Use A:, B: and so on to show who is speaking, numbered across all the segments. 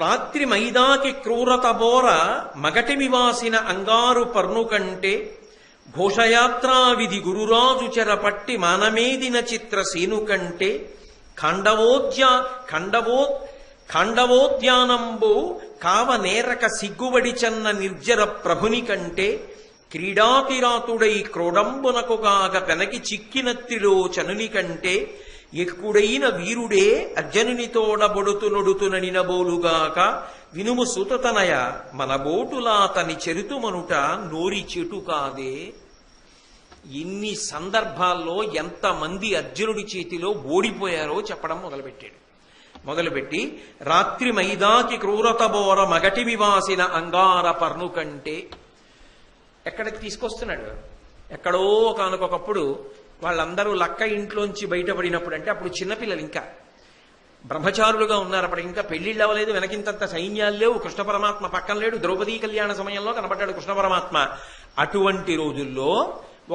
A: రాత్రి మైదాకి క్రూరత బోర మగటిమివాసిన అంగారు పర్ను కంటే ఘోషయాత్రా విధి గురురాజు చెరపట్టి మానమేదిన చిత్ర సేను కంటే ఖండవోద్యానంబు కావనేరక సిగ్గువడిచన్న నిర్జర ప్రభుని కంటే క్రీడాతిరాతుడై క్రోడంబునకుగాగ పెనకి చిక్కినత్తిలో చనుని కంటే ఎక్కుడైన వీరుడే అర్జనునితోడబొడుతు నొడుతుననినబోలుగాక వినుము సుతతనయ మన బోటులాతని చెరుతుమనుట నోరి చెటు కాదే. ఎన్ని సందర్భాల్లో ఎంతమంది అర్జునుడి చేతిలో ఓడిపోయారో చెప్పడం మొదలుపెట్టి రాత్రి మైదాకి క్రూరత బోర మగటి వివాసిన అంగార పర్ను కంటే ఎక్కడికి తీసుకొస్తున్నాడు. ఎక్కడో ఒకనకొకప్పుడు వాళ్ళందరూ లక్క ఇంట్లోంచి బయటపడినప్పుడు, అంటే అప్పుడు చిన్నపిల్లలు ఇంకా బ్రహ్మచారులుగా ఉన్నారు, అప్పటికి ఇంకా పెళ్లిళ్ళు అవ్వలేదు, వెనకింతంత సైన్యాలు లేవు, కృష్ణ పరమాత్మ పక్కన లేడు, ద్రౌపదీ కళ్యాణ సమయంలో కనబడ్డాడు కృష్ణ పరమాత్మ. అటువంటి రోజుల్లో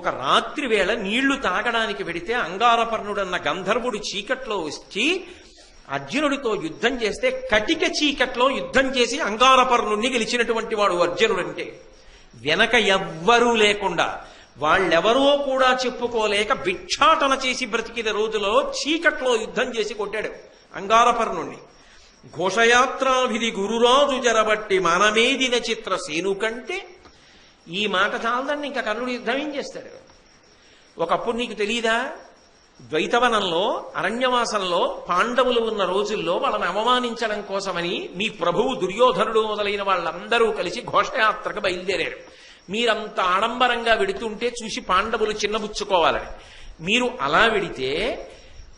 A: ఒక రాత్రి వేళ నీళ్లు తాగడానికి వెడితే అంగారపర్ణుడన్న గంధర్వుడు చీకట్లో వచ్చి అర్జునుడితో యుద్ధం చేస్తే కటిక చీకట్లో యుద్ధం చేసి అంగారపర్ణుణ్ణి గెలిచినటువంటి వాడు అర్జునుడంటే. వెనక ఎవ్వరూ లేకుండా, వాళ్ళెవరో కూడా చెప్పుకోలేక భిక్షాటన చేసి బ్రతికిన రోజులో చీకట్లో యుద్ధం చేసి కొట్టాడు అంగారపర్ణుణ్ణి. ఘోషయాత్రావిధి గురురాజు జరబట్టి మానమేదిన చిత్ర సేను కంటే. ఈ మాట చాలదండి, ఇంకా కర్ణుడు యుద్ధం ఏం చేస్తాడు? ఒకప్పుడు నీకు తెలీదా, ద్వైతవనంలో అరణ్యవాసంలో పాండవులు ఉన్న రోజుల్లో వాళ్ళని అవమానించడం కోసమని మీ ప్రభువు దుర్యోధనుడు మొదలైన వాళ్ళందరూ కలిసి ఘోషయాత్రకు బయలుదేరారు. మీరంత ఆడంబరంగా వెడుతుంటే చూసి పాండవులు చిన్నబుచ్చుకోవాలని. మీరు అలా వెడితే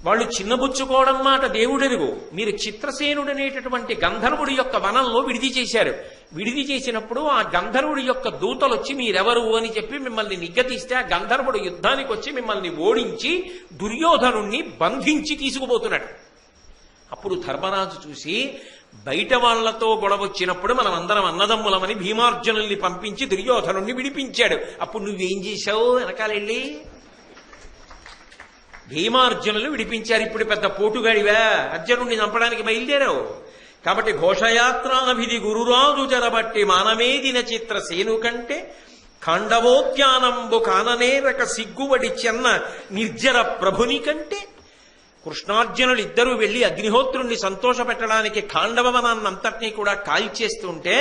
A: వాళ్ళు చిన్నబుచ్చుకోవడం మాట దేవుడెరుగు. మీరు చిత్రసేనుడనేటటువంటి గంధర్వుడి యొక్క వనంలో విడిది చేశారు. విడిది చేసినప్పుడు ఆ గంధర్వుడి యొక్క దూతలు వచ్చి మీరెవరు అని చెప్పి మిమ్మల్ని నిగ్గతీస్తే ఆ గంధర్వుడు యుద్ధానికి వచ్చి మిమ్మల్ని ఓడించి దుర్యోధనుణ్ణి బంధించి తీసుకుపోతున్నాడు. అప్పుడు ధర్మరాజు చూసి, బయట వాళ్లతో గొడవ వచ్చినప్పుడు మనం అందరం అన్నదమ్ములమని భీమార్జునుల్ని పంపించి దుర్యోధనుణ్ణి విడిపించాడు. అప్పుడు నువ్వేం చేశావు? వెనకాలెళ్ళి భీమార్జునులు విడిపించారు. ఇప్పుడు పెద్ద పోటుగాడివా? అర్జునుడిని చంపడానికి బయలుదేరావు. కాబట్టి ఘోషయాత్రాభిధి గురురాజు జరబట్టి మానమేదిన చిత్ర సేను కంటే ఖండవోద్యానంబు కాననేరక సిగ్గువడి చెన్న నిర్జర ప్రభుని కంటే. కృష్ణార్జునులు ఇద్దరూ వెళ్లి అగ్నిహోత్రుణ్ణి సంతోషపెట్టడానికి ఖాండవవనాన్నంతటినీ కూడా కాల్చేస్తుంటే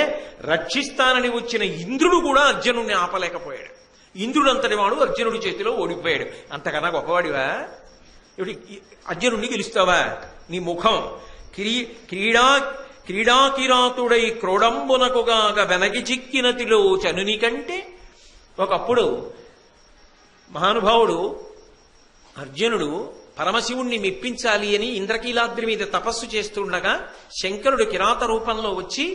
A: రక్షిస్తానని వచ్చిన ఇంద్రుడు కూడా అర్జునుడిని ఆపలేకపోయాడు. ఇంద్రుడంతటి వాడు అర్జునుడి చేతిలో ఓడిపోయాడు. అంతకన్నా గొప్పవాడివా? అర్జునుడిని గెలుస్తావా? నీ ముఖం క్రీడాకిరాతుడై క్రోడంబునకుగాక వెనకి చిక్కినతిలో చనుని కంటే. ఒకప్పుడు మహానుభావుడు అర్జునుడు పరమశివుణ్ణి మెప్పించాలి అని ఇంద్రకీలాద్రి మీద తపస్సు చేస్తుండగా శంకరుడు కిరాత రూపంలో వచ్చి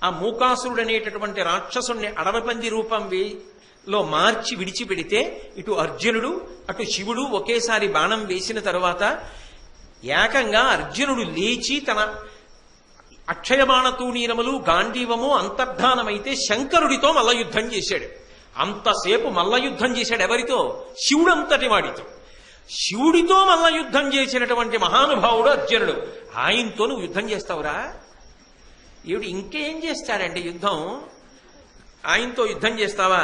A: ఆ మూకాసురుడు అనేటటువంటి రాక్షసుణ్ణి అడవపంది రూపంలో మార్చి విడిచిపెడితే ఇటు అర్జునుడు అటు శివుడు ఒకేసారి బాణం వేసిన తరువాత ఏకంగా అర్జునుడు లేచి తన అక్షయబాణతూణీరములు గాంధీవము అంతర్ధానమైతే శంకరుడితో మల్లయుద్ధం చేశాడు. అంతసేపు మల్లయుద్ధం చేశాడు. ఎవరితో? శివుడంతటి వాడితో. శివుడితో మల్లయుద్ధం చేసినటువంటి మహానుభావుడు అర్జునుడు. ఆయనతో నువ్వు యుద్ధం చేస్తావురా? ఏమిటి ఇంకేం చేస్తాడండి యుద్ధం? ఆయనతో యుద్ధం చేస్తావా?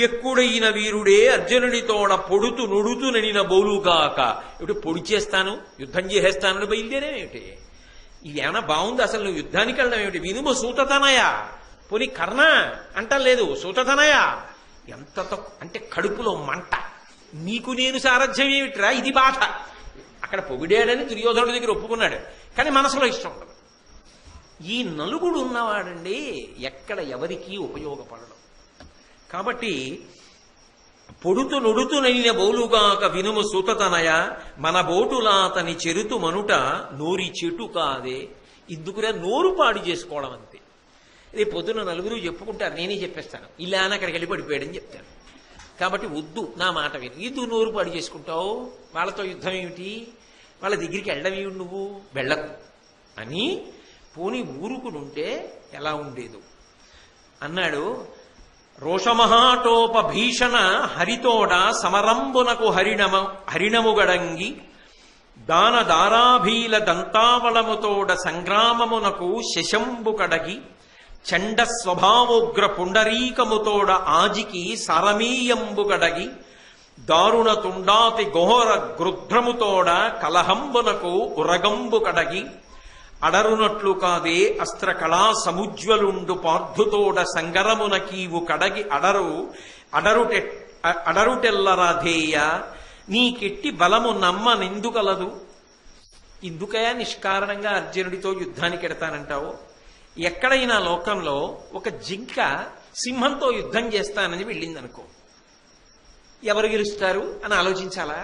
A: ఎక్కుడైన వీరుడే అర్జునుడితోడ పొడుతు నొడుతు ననిన బోలుగాక. ఏమిటి పొడి చేస్తాను, యుద్ధం చేసేస్తానని బయలుదేరేమిటి? ఇదేమన్నా బాగుంది? అసలు నువ్వు యుద్ధానికి వెళ్ళడం ఏమిటి? వినుము సూతతనయ. పోనీ కర్ణ అంటలేదు, సూతతనయ. ఎంత అంటే కడుపులో మంట. నీకు నేను సారథ్యం ఏమిట్రా? ఇది బాధ. అక్కడ పొగిడాడని దుర్యోధనుడి దగ్గర ఒప్పుకున్నాడు, కానీ మనసులో ఇష్టం ఉండదు. ఈ నలుగుడు ఉన్నవాడండి ఎక్కడ ఎవరికీ ఉపయోగపడడం. కాబట్టి పొడుతు నొడుతు నైన బోలుగాక వినుము సూతతనయ మన బోటులాతని చెరుతు మనుట నోరి చెటు కాదే. ఇందుకురా నోరు పాడు చేసుకోవడం అంతే. రేపు పొద్దున నలుగురు చెప్పుకుంటారు, నేనే చెప్పేస్తాను, ఇలా అని అక్కడికి వెళ్ళి పడిపోయాడని చెప్తాను. కాబట్టి వద్దు, నా మాట విను. ఇది నోరు పాడు చేసుకుంటావు, వాళ్ళతో యుద్ధం ఏమిటి, వాళ్ళ దగ్గరికి వెళ్ళడం ఏమిటి, నువ్వు వెళ్ళకు అని పోని ఊరుకునుంటే ఎలా ఉండేదు అన్నాడు. రోషమహాటోప భీషణ హరితోడ సమరంబునకు హరిణముగడంగి దాన దారాభీల దంతావళముతోడ సంగ్రామమునకు శశంబు కడగి చండ స్వభావోగ్ర పుండరీకముతోడ ఆజికి సరమీయంబు కడగి దారుణ తుండాతి ఘోర గృధ్రముతోడ కలహంబునకు ఉరగంబు కడగి అడరునట్లు కాదే అస్త్ర కళా సముజ్వలుండు పార్థుతోడ సంగరమునకీవు కడగి అడరుటెల్లరాధేయ నీకెట్టి బలము నమ్మనెందుకలదు. ఇందుకయా నిష్కారణంగా అర్జునుడితో యుద్ధానికి ఎడతానంటావు? ఎక్కడైనా లోకంలో ఒక జింక సింహంతో యుద్ధం చేస్తానని వెళ్ళిందనుకో, ఎవరు గెలుస్తారు అని ఆలోచించాలా?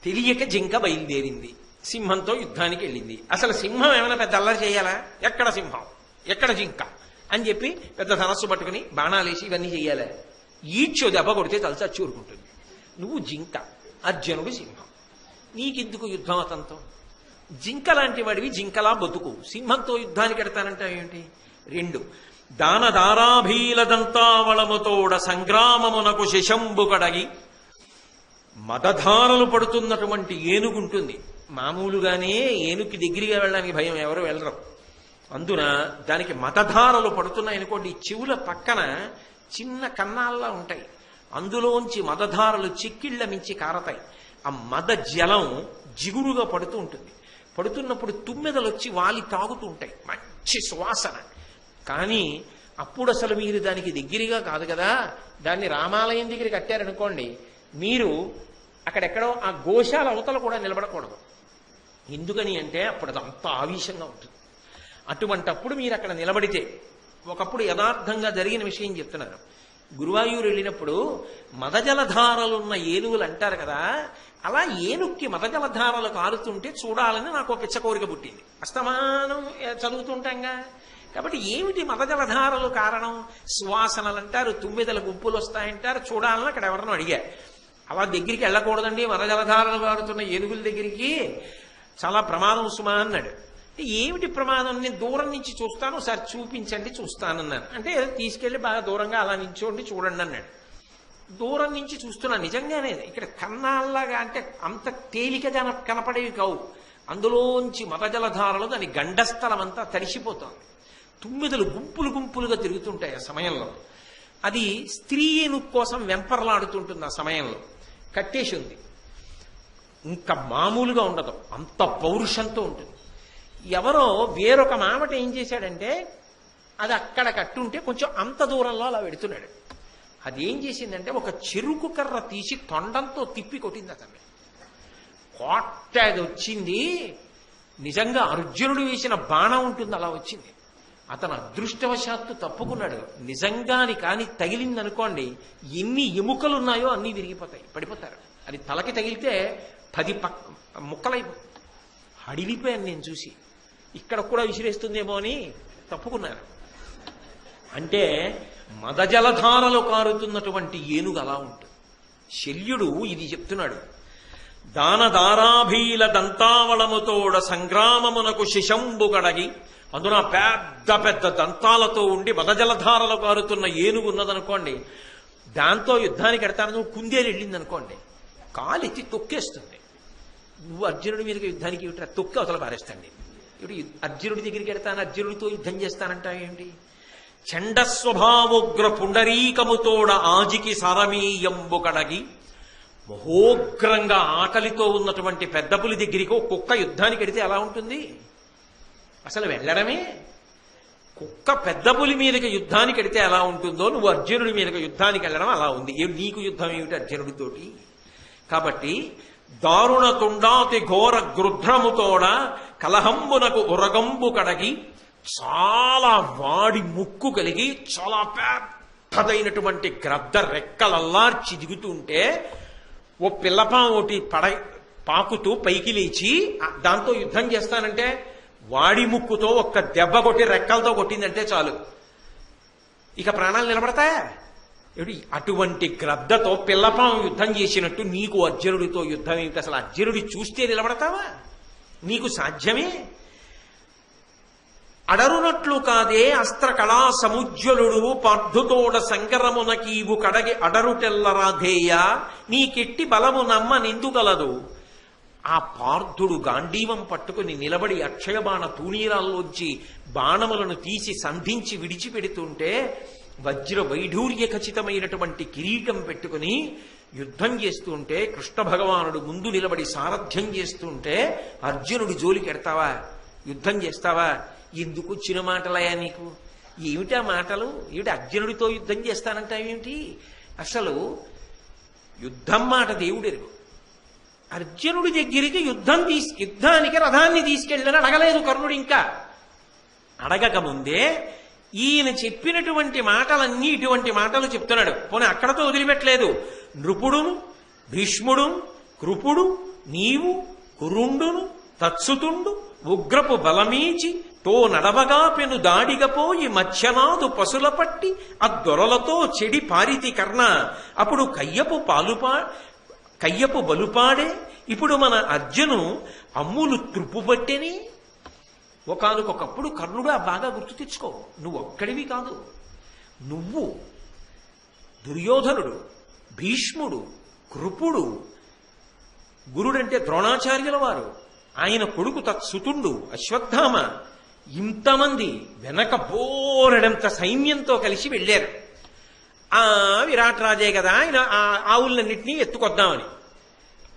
A: తెలియక జింక బయలుదేరింది, సింహంతో యుద్ధానికి వెళ్ళింది. అసలు సింహం ఏమైనా పెద్ద అల్లరి చేయాలా? ఎక్కడ సింహం ఎక్కడ జింక అని చెప్పి పెద్ద ధనస్సు పట్టుకుని బాణాలేసి ఇవన్నీ చెయ్యాలా? ఈడ్చో దెబ్బ కొడితే తలచా చూరుకుంటుంది. నువ్వు జింక, అర్జునుడు సింహం, నీకెందుకు యుద్ధం అతనితో? జింక లాంటి వాడివి జింకలా బతుకు, సింహంతో యుద్ధానికి ఎడతానంటావు ఏమిటి? 2 దాన దారాభీల దంతావళముతోడ సంగ్రామమునకు శశంబు కడగి. మదధారలు పడుతున్నటువంటి ఏనుగుంటుంది. మామూలుగానే ఏనుగుకి దగ్గరగా వెళ్ళడానికి భయం, ఎవరు వెళ్ళరు. అందున దానికి మదధారలు పడుతున్నాయనుకోండి, చెవుల పక్కన చిన్న కన్నాల్లా ఉంటాయి, అందులోంచి మదధారలు చిక్కిళ్ల మించి కారతాయి. ఆ మద జలం జిగురుగా పడుతూ ఉంటుంది. పడుతున్నప్పుడు తుమ్మెదలు వచ్చి వాలి తాగుతూ ఉంటాయి, మంచి సువాసన. కానీ అప్పుడు అసలు మీరు దానికి దగ్గరగా కాదు కదా, దాన్ని రామాలయం దగ్గర కట్టారనుకోండి, మీరు అక్కడెక్కడో ఆ గోశాల అవతల కూడా నిలబడకూడదు. ఎందుకని అంటే అప్పుడు అదంతా ఆవేశంగా ఉంటుంది. అటువంటప్పుడు మీరు అక్కడ నిలబడితే, ఒకప్పుడు యథార్థంగా జరిగిన విషయం చెప్తున్నాను. గురువాయూరు వెళ్ళినప్పుడు మదజలధారలున్న ఏనుగులు అంటారు కదా, అలా ఏనుక్కి మదజలధారలు కారుతుంటే చూడాలని నాకు ఒక పిచ్చ కోరిక పుట్టింది. అస్తమానం చదువుతుంటాంగా, కాబట్టి ఏమిటి మదజలధారలు కారణం? సువాసనలు అంటారు, తుమ్మిదల గుంపులు వస్తాయంటారు, చూడాలని అక్కడ ఎవరినో అడిగా. అలా దగ్గరికి వెళ్ళకూడదండి మదజలధారలు కారుతున్న ఏనుగుల దగ్గరికి, చాలా ప్రమాదం సుమా అన్నాడు. ఏమిటి ప్రమాదం? నేను దూరం నుంచి చూస్తాను, ఒకసారి చూపించండి చూస్తానన్నాను. అంటే తీసుకెళ్లి బాగా దూరంగా అలా నించోండి చూడండి అన్నాడు. దూరం నుంచి చూస్తున్నాను, నిజంగానే ఇక్కడ కన్నాల్లాగా అంటే అంత తేలికగా కనపడేవి కావు. అందులోంచి మదజలధారలు దాని గండస్థలం అంతా తడిసిపోతోంది. తుమ్మిదలు గుంపులు గుంపులుగా తిరుగుతుంటాయి ఆ సమయంలో. అది స్త్రీ ఏనుగు కోసం వెంపర్లాడుతుంటుంది ఆ సమయంలో. కట్టేసి ఉంది, ఇంకా మామూలుగా ఉండదు, అంత పౌరుషంతో ఉంటుంది. ఎవరో వేరొక మామట ఏం చేశాడంటే, అది అక్కడ కట్టుంటే కొంచెం అంత దూరంలో అలా పెడుతున్నాడు. అదేం చేసిందంటే ఒక చెరుకు కర్ర తీసి తొండంతో తిప్పి కొట్టింది అతన్ని. కోట్టది వచ్చింది, నిజంగా అర్జునుడు వేసిన బాణం ఉంటుంది అలా వచ్చింది. అతను అదృష్టవశాత్తు తప్పుకున్నాడు. నిజంగాని కానీ తగిలిందనుకోండి, ఎన్ని ఎముకలున్నాయో అన్నీ విరిగిపోతాయి, పడిపోతారు. అది తలకి తగిలితే 10 ముక్కలైపోతాయి. అడిగిపోయాను నేను చూసి, ఇక్కడ కూడా విసిరేస్తుందేమో అని తప్పుకున్నారు. అంటే మదజలధారలు కారుతున్నటువంటి ఏనుగు అలా ఉంటుంది. శల్యుడు ఇది చెప్తున్నాడు. దానదారాభీల దంతావళముతోడ సంగ్రామమునకు శశంబు కడగి. అందున పెద్ద పెద్ద దంతాలతో ఉండి మదజలధారలు కారుతున్న ఏనుగు ఉన్నదనుకోండి, దాంతో యుద్ధానికి ఎడతాను. నువ్వు కుందేలు వెళ్ళింది అనుకోండి, కాలెత్తి తొక్కేస్తుంది. నువ్వు అర్జునుడి మీదకి యుద్ధానికి ఇట్లా తొక్కి అవతల పారేస్తాండి. ఇప్పుడు అర్జునుడి దగ్గరికి ఎడతాను, అర్జునుడితో యుద్ధం చేస్తానంటా ఏంటి? చండ స్వభావోగ్ర పుండరీకముతోడ ఆజికి సారమీయంబు కడగి. మహోగ్రంగా ఆకలితో ఉన్నటువంటి పెద్ద పులి దగ్గరికి కుక్క యుద్ధానికి ఎడితే ఎలా ఉంటుంది? అసలు వెళ్ళడమే. కుక్క పెద్ద పులి మీదకి యుద్ధానికి ఎడితే ఎలా ఉంటుందో, నువ్వు అర్జునుడి మీదకి యుద్ధానికి వెళ్ళడం అలా ఉంది. నీకు యుద్ధం ఏమిటి అర్జునుడితోటి? కాబట్టి దారుణ తుండాతి ఘోర గృధ్రముతోడ కలహంబునకు ఉరగంబు కడగి. చాలా వాడి ముక్కు కలిగి చాలా పెద్దదైనటువంటి గ్రద్ద రెక్కలల్లార్చి దిగుతుంటే ఓ పిల్లపాం ఒకటి పాకుతూ పైకి లేచి దాంతో యుద్ధం చేస్తానంటే, వాడి ముక్కుతో ఒక్క దెబ్బ కొట్టి రెక్కలతో కొట్టిందంటే చాలు, ఇక ప్రాణాలు నిలబడతాయా? అటువంటి గ్రద్దతో పిల్లపాం యుద్ధం చేసినట్టు నీకు అర్జునుడితో యుద్ధం ఏమిటి? అసలు అర్జునుడి చూస్తే నిలబడతావా? నీకు సాధ్యమే? అడరునట్లు కాదే అస్త్ర కళా సముజ్వలుడు పార్థుతోడ సంగరమునకీవు కడగి అడరుటెల్లరాధేయ నీకెట్టి బలము నమ్మనెందుగలదు. ఆ పార్థుడు గాంధీవం పట్టుకుని నిలబడి అక్షయబాణ తూణీరాల్లోంచి బాణములను తీసి సంధించి విడిచిపెడుతుంటే వజ్ర వైఢూర్య ఖచ్చితమైనటువంటి కిరీటం పెట్టుకుని యుద్ధం చేస్తుంటే కృష్ణ భగవానుడు ముందు నిలబడి సారథ్యం చేస్తుంటే అర్జునుడి జోలికి ఎడతావా? యుద్ధం చేస్తావా? ఎందుకు వచ్చిన మాటలయా నీకు? ఏమిటా మాటలు? ఏమిటి అర్జునుడితో యుద్ధం చేస్తానంటావేమిటి? అసలు యుద్ధం మాట దేవుడెరుగు. అర్జునుడి దగ్గరికి యుద్ధానికి రథాన్ని తీసుకెళ్ళని అడగలేదు కర్ణుడు. ఇంకా అడగక ముందే ఈయన చెప్పినటువంటి మాటలన్నీ ఇటువంటి మాటలు చెప్తున్నాడు. పోనీ అక్కడతో వదిలిపెట్టలేదు. నృపుడును, భీష్ముడు, కృపుడు, నీవు, కురుండును, తత్సుతుండు, ఉగ్రపు బలమీచి తో నడవగా పెను దాడిగపోయి మత్స్యనాదు పశుల పట్టి అద్దొరలతో చెడి పారితి కర్ణ. అప్పుడు కయ్యపు బలుపాడే. ఇప్పుడు మన అర్జును అమ్ములు త్రుప్పు పట్టేని. ఒకానొకప్పుడు కర్ణుడు బాగా గుర్తు తెచ్చుకో, నువ్వు ఒక్కడివి కాదు. నువ్వు, దుర్యోధనుడు, భీష్ముడు, కృపుడు, గురుడంటే ద్రోణాచార్యుల వారు, ఆయన కొడుకు తత్సుతుండు, అశ్వత్థామ, ఇంతమంది వెనక బోరడంత సైన్యంతో కలిసి వెళ్ళారు. విరాట్ రాజే కదా ఆయన ఆవులన్నింటినీ ఎత్తుకొద్దామని.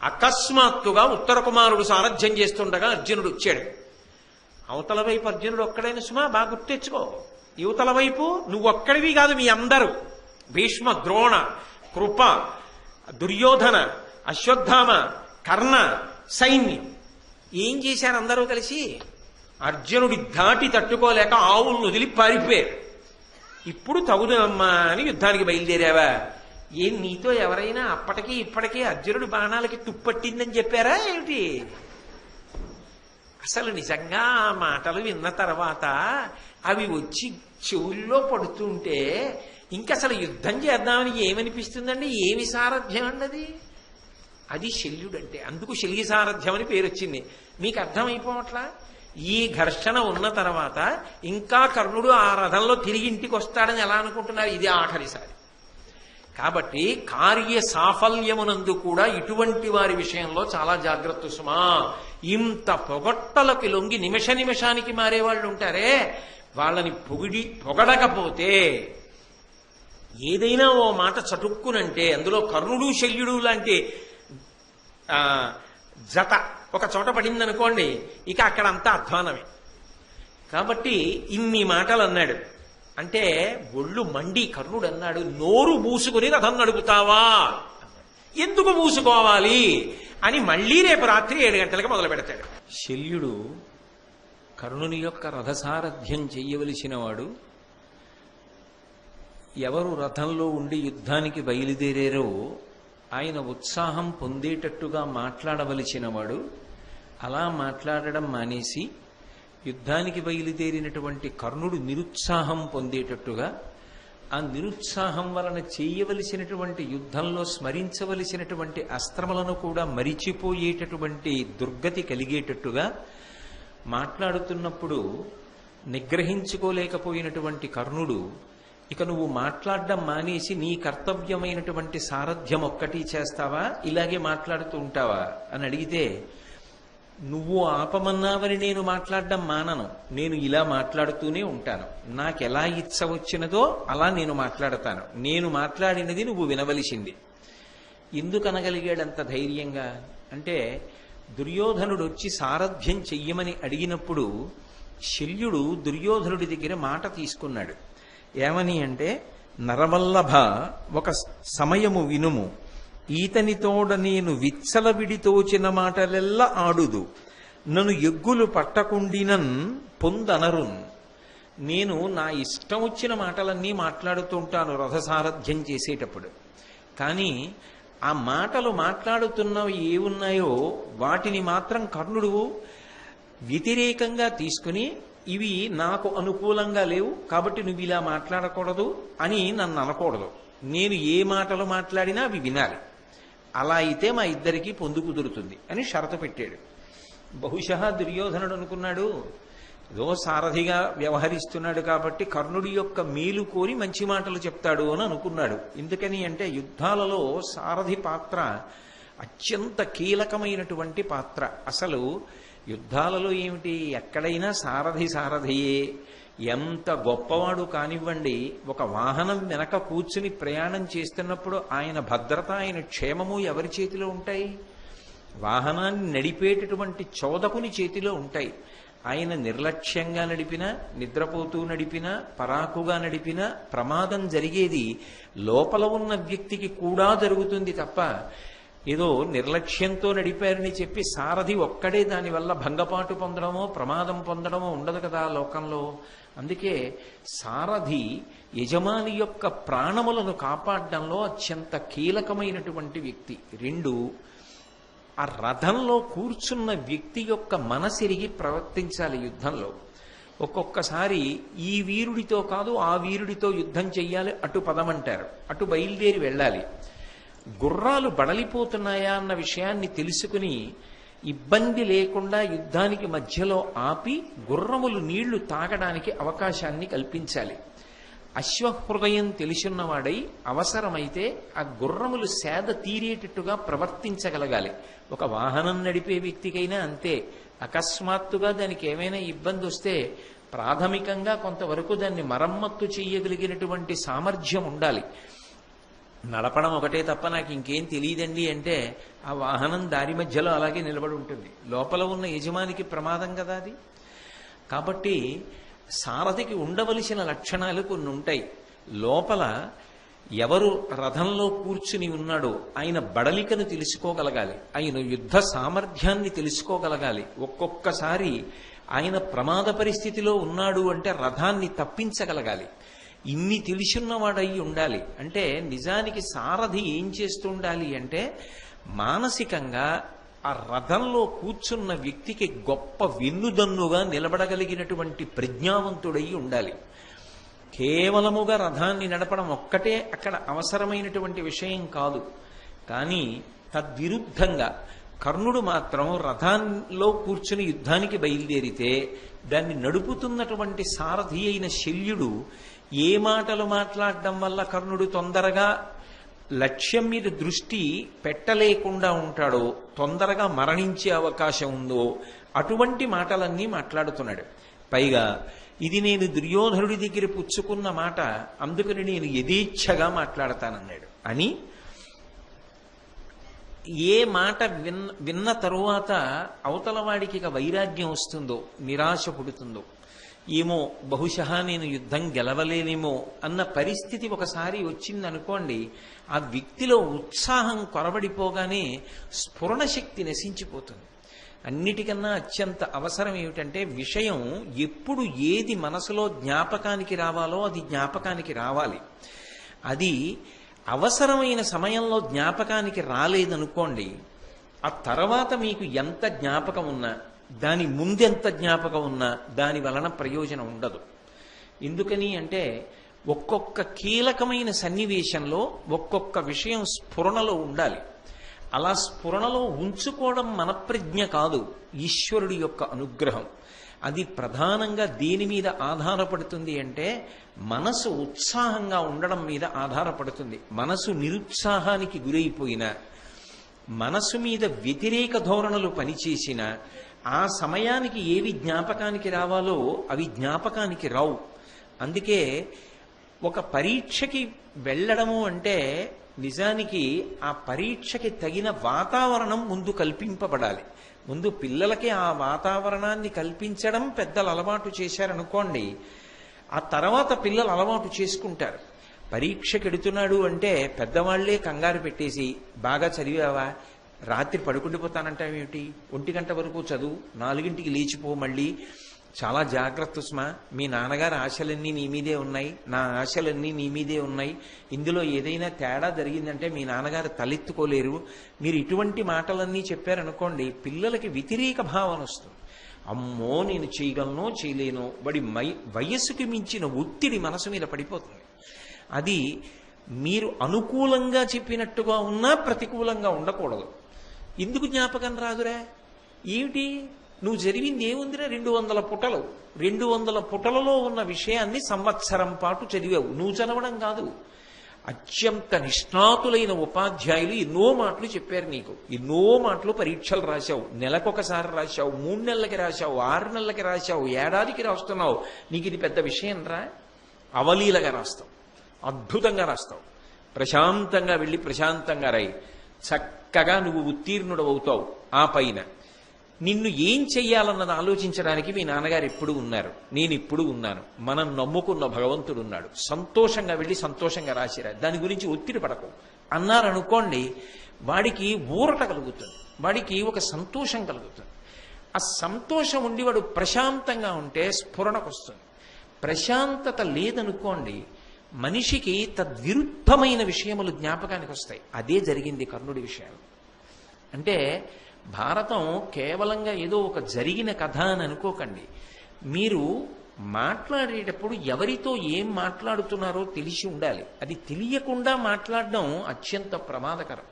A: అకస్మాత్తుగా ఉత్తర కుమారుడు సారథ్యం చేస్తుండగా అర్జునుడు వచ్చాడు. అవతల వైపు అర్జునుడు ఒక్కడైన సుమా, బాగా గుర్తు తెచ్చుకో. యువతల వైపు నువ్వు ఒక్కడివి కాదు, మీ అందరూ భీష్మ, ద్రోణ, కృప, దుర్యోధన, అశ్వత్థామ, కర్ణ సైన్యం ఏం చేశారు? అందరూ కలిసి అర్జునుడి ధాటి తట్టుకోలేక ఆవులను వదిలి పారిపోయారు. ఇప్పుడు తగుదమ్మా అని యుద్ధానికి బయలుదేరావా? ఏం నీతో ఎవరైనా అప్పటికీ ఇప్పటికీ అర్జునుడి బాణాలకి తుప్పట్టిందని చెప్పారా ఏమిటి? అసలు నిజంగా ఆ మాటలు విన్న తర్వాత అవి వచ్చి చెవుల్లో పడుతుంటే ఇంకసలు యుద్ధం చేద్దామని ఏమనిపిస్తుందండి? ఏమి సారథ్యం అన్నది? అది శల్యుడంటే. అందుకు శల్య సారథ్యం అని పేరు వచ్చింది. మీకు అర్థమైపోవట్లా? ఈ ఘర్షణ ఉన్న తర్వాత ఇంకా కర్ణుడు ఆ రథంలో తిరిగి ఇంటికి వస్తాడని ఎలా అనుకుంటున్నారు? ఇది ఆఖరిసారి. కాబట్టి కార్య సాఫల్యమునందు కూడా ఇటువంటి వారి విషయంలో చాలా జాగ్రత్త సుమా. ఇంత పొగట్టలకి లొంగి నిమిషానికి మారేవాళ్ళు ఉంటారే, వాళ్ళని పొగడకపోతే ఏదైనా ఓ మాట చటుక్కునంటే అందులో కర్ణుడు శల్యుడు లాంటి జత ఒక చోట పడిందనుకోండి, ఇక అక్కడ అంతా అధ్వానమే. కాబట్టి ఇన్ని మాటలు అన్నాడు. అంటే ఒళ్ళు మండి కర్ణుడు అన్నాడు, నోరు మూసుకుని రథం నడుపుతావా? ఎందుకు మూసుకోవాలి అని మళ్ళీ రేపు రాత్రి 7 గంటలకు మొదలు పెడతాడు. శల్యుడు కర్ణుని యొక్క రథసారథ్యం చెయ్యవలసిన వాడు. ఎవరు రథంలో ఉండి యుద్ధానికి బయలుదేరారో ఆయన ఉత్సాహం పొందేటట్టుగా మాట్లాడవలసిన వాడు. అలా మాట్లాడడం మానేసి యుద్ధానికి బయలుదేరినటువంటి కర్ణుడు నిరుత్సాహం పొందేటట్టుగా, ఆ నిరుత్సాహం వలన చేయవలసినటువంటి యుద్ధంలో స్మరించవలసినటువంటి అస్త్రములను కూడా మరిచిపోయేటటువంటి దుర్గతి కలిగేటట్టుగా మాట్లాడుతున్నప్పుడు నిగ్రహించుకోలేకపోయినటువంటి కర్ణుడు, ఇక నువ్వు మాట్లాడడం మానేసి నీ కర్తవ్యమైనటువంటి సారథ్యం ఒక్కటి చేస్తావా, ఇలాగే మాట్లాడుతూ ఉంటావా అని అడిగితే, నువ్వు ఆపమన్నావని నేను మాట్లాడడం మానను, నేను ఇలా మాట్లాడుతూనే ఉంటాను. నాకెలా ఇచ్చ వచ్చినదో అలా నేను మాట్లాడతాను. నేను మాట్లాడినది నువ్వు వినవలసింది. ఎందుకు అనగలిగాడంత ధైర్యంగా అంటే, దుర్యోధనుడు వచ్చి సారథ్యం చెయ్యమని అడిగినప్పుడు శల్యుడు దుర్యోధనుడి దగ్గర మాట తీసుకున్నాడు. ఏమని అంటే, నరవల్లభ ఒక సమయము వినుము, ఈతనితోడ నేను విచ్చలవిడితోచిన మాటలెల్ల ఆడుదు, నన్ను ఎగ్గులు పట్టకుండినన్ పొందనరున్. నేను నా ఇష్టం వచ్చిన మాటలన్నీ మాట్లాడుతుంటాను రథసారథ్యం చేసేటప్పుడు. కానీ ఆ మాటలు మాట్లాడుతున్నవి ఏమున్నాయో వాటిని మాత్రం కర్ణుడు వ్యతిరేకంగా తీసుకుని, ఇవి నాకు అనుకూలంగా లేవు కాబట్టి నువ్వు ఇలా మాట్లాడకూడదు అని నన్ను అనకూడదు. నేను ఏ మాటలు మాట్లాడినా అవి వినాలి. అలా అయితే మా ఇద్దరికీ పొందు కుదురుతుంది అని షరతు పెట్టాడు. బహుశా దుర్యోధనుడు అనుకున్నాడు, ఏదో సారథిగా వ్యవహరిస్తున్నాడు కాబట్టి కర్ణుడి యొక్క మేలు కోరి మంచి మాటలు చెప్తాడు అని అనుకున్నాడు. ఎందుకని అంటే యుద్ధాలలో సారథి పాత్ర అత్యంత కీలకమైనటువంటి పాత్ర. అసలు యుద్ధాలలో ఏమిటి, ఎక్కడైనా సారథియే. ఎంత గొప్పవాడు కానివ్వండి, ఒక వాహనం వెనక కూర్చుని ప్రయాణం చేస్తున్నప్పుడు ఆయన భద్రత, ఆయన క్షేమము ఎవరి చేతిలో ఉంటాయి? వాహనాన్ని నడిపేటటువంటి చోదకుని చేతిలో ఉంటాయి. ఆయన నిర్లక్ష్యంగా నడిపినా, నిద్రపోతూ నడిపినా, పరాకుగా నడిపినా ప్రమాదం జరిగేది లోపల ఉన్న వ్యక్తికి కూడా జరుగుతుంది తప్ప ఏదో నిర్లక్ష్యంతో నడిపారని చెప్పి సారథి ఒక్కడే దానివల్ల భంగపాటు పొందడమో ప్రమాదం పొందడమో ఉండదు కదా లోకంలో. అందుకే సారథి యజమాని యొక్క ప్రాణములను కాపాడడంలో అత్యంత కీలకమైనటువంటి వ్యక్తి. 2, ఆ రథంలో కూర్చున్న వ్యక్తి యొక్క మనసిరిగి ప్రవర్తించాలి యుద్ధంలో. ఒక్కొక్కసారి ఈ వీరుడితో కాదు ఆ వీరుడితో యుద్ధం చెయ్యాలి, అటు పదమంటారు, అటు బయలుదేరి వెళ్ళాలి. గుర్రాలు బడలిపోతున్నాయా అన్న విషయాన్ని తెలుసుకుని ఇబ్బంది లేకుండా యుద్ధానికి మధ్యలో ఆపి గుర్రములు నీళ్లు తాగడానికి అవకాశాన్ని కల్పించాలి. అశ్వహృదయం తెలిసిన్నవాడై అవసరమైతే ఆ గుర్రములు సేద తీరేటట్టుగా ప్రవర్తించగలగాలి. ఒక వాహనం నడిపే వ్యక్తికైనా అంతే. అకస్మాత్తుగా దానికి ఏమైనా ఇబ్బంది వస్తే ప్రాథమికంగా కొంతవరకు దాన్ని మరమ్మత్తు చేయగలిగినటువంటి సామర్థ్యం ఉండాలి. నడపడం ఒకటే తప్ప నాకు ఇంకేం తెలియదండి అంటే ఆ వాహనం దారి మధ్యలో అలాగే నిలబడి ఉంటుంది. లోపల ఉన్న యజమానికి ప్రమాదం కదా అది. కాబట్టి సారథికి ఉండవలసిన లక్షణాలు కొన్ని ఉంటాయి. లోపల ఎవరు రథంలో కూర్చుని ఉన్నాడో ఆయన బడలికను తెలుసుకోగలగాలి, ఆయన యుద్ధ సామర్థ్యాన్ని తెలుసుకోగలగాలి. ఒక్కొక్కసారి ఆయన ప్రమాద పరిస్థితిలో ఉన్నాడు అంటే రథాన్ని తప్పించగలగాలి. ఇన్ని తెలిసిన్నవాడయి ఉండాలి. అంటే నిజానికి సారథి ఏం చేస్తూ ఉండాలి అంటే మానసికంగా ఆ రథంలో కూర్చున్న వ్యక్తికి గొప్ప వెన్నుదన్నుగా నిలబడగలిగినటువంటి ప్రజ్ఞావంతుడై ఉండాలి. కేవలముగా రథాన్ని నడపడం ఒక్కటే అక్కడ అవసరమైనటువంటి విషయం కాదు. కానీ తద్విరుద్ధంగా కర్ణుడు మాత్రం రథంలో కూర్చుని యుద్ధానికి బయలుదేరితే దాన్ని నడుపుతున్నటువంటి సారథి అయిన శల్యుడు ఏ మాటలు మాట్లాడడం వల్ల కర్ణుడు తొందరగా లక్ష్యం మీద దృష్టి పెట్టలేకుండా ఉంటాడో, తొందరగా మరణించే అవకాశం ఉందో అటువంటి మాటలన్నీ మాట్లాడుతున్నాడు. పైగా ఇది నేను దుర్యోధనుడి దగ్గర పుచ్చుకున్న మాట, అందుకని నేను యథేచ్ఛగా మాట్లాడతానన్నాడు అని. ఏ మాట విన్న తరువాత అవతల వాడికి ఇక వైరాగ్యం వస్తుందో, నిరాశ పుడుతుందో, ఏమో బహుశా నేను యుద్ధం గెలవలేనేమో అన్న పరిస్థితి ఒకసారి వచ్చిందనుకోండి, ఆ వ్యక్తిలో ఉత్సాహం కొరబడిపోగానే స్ఫురణ శక్తి నశించిపోతుంది. అన్నిటికన్నా అత్యంత అవసరం ఏమిటంటే విషయం ఎప్పుడు ఏది మనసులో జ్ఞాపకానికి రావాలో అది జ్ఞాపకానికి రావాలి. అది అవసరమైన సమయంలో జ్ఞాపకానికి రాలేదనుకోండి, ఆ తర్వాత మీకు ఎంత జ్ఞాపకం ఉన్నా, దాని ముందెంత జ్ఞాపకం ఉన్నా దాని వలన ప్రయోజనం ఉండదు. ఎందుకని అంటే ఒక్కొక్క కీలకమైన సన్నివేశంలో ఒక్కొక్క విషయం స్ఫురణలో ఉండాలి. అలా స్ఫురణలో ఉంచుకోవడం మన ప్రజ్ఞ కాదు, ఈశ్వరుడి యొక్క అనుగ్రహం. అది ప్రధానంగా దేని మీద ఆధారపడుతుంది అంటే మనసు ఉత్సాహంగా ఉండడం మీద ఆధారపడుతుంది. మనసు నిరుత్సాహానికి గురైపోయిన, మనసు మీద వ్యతిరేక ధోరణులు పనిచేసిన ఆ సమయానికి ఏవి జ్ఞాపకానికి రావాలో అవి జ్ఞాపకానికి రావు. అందుకే ఒక పరీక్షకి వెళ్ళడము అంటే నిజానికి ఆ పరీక్షకి తగిన వాతావరణం ముందు కల్పింపబడాలి. ముందు పిల్లలకి ఆ వాతావరణాన్ని కల్పించడం పెద్దలు అలవాటు చేశారనుకోండి, ఆ తర్వాత పిల్లలు అలవాటు చేసుకుంటారు. పరీక్షకి ఎడుతున్నాడు అంటే పెద్దవాళ్లే కంగారు పెట్టేసి, బాగా చదివావా, రాత్రి పడుకుండిపోతానంటావేమిటి, 1 గంట వరకు చదువు, 4ంటికి లేచిపో, మళ్ళీ చాలా జాగ్రత్త సుమా, మీ నాన్నగారి ఆశలన్నీ నీ మీదే ఉన్నాయి, నా ఆశలన్నీ నీ మీదే ఉన్నాయి, ఇందులో ఏదైనా తేడా జరిగిందంటే మీ నాన్నగారు తలెత్తుకోలేరు. మీరు ఇటువంటి మాటలన్నీ చెప్పారనుకోండి, పిల్లలకి వ్యతిరేక భావన వస్తుంది. అమ్మో నేను చేయగలనో చేయలేనో, వాడి వయస్సుకి మించిన ఒత్తిడి మనసు మీద పడిపోతుంది. అది మీరు అనుకూలంగా చెప్పినట్టుగా ఉన్నా ప్రతికూలంగా ఉండకూడదు. ఎందుకు జ్ఞాపకం రాదురా, ఏమిటి నువ్వు జరిగింది ఏముందిరా, 200 పుటలు, 200 పుటలలో ఉన్న విషయాన్ని సంవత్సరం పాటు చదివావు. నువ్వు చదవడం కాదు, అత్యంత నిష్ణాతులైన ఉపాధ్యాయులు ఎన్నో మాటలు చెప్పారు నీకు, ఎన్నో మాటలు పరీక్షలు రాశావు, నెలకొకసారి రాశావు, 3 నెలలకి రాశావు, 6 నెలలకి రాశావు, ఏడాదికి రాస్తున్నావు. నీకు ఇది పెద్ద విషయం రా. అవలీలగా రాస్తావు, అద్భుతంగా రాస్తావు. ప్రశాంతంగా వెళ్ళి ప్రశాంతంగా రాయి, చక్కగా నువ్వు ఉత్తీర్ణుడవుతావు. ఆ పైన నిన్ను ఏం చెయ్యాలన్నది ఆలోచించడానికి మీ నాన్నగారు ఎప్పుడు ఉన్నారు, నేను ఇప్పుడు ఉన్నాను, మనం నమ్ముకున్న భగవంతుడు ఉన్నాడు. సంతోషంగా వెళ్ళి సంతోషంగా రాసిరా, దాని గురించి ఒత్తిడి పడకు అన్నారనుకోండి, వాడికి ఊరట కలుగుతుంది, వాడికి ఒక సంతోషం కలుగుతుంది. ఆ సంతోషం ఉండి వాడు ప్రశాంతంగా ఉంటే స్ఫురణకు వస్తుంది. ప్రశాంతత లేదనుకోండి, మనిషికి తద్విరుద్ధమైన విషయములు జ్ఞాపకానికి వస్తాయి. అదే జరిగింది కర్ణుడి విషయం. అంటే భారతం కేవలంగా ఏదో ఒక జరిగిన కథ అని అనుకోకండి. మీరు మాట్లాడేటప్పుడు ఎవరితో ఏం మాట్లాడుతున్నారో తెలిసి ఉండాలి. అది తెలియకుండా మాట్లాడడం అత్యంత ప్రమాదకరం.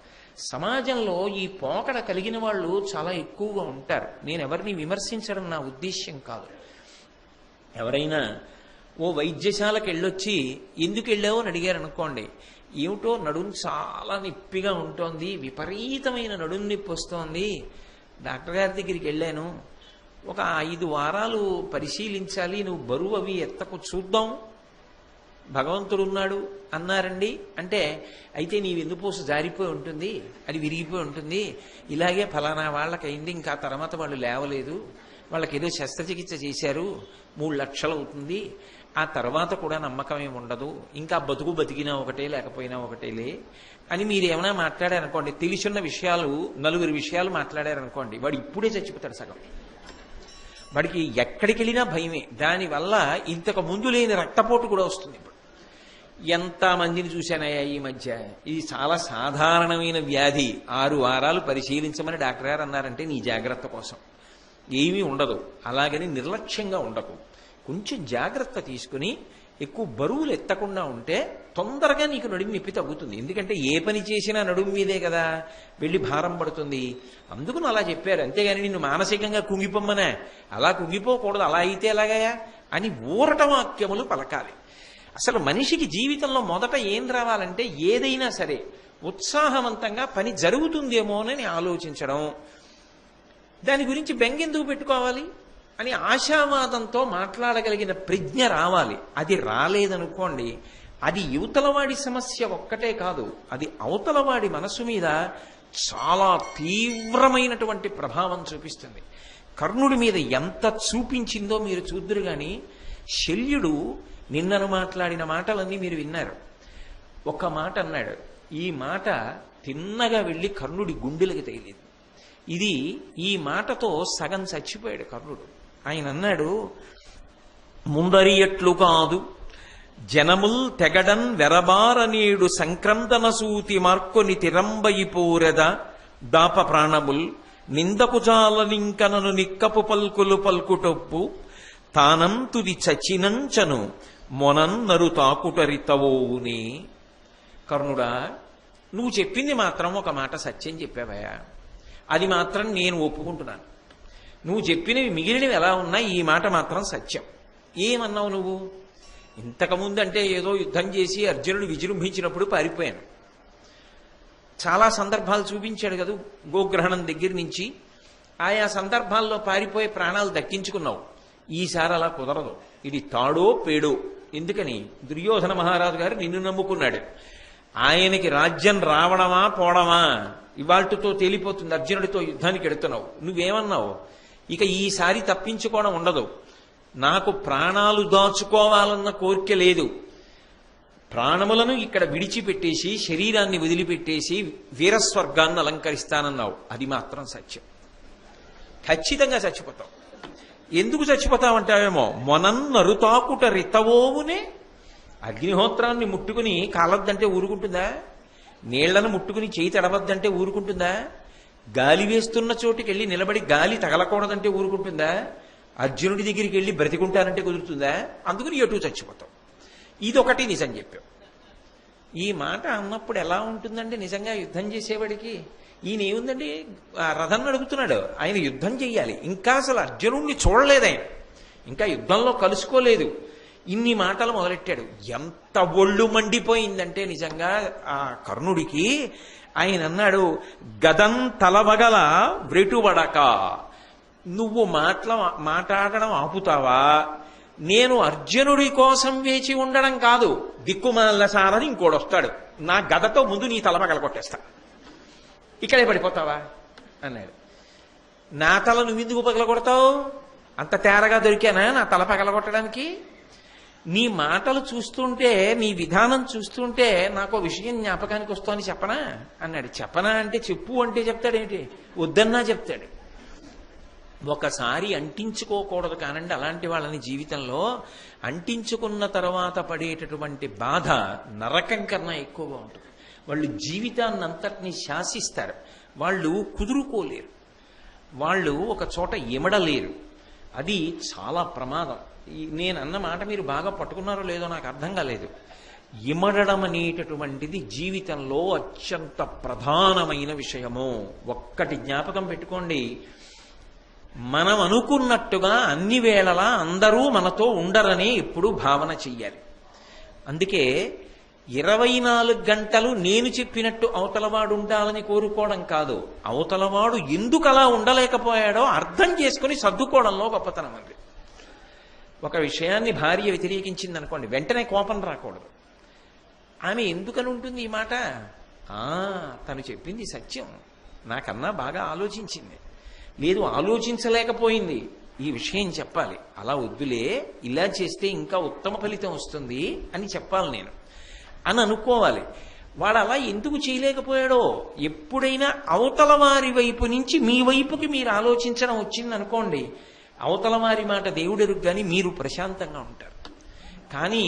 A: సమాజంలో ఈ పోకడ కలిగిన వాళ్ళు చాలా ఎక్కువగా ఉంటారు. నేను ఎవరిని విమర్శించడం నా ఉద్దేశ్యం కాదు. ఎవరైనా ఓ వైద్యశాలకు వెళ్ళొచ్చి ఎందుకు వెళ్ళావు అని అడిగారు అనుకోండి, ఏమిటో నడుము చాలా నొప్పిగా ఉంటోంది, విపరీతమైన నడుము నొప్పి వస్తోంది, డాక్టర్ గారి దగ్గరికి వెళ్ళాను, ఒక 5 వారాలు పరిశీలించాలి, నువ్వు బరువు అవి ఎత్తకు చూద్దాం, భగవంతుడు ఉన్నాడు అన్నారండి అంటే, అయితే నీ వెన్నుపూస జారిపోయి ఉంటుంది, అది విరిగిపోయి ఉంటుంది, ఇలాగే ఫలానా వాళ్ళకైంది, ఇంకా తర్వాత వాళ్ళు లేవలేదు, వాళ్ళకి ఏదో శస్త్రచికిత్స చేశారు, 3 లక్షలు అవుతుంది, ఆ తర్వాత కూడా నమ్మకం ఏమి ఉండదు, ఇంకా బతికినా ఒకటే లేకపోయినా ఒకటేలే అని మీరు ఏమైనా మాట్లాడారనుకోండి, తెలిసిన విషయాలు 4 విషయాలు మాట్లాడారనుకోండి, వాడు ఇప్పుడే చచ్చిపోతాడు సగం. వాడికి ఎక్కడికి వెళ్ళినా భయమే. దానివల్ల ఇంతకు ముందు లేని రక్తపోటు కూడా వస్తుంది. ఇప్పుడు ఎంతమందిని చూశానయ్యా ఈ మధ్య, ఇది చాలా సాధారణమైన వ్యాధి, 6 వారాలు పరిశీలించమని డాక్టర్ గారు అన్నారంటే నీ జాగ్రత్త కోసం. ఏమీ ఉండదు. అలాగని నిర్లక్ష్యంగా ఉండకు, కొంచెం జాగ్రత్త తీసుకుని ఎక్కువ బరువులు ఎత్తకుండా ఉంటే తొందరగా నీకు నడుము నొప్పి తగ్గుతుంది. ఎందుకంటే ఏ పని చేసినా నడుము మీదే కదా వెళ్ళి భారం పడుతుంది. అందుకు అలా చెప్పారు. అంతేగాని నిన్ను మానసికంగా కుంగిపోమ్మనే, అలా కుంగిపోకూడదు, అలా అయితే ఎలాగయా అని ఊరట వాక్యములు పలకాలి. అసలు మనిషికి జీవితంలో మొదట ఏం రావాలంటే, ఏదైనా సరే ఉత్సాహవంతంగా పని జరుగుతుందేమోనని ఆలోచించడం, దాని గురించి బెంగెందుకు పెట్టుకోవాలి అని ఆశావాదంతో మాట్లాడగలిగిన ప్రజ్ఞ రావాలి. అది రాలేదనుకోండి, అది యువతలవాడి సమస్య ఒక్కటే కాదు, అది అవతలవాడి మనసు మీద చాలా తీవ్రమైనటువంటి ప్రభావం చూపిస్తుంది. కర్ణుడి మీద ఎంత చూపించిందో మీరు చూద్దురు గాని, శల్యుడు నిన్నను మాట్లాడిన మాటలన్నీ మీరు విన్నారు. ఒక మాట అన్నాడు, ఈ మాట తిన్నగా వెళ్ళి కర్ణుడి గుండెలకి తగిలింది. ఈ మాటతో సగం చచ్చిపోయాడు కర్ణుడు. ఆయన అన్నాడు, ముందరియట్లు కాదు జనముల్ తెగడన్ వెరబారనేడు సంక్రందన సూతి మార్కొని తిరంబయిపోరెద దాప ప్రాణముల్ నిందకు జాలనింకనను నిక్కపు పల్కులు పల్కుటొప్పు తానం తుది చచినంచను మొనన్నరు తాకుటరితవోవునే. కర్ణుడా, నువ్వు చెప్పింది మాత్రం ఒక మాట సత్యం చెప్పావయ్యా, అది మాత్రం నేను ఒప్పుకుంటున్నాను. నువ్వు చెప్పినవి మిగిలినవి ఎలా ఉన్నా ఈ మాట మాత్రం సత్యం. ఏమన్నావు నువ్వు? ఇంతకుముందు అంటే ఏదో యుద్ధం చేసి అర్జునుడు విజృంభించినప్పుడు పారిపోయాను, చాలా సందర్భాలు చూపించాడు కదా గోగ్రహణం దగ్గర నుంచి. ఆయా సందర్భాల్లో పారిపోయి ప్రాణాలు దక్కించుకున్నావు. ఈసారి అలా కుదరదు, ఇది తాడో పేడో. ఎందుకని? దుర్యోధన మహారాజు గారు నిన్ను నమ్ముకున్నాడు. ఆయనకి రాజ్యం రావడమా పోవడమా ఇవాళ్టితో తేలిపోతుంది. అర్జునుడితో యుద్ధానికి ఎడుతున్నావు, నువ్వేమన్నావు? ఇక ఈసారి తప్పించుకోవడం ఉండదు, నాకు ప్రాణాలు దాచుకోవాలన్న కోరిక లేదు, ప్రాణములను ఇక్కడ విడిచిపెట్టేసి శరీరాన్ని వదిలిపెట్టేసి వీరస్వర్గాన్ని అలంకరిస్తానన్నావు. అది మాత్రం సత్యం. ఖచ్చితంగా చచ్చిపోతావు. ఎందుకు చచ్చిపోతావంటావేమో, మొనన్నరుతాకుట రితవోవునే. అగ్నిహోత్రాన్ని ముట్టుకుని కాలద్దంటే ఊరుకుంటుందా? నీళ్లను ముట్టుకుని చేయి తడవద్దంటే ఊరుకుంటుందా? గాలి వేస్తున్న చోటికి వెళ్ళి నిలబడి గాలి తగలకూడదంటే ఊరుకుంటుందా? అర్జునుడి దగ్గరికి వెళ్ళి బ్రతికుంటానంటే కుదురుతుందా? అందుకని ఎటు చచ్చిపోతావు. ఇదొకటి నిజం చెప్పావు. ఈ మాట అన్నప్పుడు ఎలా ఉంటుందంటే, నిజంగా యుద్ధం చేసేవాడికి ఈయన ఏముందండి, రథం నడుపుతున్నాడు, ఆయన యుద్ధం చెయ్యాలి. ఇంకా అసలు అర్జునుడిని చూడలేదు, ఆయన ఇంకా యుద్ధంలో కలుసుకోలేదు. ఇన్ని మాటలు మొదలెట్టాడు. ఎంత ఒళ్ళు మండిపోయిందంటే నిజంగా ఆ కర్ణుడికి. ఆయన అన్నాడు, గదం తలవగల వ్రెటువడక, నువ్వు మాట్లాడడం ఆపుతావా? నేను అర్జునుడి కోసం వేచి ఉండడం కాదు, దిక్కుమాల సారని ఇంకోడు వస్తాడు, నా గదతో ముందు నీ తల పగల కొట్టేస్తా, ఇక్కడే పడిపోతావా అన్నాడు. నా తల నువ్వు ఎందుకు పగల కొడతావు? అంత తేరగా దొరికానా నా తల పగల కొట్టడానికి? నీ మాటలు చూస్తుంటే, నీ విధానం చూస్తుంటే నాకు విషయం జ్ఞాపకానికి వస్తోంది, చెప్పనా అన్నాడు. చెప్పనా అంటే చెప్పు అంటే చెప్తాడేంటి? వద్దన్నా చెప్తాడు. ఒకసారి అంటించుకోకూడదు కానండి అలాంటి వాళ్ళని జీవితంలో. అంటించుకున్న తర్వాత పడేటటువంటి బాధ నరకం కన్నా ఎక్కువగా ఉంటుంది. వాళ్ళు జీవితాన్ని అంతటినీ శాసిస్తారు. వాళ్ళు కుదురుకోలేరు, వాళ్ళు ఒక చోట ఇమడలేరు. అది చాలా ప్రమాదం. నేను అన్న మాట మీరు బాగా పట్టుకున్నారో లేదో నాకు అర్థం కాలేదు. ఇమడడం అనేటటువంటిది జీవితంలో అత్యంత ప్రధానమైన విషయము. ఒక్కటి జ్ఞాపకం పెట్టుకోండి, మనం అనుకున్నట్టుగా అన్ని వేళలా అందరూ మనతో ఉండరని ఎప్పుడూ భావన చెయ్యాలి. అందుకే 24 గంటలు నేను చెప్పినట్టు అవతలవాడు ఉండాలని కోరుకోవడం కాదు, అవతలవాడు ఎందుకు అలా ఉండలేకపోయాడో అర్థం చేసుకుని సర్దుకోవడంలో గొప్పతనం ఉంది. ఒక విషయాన్ని భార్య వ్యతిరేకించింది అనుకోండి, వెంటనే కోపం రాకూడదు. ఆమె ఎందుకని ఉంటుంది ఈ మాట? తను చెప్పింది సత్యం, నాకన్నా బాగా ఆలోచించింది, లేదు ఆలోచించలేకపోయింది, ఈ విషయం చెప్పాలి. అలా వద్దులే, ఇలా చేస్తే ఇంకా ఉత్తమ ఫలితం వస్తుంది అని చెప్పాలి నేను అని అనుకోవాలి. వాడు అలా ఎందుకు చేయలేకపోయాడో, ఎప్పుడైనా అవతల వారి వైపు నుంచి మీ వైపుకి మీరు ఆలోచించడం వచ్చిందనుకోండి, అవతల వారి మాట దేవుడెరుగు కానీ మీరు ప్రశాంతంగా ఉంటారు. కానీ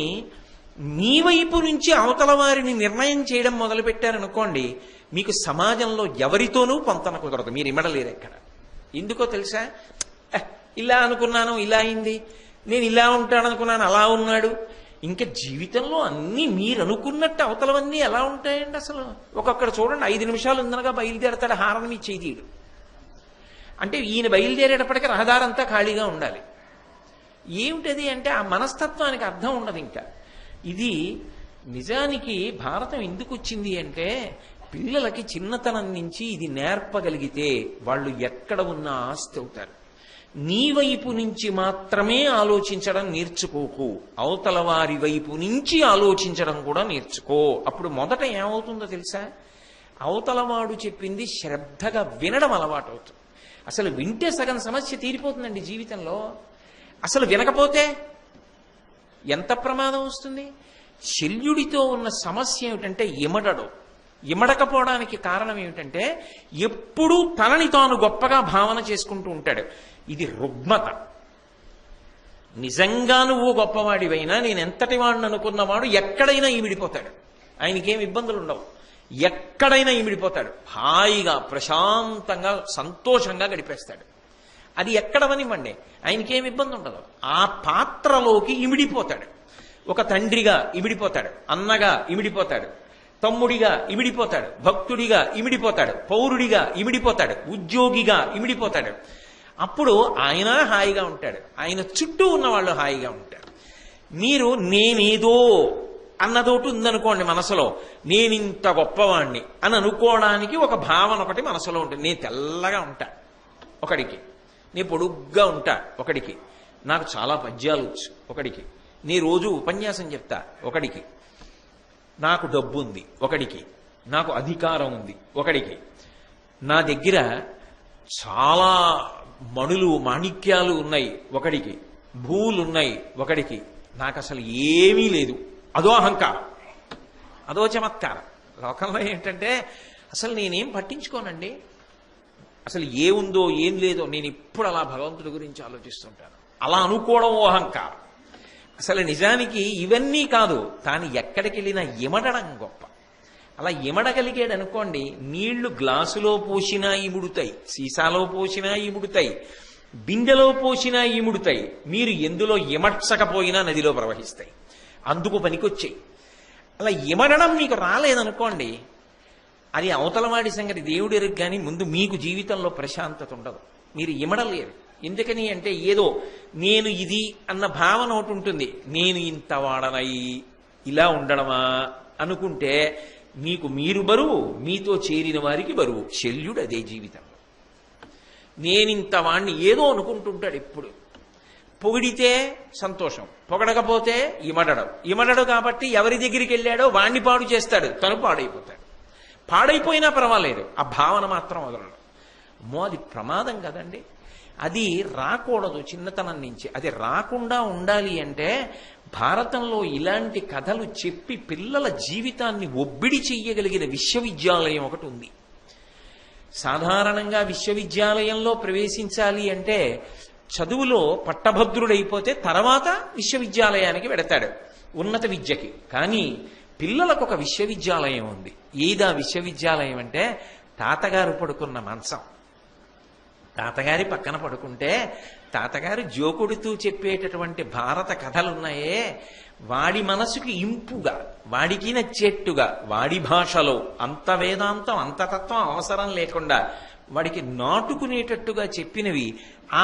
A: మీ వైపు నుంచి అవతల వారిని నిర్ణయం చేయడం మొదలుపెట్టారనుకోండి, మీకు సమాజంలో ఎవరితోనూ పొంతన కుదరదు, మీరు ఇమడలేరు ఎక్కడ. ఎందుకో తెలుసా? ఇలా అనుకున్నాను ఇలా అయింది, నేను ఇలా ఉంటాననుకున్నాను అలా ఉన్నాడు. ఇంకా జీవితంలో అన్నీ మీరు అనుకున్నట్టు అవతలవన్నీ ఎలా ఉంటాయండి అసలు? ఒక్కొక్కడు చూడండి 5 నిమిషాలు ఉందనగా బయలుదేరతాడు, హారని మీ చేతిడు. అంటే ఈయన బయలుదేరేటప్పటికీ రహదారంతా ఖాళీగా ఉండాలి. ఏమిటది అంటే ఆ మనస్తత్వానికి అర్థం ఉండదు ఇంకా. ఇది నిజానికి భారతం ఎందుకు వచ్చింది అంటే, పిల్లలకి చిన్నతనం నుంచి ఇది నేర్పగలిగితే వాళ్ళు ఎక్కడ ఉన్నా ఆస్తి అవుతారు. నీ వైపు నుంచి మాత్రమే ఆలోచించడం నేర్చుకోకు, అవతల వారి వైపు నుంచి ఆలోచించడం కూడా నేర్చుకో. అప్పుడు మొదట ఏమవుతుందో తెలుసా? అవతలవాడు చెప్పింది శ్రద్ధగా వినడం అలవాటు అవుతుంది. అసలు వింటే సగం సమస్య తీరిపోతుందండి జీవితంలో. అసలు వినకపోతే ఎంత ప్రమాదం వస్తుంది? శల్యుడితో ఉన్న సమస్య ఏమిటంటే ఇమడడు. ఇమడకపోవడానికి కారణం ఏమిటంటే ఎప్పుడూ తనని తాను గొప్పగా భావన చేసుకుంటూ ఉంటాడు. ఇది రుగ్మత. నిజంగా నువ్వు గొప్పవాడివైనా, నేను ఎంతటి వాడిని అనుకున్నవాడు ఎక్కడైనా ఈమిడిపోతాడు. ఆయనకేం ఇబ్బందులు ఉండవు, ఎక్కడైనా ఈమిడిపోతాడు. హాయిగా ప్రశాంతంగా సంతోషంగా గడిపేస్తాడు. అది ఎక్కడవనివ్వండి, ఆయనకేం ఇబ్బంది ఉండదు. ఆ పాత్రలోకి ఇమిడిపోతాడు. ఒక తండ్రిగా ఇమిడిపోతాడు, అన్నగా ఇమిడిపోతాడు, తమ్ముడిగా ఇమిడిపోతాడు, భక్తుడిగా ఇమిడిపోతాడు, పౌరుడిగా ఇమిడిపోతాడు, ఉద్యోగిగా ఇమిడిపోతాడు. అప్పుడు ఆయన హాయిగా ఉంటాడు, ఆయన చుట్టూ ఉన్న వాళ్ళు హాయిగా ఉంటారు. మీరు నేనేదో అన్నదోటి ఉందనుకోండి మనసులో, నేనింత గొప్పవాణ్ణి అని అనుకోవడానికి ఒక భావన ఒకటి మనసులో ఉంటుంది. నేను తెల్లగా ఉంటా ఒకడికి, నేను పొడుగ్గా ఉంటా ఒకడికి, నాకు చాలా పద్యాలు వచ్చు ఒకడికి, నీ రోజు ఉపన్యాసం చెప్తా ఒకడికి, నాకు డబ్బు ఉంది ఒకడికి, నాకు అధికారం ఉంది ఒకడికి, నా దగ్గర చాలా మణులు మాణిక్యాలు ఉన్నాయి ఒకడికి, భూములు ఉన్నాయి ఒకడికి, నాకు అసలు ఏమీ లేదు. అదో అహంకారం, అదో చమత్కారం. లోకంలో ఏంటంటే అసలు నేనేం పట్టించుకోనండి, అసలు ఏముందో ఏం లేదో నేను ఇప్పుడు అలా భగవంతుడి గురించి ఆలోచిస్తుంటాను, అలా అనుకోవడం ఓ అహంకారం. అసలు నిజానికి ఇవన్నీ కాదు, తాను ఎక్కడికి వెళ్ళినా ఇమడడం గొప్ప. అలా ఇమడగలిగాడు అనుకోండి, నీళ్లు గ్లాసులో పోసినా ఇముడుతాయి, సీసాలో పోసినా ఇముడుతాయి, బిందెలో పోసినా ఇముడుతాయి, మీరు ఎందులో ఇమడ్చకపోయినా నదిలో ప్రవహిస్తాయి, అందుకు పనికొచ్చాయి. అలా ఇమడడం మీకు రాలేదనుకోండి, అది అవతలవాడి సంగతి దేవుడు ఎరుగు, కానీ ముందు మీకు జీవితంలో ప్రశాంతత ఉండదు, మీరు ఇమడలేరు. ఎందుకని అంటే ఏదో నేను ఇది అన్న భావన ఒకటి ఉంటుంది. నేను ఇంత వాడనై ఇలా ఉండడమా అనుకుంటే మీకు మీరు బరువు, మీతో చేరిన వారికి బరువు. శల్యుడు అదే జీవితం. నేనింత వాణ్ణి ఏదో అనుకుంటుంటాడు ఎప్పుడు. పొగిడితే సంతోషం, పొగడకపోతే ఇమడడు కాబట్టి ఎవరి దగ్గరికి వెళ్ళాడో వాణ్ణి పాడు చేస్తాడు, తను పాడైపోతాడు. పాడైపోయినా పర్వాలేదు, ఆ భావన మాత్రం వదలడు. అమ్మో అది ప్రమాదం కదండి. అది రాకూడదు చిన్నతనం నుంచి. అది రాకుండా ఉండాలి అంటే భారతంలో ఇలాంటి కథలు చెప్పి పిల్లల జీవితాన్ని ఒబ్బిడి చెయ్యగలిగిన విశ్వవిద్యాలయం ఒకటి ఉంది. సాధారణంగా విశ్వవిద్యాలయంలో ప్రవేశించాలి అంటే చదువులో పట్టభద్రుడైపోతే తర్వాత విశ్వవిద్యాలయానికి వెడతాడు ఉన్నత విద్యకి. కానీ పిల్లలకు ఒక విశ్వవిద్యాలయం ఉంది. ఏదా విశ్వవిద్యాలయం అంటే తాతగారు పడుకున్న మంచం. తాతగారి పక్కన పడుకుంటే తాతగారు జోకుడుతూ చెప్పేటటువంటి భారత కథలున్నాయే, వాడి మనసుకి ఇంపుగా, వాడికి నచ్చేట్టుగా, వాడి భాషలో అంత వేదాంతం అంత తత్వం అవసరం లేకుండా వాడికి నాటుకునేటట్టుగా చెప్పినవి.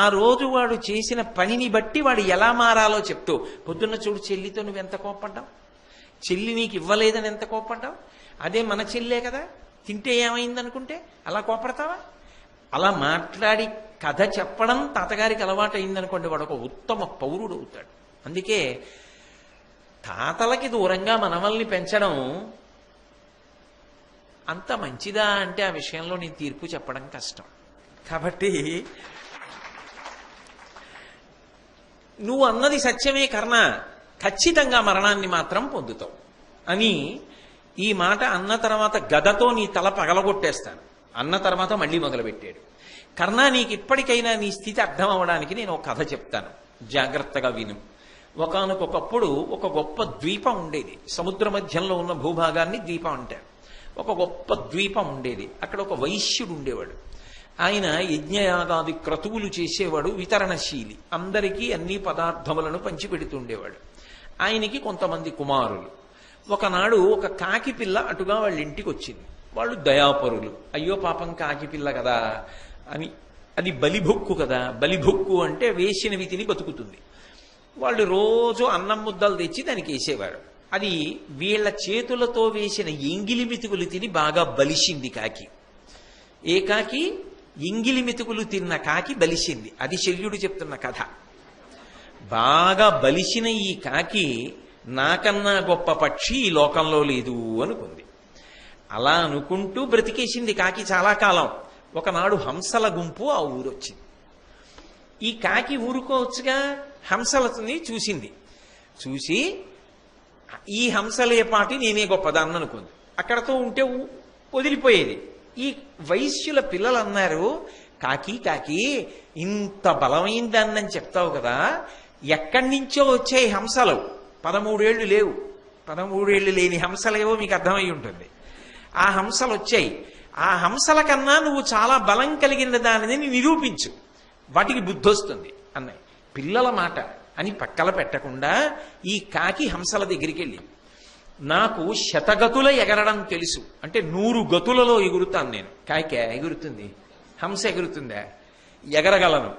A: ఆ రోజు వాడు చేసిన పనిని బట్టి వాడు ఎలా మారాలో చెప్తూ, పొద్దున్న చూడు చెల్లితో నువ్వెంత కోప్పడ్డావు, చెల్లి నీకు ఇవ్వలేదని ఎంత కోప్పడ్డావు, అదే మన చెల్లే కదా, తింటే ఏమైందనుకుంటే అలా కోపడతావా? అలా మాట్లాడి కథ చెప్పడం తాతగారికి అలవాటు అయిందనుకోండి, వాడు ఒక ఉత్తమ పౌరుడు అవుతాడు. అందుకే తాతలకి దూరంగా మనవల్ని పెంచడం అంత మంచిదా అంటే ఆ విషయంలో నేను తీర్పు చెప్పడం కష్టం. కాబట్టి నువ్వు అన్నది సత్యమే కర్ణ, ఖచ్చితంగా మరణాన్ని మాత్రం పొందుతావు అని ఈ మాట అన్న తర్వాత గదతో నీ తల పగలగొట్టేస్తాను అన్న తర్వాత మళ్ళీ మొదలుపెట్టాడు. కర్ణ, నీకు ఇప్పటికైనా నీ స్థితి అర్థం అవ్వడానికి నేను ఒక కథ చెప్తాను, జాగ్రత్తగా విను. ఒకానొకప్పుడు ఒక గొప్ప ద్వీపం ఉండేది. సముద్ర మధ్యంలో ఉన్న భూభాగాన్ని ద్వీపం అంటారు. ఒక గొప్ప ద్వీపం ఉండేది. అక్కడ ఒక వైశ్యుడు ఉండేవాడు. ఆయన యజ్ఞయాగాది క్రతువులు చేసేవాడు, వితరణశీలి, అందరికీ అన్ని పదార్థములను పంచిపెడుతుండేవాడు. ఆయనకి కొంతమంది కుమారులు. ఒకనాడు ఒక కాకి పిల్ల అటుగా వాళ్ళ ఇంటికి వచ్చింది. వాళ్ళు దయాపరులు. అయ్యో పాపం కాకి పిల్ల కదా అని, అది బలిభొక్కు కదా, బలిభొక్కు అంటే వేసినవి తిని బతుకుతుంది. వాళ్ళు రోజు అన్నం ముద్దలు తెచ్చి దానికి వేసేవారు. అది వీళ్ళ చేతులతో వేసిన ఎంగిలి మెతుకులు తిని బాగా బలిసింది కాకి. ఏ కాకి? ఎంగిలి మెతుకులు తిన్న కాకి బలిసింది. అది శల్యుడు చెప్తున్న కథ. బాగా బలిసిన ఈ కాకి నాకన్నా గొప్ప పక్షి ఈ లోకంలో లేదు అనుకుంది. అలా అనుకుంటూ బ్రతికేసింది కాకి చాలా కాలం. ఒకనాడు హంసల గుంపు ఆ ఊరొచ్చింది. ఈ కాకి ఊరుకోవచ్చుగా, హంసలని చూసింది. చూసి ఈ హంసలే పాటి నేనే గొప్పదాన్ని అనుకుంది. అక్కడతో ఉంటే వదిలిపోయేది. ఈ వైశ్యుల పిల్లలు అన్నారు, కాకి కాకి ఇంత బలమైన దాన్ని చెప్తావు కదా, ఎక్కడి నుంచో వచ్చాయి హంసలు, 13 ఏళ్ళు లేవు, 13 ఏళ్ళు లేని హంసలేవో మీకు అర్థమై ఉంటుంది. ఆ హంసలు వచ్చాయి. ఆ హంసల కన్నా నువ్వు చాలా బలం కలిగిన దానిని నిరూపించు, వాటికి బుద్ధి వస్తుంది అన్నాయి. పిల్లల మాట అని పక్కల పెట్టకుండా ఈ కాకి హంసల దగ్గరికి వెళ్ళి, నాకు శతగతుల ఎగరడం తెలుసు, అంటే 100 గతులలో ఎగురుతాను నేను. కాకే ఎగురుతుంది, హంస ఎగురుతుందా? ఎగరగలను.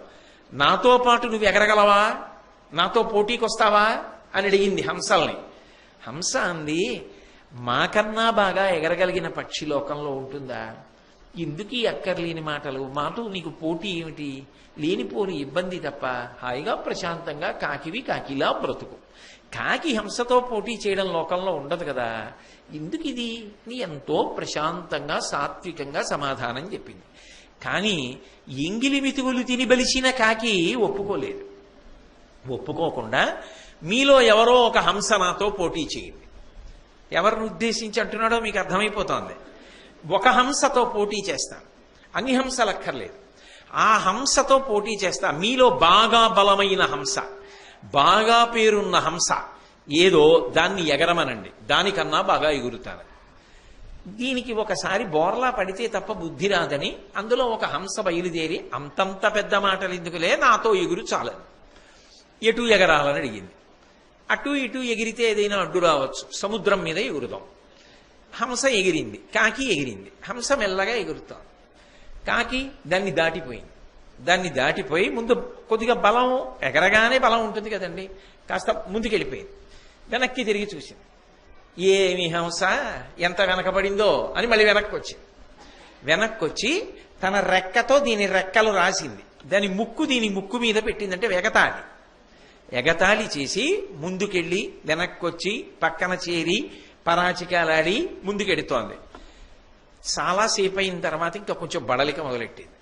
A: నాతో పాటు నువ్వు ఎగరగలవా, నాతో పోటీకి వస్తావా అని అడిగింది హంసల్ని. హంస అంది, మాకన్నా బాగా ఎగరగలిగిన పక్షి లోకంలో ఉంటుందా? ఎందుకు ఈ అక్కర్లేని మాటలు, మాతో నీకు పోటీ ఏమిటి, లేనిపోని ఇబ్బంది తప్ప, హాయిగా ప్రశాంతంగా కాకివి కాకిలా బ్రతుకు. కాకి హంసతో పోటీ చేయడం లోకంలో ఉండదు కదా, ఎందుకు ఇది నీ ఎంతో ప్రశాంతంగా సాత్వికంగా సమాధానం చెప్పింది. కానీ ఎంగిలి మితుగులు తిని బలిసిన కాకి ఒప్పుకోలేదు. ఒప్పుకోకుండా మీలో ఎవరో ఒక హంస నాతో పోటీ చేయండి. ఎవరిని ఉద్దేశించి అంటున్నాడో మీకు అర్థమైపోతోంది. ఒక హంసతో పోటీ చేస్తాను, అన్ని హంసలు అక్కర్లేదు, ఆ హంసతో పోటీ చేస్తా. మీలో బాగా బలమైన హంస, బాగా పేరున్న హంస ఏదో దాన్ని ఎగరమనండి, దానికన్నా బాగా ఎగురుతాను. దీనికి ఒకసారి బోర్లా పడితే తప్ప బుద్ధి రాదని అందులో ఒక హంస బయలుదేరి, అంతంత పెద్ద మాటలు ఎందుకులే, నాతో ఎగురు చాలని, ఎటు ఎగరాలని అడిగింది. అటు ఇటు ఎగిరితే ఏదైనా అడ్డు రావచ్చు, సముద్రం మీద ఎగురుదాం. హంస ఎగిరింది, కాకి ఎగిరింది. హంస మెల్లగా ఎగురుతాం, కాకి దాన్ని దాటిపోయింది. దాన్ని దాటిపోయి ముందు కొద్దిగా బలం, ఎగరగానే బలం ఉంటుంది కదండి, కాస్త ముందుకెళ్ళిపోయింది. వెనక్కి తిరిగి చూసింది. ఏమి హంస ఎంత వెనకబడిందో అని మళ్ళీ వెనక్కి వచ్చింది. వెనక్కి వచ్చి తన రెక్కతో దీని రెక్కలు రాసింది. దాని ముక్కు దీని ముక్కు మీద పెట్టిందంటే ఎగతాళి చేసి ముందుకెళ్ళి వెనక్కి వచ్చి పక్కన చేరి పరాచికాలాడి ముందుకెడుతోంది. చాలాసేపు అయిన తర్వాత ఇంకా కొంచెం బడలిక మొదలెట్టింది.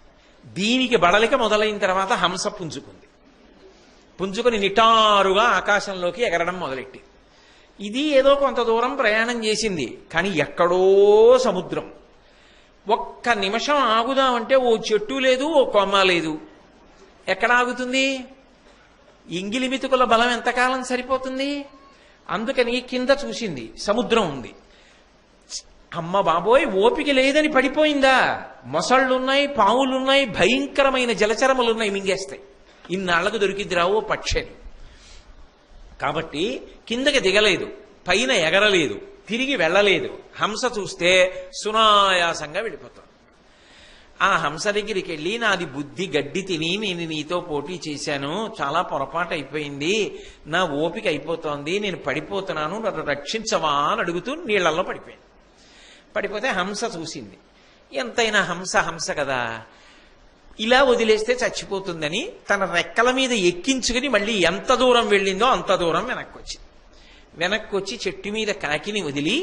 A: దీనికి బడలిక మొదలైన తర్వాత హంస పుంజుకొని నిటారుగా ఆకాశంలోకి ఎగరడం మొదలెట్టింది. ఇది ఏదో కొంత దూరం ప్రయాణం చేసింది, కానీ ఎక్కడో సముద్రం. ఒక్క నిమిషం ఆగుదామంటే ఓ చెట్టు లేదు, ఓ కొమ్మ లేదు. ఎక్కడ ఆగుతుంది? ఎంగిలి మితుకుల బలం ఎంతకాలం సరిపోతుంది? అందుకని కింద చూసింది, సముద్రం ఉంది. అమ్మ బాబోయ్, ఓపిక లేదని పడిపోయిందా? మొసళ్ళున్నాయి, పావులున్నాయి, భయంకరమైన జలచరములున్నాయి, మింగేస్తాయి. ఇన్నాళ్లకు దొరికింది రావు పక్షి. కాబట్టి కిందకి దిగలేదు, పైన ఎగరలేదు, తిరిగి వెళ్ళలేదు. హంస చూస్తే సునాయాసంగా వెళ్ళిపోతాం. ఆ హంస దగ్గరికి వెళ్ళి, నాది బుద్ధి గడ్డి తిని నేను నీతో పోటీ చేశాను, చాలా పొరపాటు అయిపోయింది, నా ఓపిక అయిపోతోంది, నేను పడిపోతున్నాను, నన్ను రక్షించవా అని అడుగుతూ నీళ్లలో పడిపోతే హంస చూసింది. ఎంతైనా హంస కదా, ఇలా వదిలేస్తే చచ్చిపోతుందని తన రెక్కల మీద ఎక్కించుకుని మళ్ళీ ఎంత దూరం వెళ్ళిందో అంత దూరం వెనక్కి వచ్చి చెట్టు మీద కాకిని వదిలి,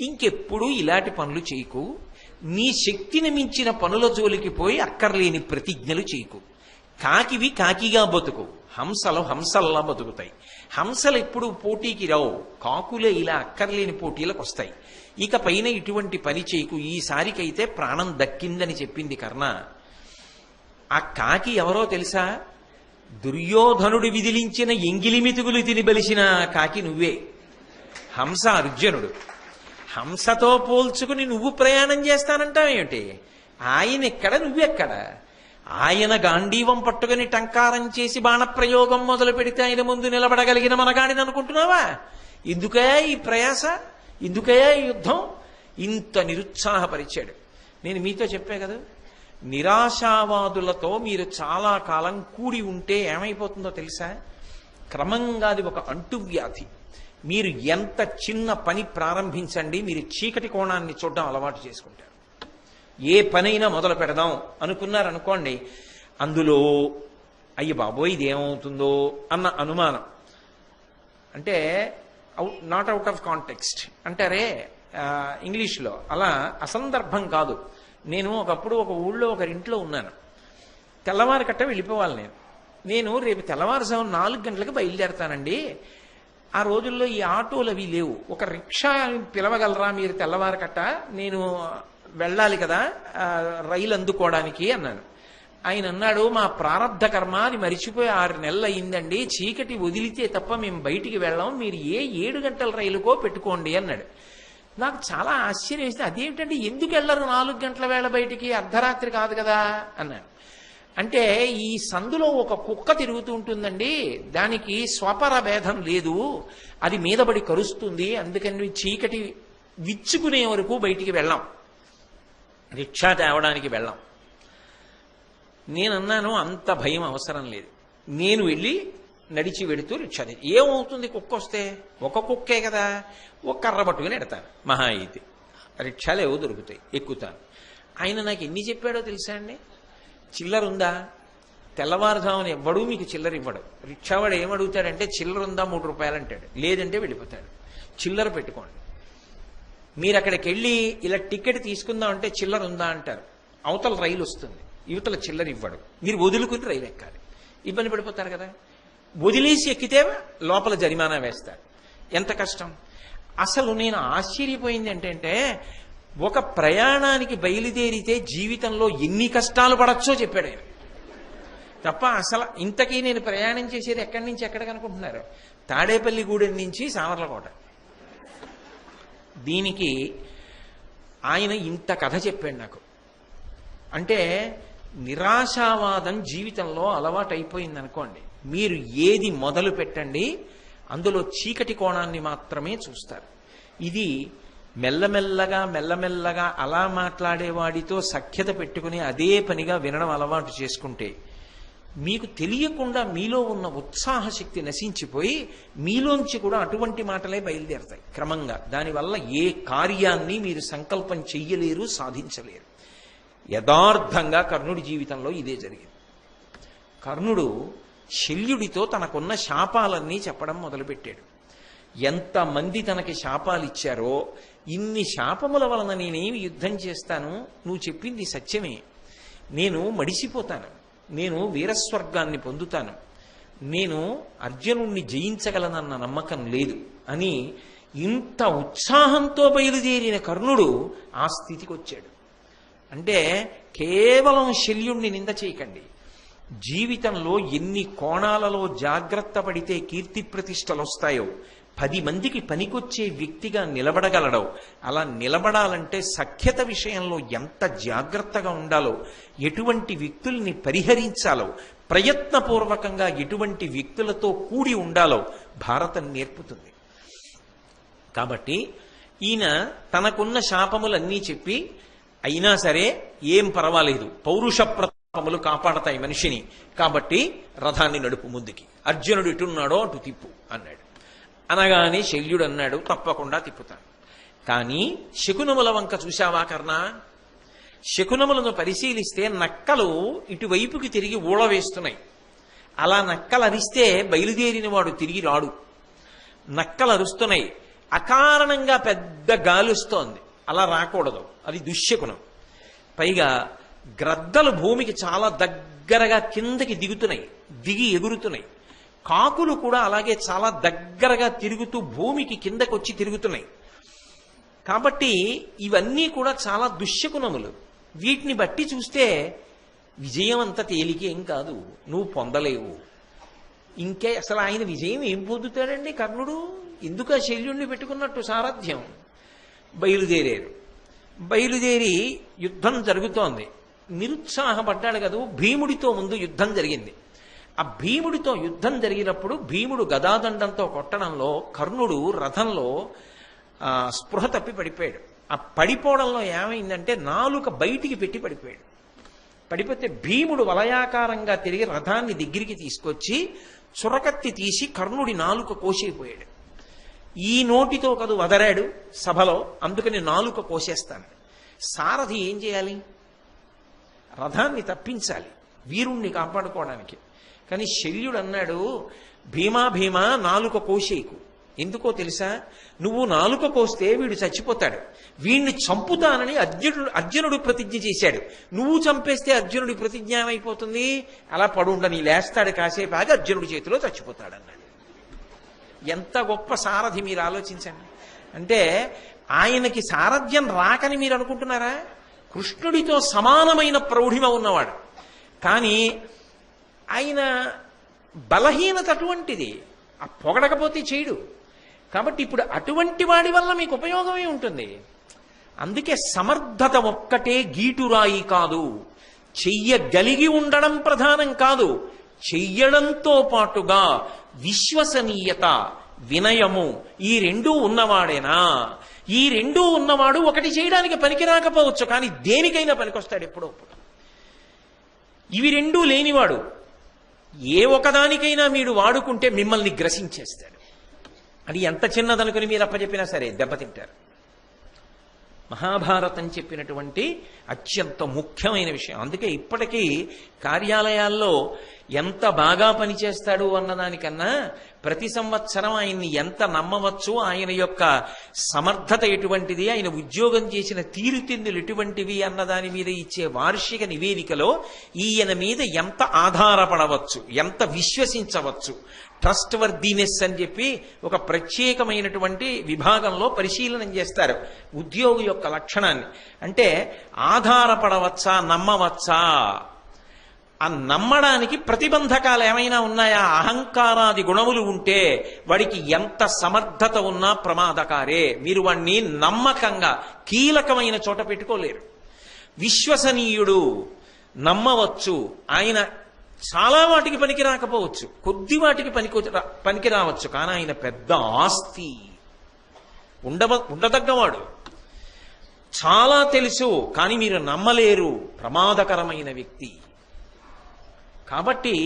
A: ఇంకెప్పుడు ఇలాంటి పనులు చేయకు, నీ శక్తిని మించిన పనుల జోలికి పోయి అక్కర్లేని ప్రతిజ్ఞలు చేయకు, కాకివి కాకిగా బతుకు, హంసలు హంసల్లా బతుకుతాయి. హంసలు ఎప్పుడు పోటీకి రావు, కాకులే ఇలా అక్కర్లేని పోటీలకు వస్తాయి. ఇక పైన ఇటువంటి పని చేయకు, ఈసారికైతే ప్రాణం దక్కిందని చెప్పింది కర్ణ. ఆ కాకి ఎవరో తెలుసా? దుర్యోధనుడు విదిలించిన ఎంగిలి మితుకులు తిని బలిసిన కాకి నువ్వే. హంస అర్జునుడు. హంసతో పోల్చుకుని నువ్వు ప్రయాణం చేస్తానంటావేమిటి? ఆయన ఎక్కడ, నువ్వెక్కడ? ఆయన గాంధీవం పట్టుకుని టంకారం చేసి బాణప్రయోగం మొదలు పెడితే ఆయన ముందు నిలబడగలిగిన మనగాడిని అనుకుంటున్నావా? ఎందుకయా ఈ ప్రయాస, ఎందుకయా ఈ యుద్ధం? ఇంత నిరుత్సాహపరిచాడు. నేను మీతో చెప్పే కదా, నిరాశావాదులతో మీరు చాలా కాలం కూడి ఉంటే ఏమైపోతుందో తెలుసా? క్రమంగా అది ఒక అంటువ్యాధి. మీరు ఎంత చిన్న పని ప్రారంభించండి, మీరు చీకటి కోణాన్ని చూడడం అలవాటు చేసుకుంటారు. ఏ పనైనా మొదలు పెడదాం అనుకున్నారనుకోండి, అందులో అయ్య బాబోయ్ ఇదేమవుతుందో అన్న అనుమానం, అంటే నాట్ అవుట్ ఆఫ్ కాంటెక్స్ట్ అంటారే ఇంగ్లీష్లో, అలా అసందర్భం కాదు. నేను ఒకప్పుడు ఒక ఊళ్ళో ఒకరింట్లో ఉన్నాను. తెల్లవారు కట్ట వెళ్ళిపోవాలి. నేను రేపు తెల్లవారుజాము 4 గంటలకు బయలుదేరతానండి. ఆ రోజుల్లో ఈ ఆటోలు అవి లేవు. ఒక రిక్షా పిలవగలరా మీరు తెల్లవారు కట్ట, నేను వెళ్ళాలి కదా రైలు అందుకోవడానికి అన్నాను. ఆయన అన్నాడు, మా ప్రారంధ కర్మ, అది మరిచిపోయి 6 నెలలు అయిందండి, చీకటి వదిలితే తప్ప మేము బయటికి వెళ్ళాం, మీరు ఏ 7 గంటల రైలుకో పెట్టుకోండి అన్నాడు. నాకు చాలా ఆశ్చర్యం వేసింది. అదేమిటండి, ఎందుకు వెళ్ళరు 4 గంటల వేళ బయటికి, అర్ధరాత్రి కాదు కదా అన్నాడు. అంటే ఈ సందులో ఒక కుక్క తిరుగుతూ ఉంటుందండి, దానికి స్వపర భేదం లేదు, అది మీదబడి కరుస్తుంది, అందుకని చీకటి విచ్చుకునే వరకు బయటికి వెళ్ళాం, రిక్షా తేవడానికి వెళ్ళాం. నేనన్నాను, అంత భయం అవసరం లేదు, నేను వెళ్ళి నడిచి వెడుతూ రిక్షా ఏమవుతుంది, కుక్క వస్తే ఒక కుక్కే కదా, ఒక కర్ర పట్టుకుని ఎడతాను, మహా అయితే రిక్షాలు ఏవో దొరుకుతాయి, ఎక్కుతాను. ఆయన నాకు ఎన్ని చెప్పాడో తెలుసా అండి? చిల్లరుందా? తెల్లవారుజామున ఎవ్వడూ మీకు చిల్లర ఇవ్వడు. రిక్షావాడు ఏమడుగుతాడంటే, చిల్లరుందా 3 రూపాయలు అంటాడు, లేదంటే వెళ్ళిపోతాడు. చిల్లర పెట్టుకోండి. మీరు అక్కడికి వెళ్ళి ఇలా టికెట్ తీసుకుందాం అంటే చిల్లర ఉందా అంటారు, అవతల రైలు వస్తుంది, యువతల చిల్లర ఇవ్వడు, మీరు వదులుకుని రైలు ఎక్కాలి, ఇబ్బంది పడిపోతారు కదా. వదిలేసి ఎక్కితే లోపల జరిమానా వేస్తారు, ఎంత కష్టం. అసలు నేను ఆశ్చర్యపోయింది ఏంటంటే, ఒక ప్రయాణానికి బయలుదేరితే జీవితంలో ఎన్ని కష్టాలు పడచ్చో చెప్పాడు ఆయన తప్ప. అసలు ఇంతకీ నేను ప్రయాణం చేసేది ఎక్కడి నుంచి ఎక్కడికి అనుకుంటున్నారు? తాడేపల్లిగూడెం నుంచి సామర్లకోట. దీనికి ఆయన ఇంత కథ చెప్పాడు నాకు. అంటే నిరాశావాదం జీవితంలో అలవాటైపోయింది అనుకోండి, మీరు ఏది మొదలు పెట్టండి అందులో చీకటి కోణాన్ని మాత్రమే చూస్తారు. ఇది మెల్లమెల్లగా అలా మాట్లాడేవాడితో సఖ్యత పెట్టుకుని అదే పనిగా వినడం అలవాటు చేసుకుంటే మీకు తెలియకుండా మీలో ఉన్న ఉత్సాహ శక్తి నశించిపోయి మీలోంచి కూడా అటువంటి మాటలే బయలుదేరతాయి క్రమంగా. దానివల్ల ఏ కార్యాన్ని మీరు సంకల్పం చెయ్యలేరు, సాధించలేరు. యథార్థంగా కర్ణుడి జీవితంలో ఇదే జరిగింది. కర్ణుడు శల్యుడితో తనకున్న శాపాలన్నీ చెప్పడం మొదలుపెట్టాడు. ఎంతమంది తనకి శాపాలు ఇచ్చారో, ఇన్ని శాపముల వలన నేనేమి యుద్ధం చేస్తాను, నువ్వు చెప్పింది సత్యమే, నేను మడిసిపోతాను, నేను వీరస్వర్గాన్ని పొందుతాను, నేను అర్జునుణ్ణి జయించగలనన్న నమ్మకం లేదు అని ఇంత ఉత్సాహంతో బయలుదేరిన కర్ణుడు ఆ స్థితికి వచ్చాడు. అంటే కేవలం శల్యుణ్ణి నింద చేయకండి. జీవితంలో ఎన్ని కోణాలలో జాగ్రత్త పడితే కీర్తి ప్రతిష్టలు వస్తాయో, 10 మందికి పనికొచ్చే వ్యక్తిగా నిలబడగలడో, అలా నిలబడాలంటే సఖ్యత విషయంలో ఎంత జాగ్రత్తగా ఉండాలో, ఎటువంటి వ్యక్తుల్ని పరిహరించాలో, ప్రయత్నపూర్వకంగా ఎటువంటి వ్యక్తులతో కూడి ఉండాలో భారతం నేర్పుతుంది. కాబట్టి ఈయన తనకున్న శాపములన్నీ చెప్పి, అయినా సరే ఏం పర్వాలేదు, పౌరుష ప్రతాపములు కాపాడతాయి మనిషిని, కాబట్టి రథాన్ని నడుపు ముందుకి, అర్జునుడు ఎటున్నాడో అటు తిప్పు అన్నాడు. అనగానే శల్యుడు అన్నాడు, తప్పకుండా తిప్పుతాను. కానీ శకునముల వంక చూశావా కర్ణ? శకునములను పరిశీలిస్తే నక్కలు ఇటువైపుకి తిరిగి ఊళవేస్తున్నాయి. అలా నక్కలు అరిస్తే బయలుదేరిన వాడు తిరిగి రాడు. నక్కలు అరుస్తున్నాయి, అకారణంగా పెద్ద గాలుస్తోంది, అలా రాకూడదు, అది దుశ్శకునం. పైగా గ్రద్దలు భూమికి చాలా దగ్గరగా కిందకి దిగుతున్నాయి, దిగి ఎగురుతున్నాయి. కాకులు కూడా అలాగే చాలా దగ్గరగా తిరుగుతూ భూమికి కిందకు వచ్చి తిరుగుతున్నాయి. కాబట్టి ఇవన్నీ కూడా చాలా దుశ్శకునములు. వీటిని బట్టి చూస్తే విజయం అంత తేలికేం కాదు, నువ్వు పొందలేవు. ఇంకే అసలు ఆయన విజయం ఏం పొందుతాడండి కర్ణుడు? ఎందుకు ఆ శల్యుణ్ణి పెట్టుకున్నట్టు సారథ్యం? బయలుదేరారు. బయలుదేరి యుద్ధం జరుగుతోంది. నిరుత్సాహపడ్డాడు కదా. భీముడితో ముందు యుద్ధం జరిగింది. ఆ భీముడితో యుద్ధం జరిగినప్పుడు భీముడు గదాదండంతో కొట్టడంలో కర్ణుడు రథంలో స్పృహ తప్పి పడిపోయాడు. ఆ పడిపోవడంలో ఏమైందంటే నాలుక బయటికి పెట్టి పడిపోయాడు. పడిపోతే భీముడు వలయాకారంగా తిరిగి రథాన్ని దగ్గరికి తీసుకొచ్చి చురకత్తి తీసి కర్ణుడి నాలుక కోసేపోయాడు. ఈ నోటితో కదు వదరాడు సభలో, అందుకని నాలుక కోసేస్తాను. సారథి ఏం చేయాలి? రథాన్ని తప్పించాలి వీరుణ్ణి కాపాడుకోవడానికి. కానీ శల్యుడు అన్నాడు, భీమా భీమా నాలుక కోసేయకు. ఎందుకో తెలుసా? నువ్వు నాలుక కోస్తే వీడు చచ్చిపోతాడు, వీణ్ణి చంపుతానని అర్జునుడు ప్రతిజ్ఞ చేశాడు. నువ్వు చంపేస్తే అర్జునుడి ప్రతిజ్ఞ ఏమైపోతుంది? అలా పడుండని లేస్తాడు, కాసేపు ఆగి అర్జునుడి చేతిలో చచ్చిపోతాడు అన్నాడు. ఎంత గొప్ప సారథి మీరు ఆలోచించండి. అంటే ఆయనకి సారథ్యం రాకని మీరు అనుకుంటున్నారా? కృష్ణుడితో సమానమైన ప్రౌఢిమ ఉన్నవాడు. కానీ ఆయన బలహీనత అటువంటిది, ఆ పొగడకపోతే చేయడు. కాబట్టి ఇప్పుడు అటువంటి వాడి వల్ల మీకు ఉపయోగమే ఉంటుంది. అందుకే సమర్థత ఒక్కటే గీటురాయి కాదు, చెయ్యగలిగి ఉండడం ప్రధానం కాదు, చెయ్యడంతో పాటుగా విశ్వసనీయత, వినయము, ఈ రెండూ ఉన్నవాడేనా? ఈ రెండూ ఉన్నవాడు ఒకటి చేయడానికి పనికి రాకపోవచ్చు, కానీ దేనికైనా పనికొస్తాడు ఎప్పుడో. ఇవి రెండూ లేనివాడు ఏ ఒకదానికైనా మీరు వాడుకుంటే మిమ్మల్ని గ్రసించేస్తాడు. అది ఎంత చిన్నదనుకుని మీరు అప్పచెప్పినా సరే దెబ్బతింటారు. మహాభారతం చెప్పినటువంటి అత్యంత ముఖ్యమైన విషయం. అందుకే ఇప్పటికీ కార్యాలయాల్లో ఎంత బాగా పనిచేస్తాడు అన్నదానికన్నా ప్రతి సంవత్సరం ఆయన్ని ఎంత నమ్మవచ్చు, ఆయన యొక్క సమర్థత ఎటువంటిది, ఆయన ఉద్యోగం చేసిన తీరుతెన్నులు ఎటువంటివి అన్నదాని మీద ఇచ్చే వార్షిక నివేదికలో ఈయన మీద ఎంత ఆధారపడవచ్చు, ఎంత విశ్వసించవచ్చు, ట్రస్ట్ వర్దీనెస్ అని చెప్పి ఒక ప్రత్యేకమైనటువంటి విభాగంలో పరిశీలన చేస్తారు ఉద్యోగి యొక్క లక్షణాన్ని. అంటే ఆధారపడవచ్చా, నమ్మవచ్చా? ఆ నమ్మడానికి ప్రతిబంధకాలు ఏమైనా ఉన్నాయా? అహంకారాది గుణములు ఉంటే వాడికి ఎంత సమర్థత ఉన్నా ప్రమాదకారే. మీరు వాడిని నమ్మకంగా కీలకమైన చోట పెట్టుకోలేరు. విశ్వసనీయుడు, నమ్మవచ్చు. ఆయన చాలా వాటికి పనికి రాకపోవచ్చు, కొద్ది వాటికి పనికి రావచ్చు, కానీ ఆయన పెద్ద ఆస్తి, ఉండదగ్గవాడు. చాలా తెలుసు కానీ మీరు నమ్మలేరు, ప్రమాదకరమైన వ్యక్తి. కాబట్టి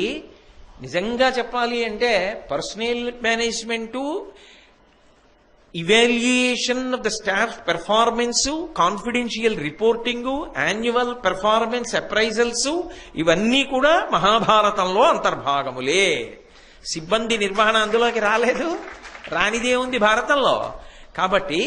A: నిజంగా చెప్పాలి అంటే personal management, evaluation of the staff performance, confidential reporting, annual performance appraisals, ఇవన్నీ కూడా మహాభారతంలో అంతర్భాగములే. సిబ్బంది నిర్వహణ అందులోకి రాలేదు, రానిదే ఉంది భారతంలో. కాబట్టి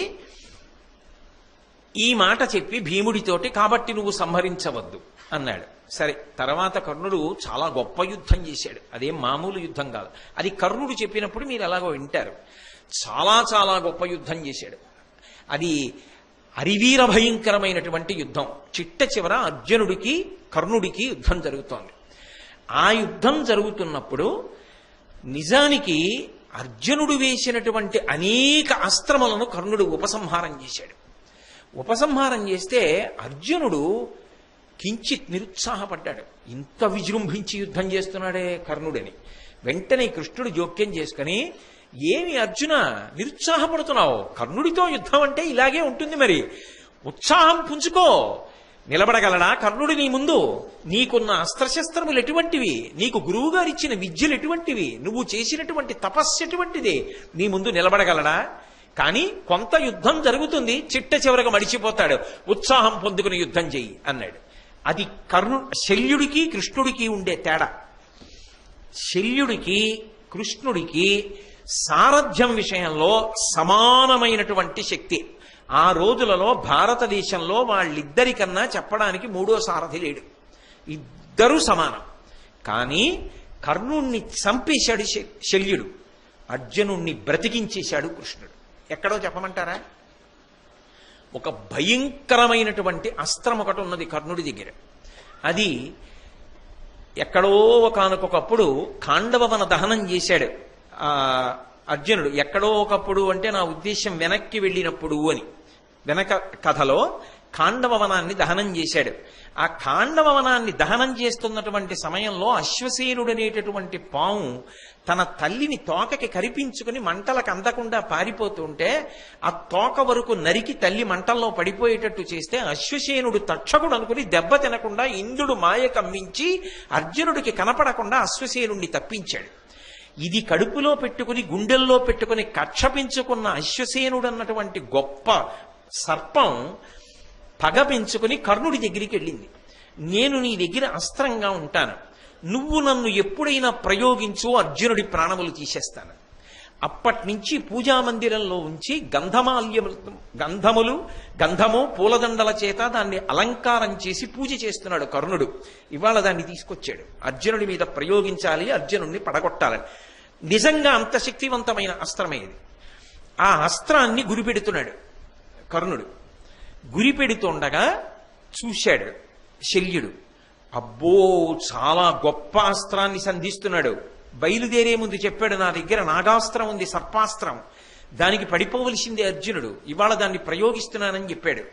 A: ఈ మాట చెప్పి భీముడితోటి కాబట్టి నువ్వు సంహరించవద్దు అన్నాడు. సరే, తర్వాత కర్ణుడు చాలా గొప్ప యుద్ధం చేశాడు. అదేం మామూలు యుద్ధం కాదు. అది కర్ణుడు చెప్పినప్పుడు మీరు ఎలాగో వింటారు. చాలా చాలా గొప్ప యుద్ధం చేశాడు. అది అరివీర భయంకరమైనటువంటి యుద్ధం. చిట్ట చివర అర్జునుడికి కర్ణుడికి యుద్ధం జరుగుతోంది. ఆ యుద్ధం జరుగుతున్నప్పుడు నిజానికి అర్జునుడు వేసినటువంటి అనేక అస్త్రములను కర్ణుడు ఉపసంహారం చేశాడు. ఉపసంహారం చేస్తే అర్జునుడు కించిత్ నిరుత్సాహపడ్డాడు. ఇంత విజృంభించి యుద్ధం చేస్తున్నాడే కర్ణుడని. వెంటనే కృష్ణుడు జోక్యం చేసుకుని, ఏమి అర్జున నిరుత్సాహపడుతున్నావు? కర్ణుడితో యుద్ధం అంటే ఇలాగే ఉంటుంది, మరి ఉత్సాహం పుంజుకో. నిలబడగలడా కర్ణుడు నీ ముందు? నీకున్న అస్త్రశస్త్రములు ఎటువంటివి? నీకు గురువుగారిచ్చిన విద్యలు ఎటువంటివి? నువ్వు చేసినటువంటి తపస్సు ఎటువంటిది? నీ ముందు నిలబడగలడా? కానీ కొంత యుద్ధం జరుగుతుంది, చిట్ట చివరగా మడిచిపోతాడు. ఉత్సాహం పొందుకుని యుద్ధం చెయ్యి అన్నాడు. అది శల్యుడికి కృష్ణుడికి ఉండే తేడా. శల్యుడికి కృష్ణుడికి సారథ్యం విషయంలో సమానమైనటువంటి శక్తి. ఆ రోజులలో భారతదేశంలో వాళ్ళిద్దరికన్నా చెప్పడానికి మూడో సారథి లేడు, ఇద్దరూ సమానం. కానీ కర్ణుణ్ణి చంపేశాడు శల్యుడు, అర్జునుణ్ణి బ్రతికించేశాడు కృష్ణుడు. ఎక్కడో చెప్పమంటారా? ఒక భయంకరమైనటువంటి అస్త్రం ఒకటి ఉన్నది కర్ణుడి దగ్గర. అది ఎక్కడో ఒకానొకప్పుడు ఖాండవవన దహనం చేశాడు అర్జునుడు. ఎక్కడో ఒకప్పుడు అంటే నా ఉద్దేశం వెనక్కి వెళ్ళినప్పుడు అని. వెనక కథలో ఖాండవవనాన్ని దహనం చేశాడు. ఆ ఖాండవవనాన్ని దహనం చేస్తున్నటువంటి సమయంలో అశ్వసేనుడు అనేటటువంటి పాము తన తల్లిని తోకకి కరిపించుకుని మంటలకు అందకుండా పారిపోతుంటే ఆ తోక వరకు నరికి తల్లి మంటల్లో పడిపోయేటట్టు చేస్తే అశ్వసేనుడు తక్షకుడు అనుకుని దెబ్బ తినకుండా ఇంద్రుడు మాయ కమ్మించి అర్జునుడికి కనపడకుండా అశ్వసేనుడిని తప్పించాడు. ఇది కడుపులో పెట్టుకుని గుండెల్లో పెట్టుకుని కక్ష పెంచుకున్న అశ్వసేనుడు అన్నటువంటి గొప్ప సర్పం పగ పెంచుకుని కర్ణుడి దగ్గరికి వెళ్ళింది. నేను నీ దగ్గర అస్త్రంగా ఉంటాను, నువ్వు నన్ను ఎప్పుడైనా ప్రయోగించు, అర్జునుడి ప్రాణములు తీసేస్తాను. అప్పటి నుంచి పూజామందిరంలో ఉంచి గంధము పూలదండల చేత దాన్ని అలంకారం చేసి పూజ చేస్తున్నాడు కర్ణుడు. ఇవాళ దాన్ని తీసుకొచ్చాడు, అర్జునుడి మీద ప్రయోగించాలి, అర్జునుడిని పడగొట్టాలని. నిజంగా అంత శక్తివంతమైన అస్త్రమే ఇది. ఆ అస్త్రాన్ని గురిపెడుతున్నాడు కర్ణుడు. గురిపెడుతుండగా చూశాడు శల్యుడు. అబ్బో, చాలా గొప్ప అస్త్రాన్ని సంధిస్తున్నాడు. బయలుదేరే ముందు చెప్పాడు, నా దగ్గర నాగాస్త్రం ఉంది, సర్పాస్త్రం, దానికి పడిపోవలసిందే అర్జునుడు, ఇవాళ దాన్ని ప్రయోగిస్తున్నానని చెప్పాడు.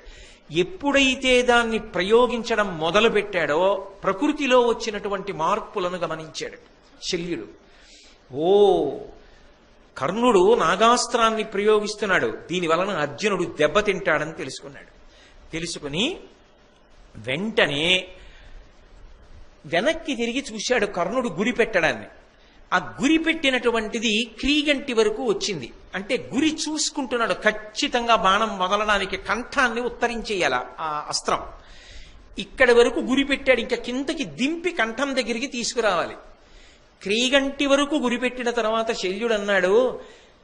A: ఎప్పుడైతే దాన్ని ప్రయోగించడం మొదలు పెట్టాడో ప్రకృతిలో వచ్చినటువంటి మార్పులను గమనించాడు శల్యుడు. ఓ, కర్ణుడు నాగాస్త్రాన్ని ప్రయోగిస్తున్నాడు, దీని వలన అర్జునుడు దెబ్బతింటాడని తెలుసుకున్నాడు. తెలుసుకుని వెంటనే వెనక్కి తిరిగి చూశాడు కర్ణుడు గురి పెట్టడాన్ని. ఆ గురి పెట్టినటువంటిది క్రీగంటి వరకు వచ్చింది. అంటే గురి చూసుకుంటున్నాడు, ఖచ్చితంగా బాణం వదలడానికి కంఠాన్ని ఉత్తరించేయాల ఆ అస్త్రం. ఇక్కడి వరకు గురి పెట్టాడు, ఇంకా కిందకి దింపి కంఠం దగ్గరికి తీసుకురావాలి. క్రీగంటి వరకు గురిపెట్టిన తర్వాత శల్యుడు అన్నాడు,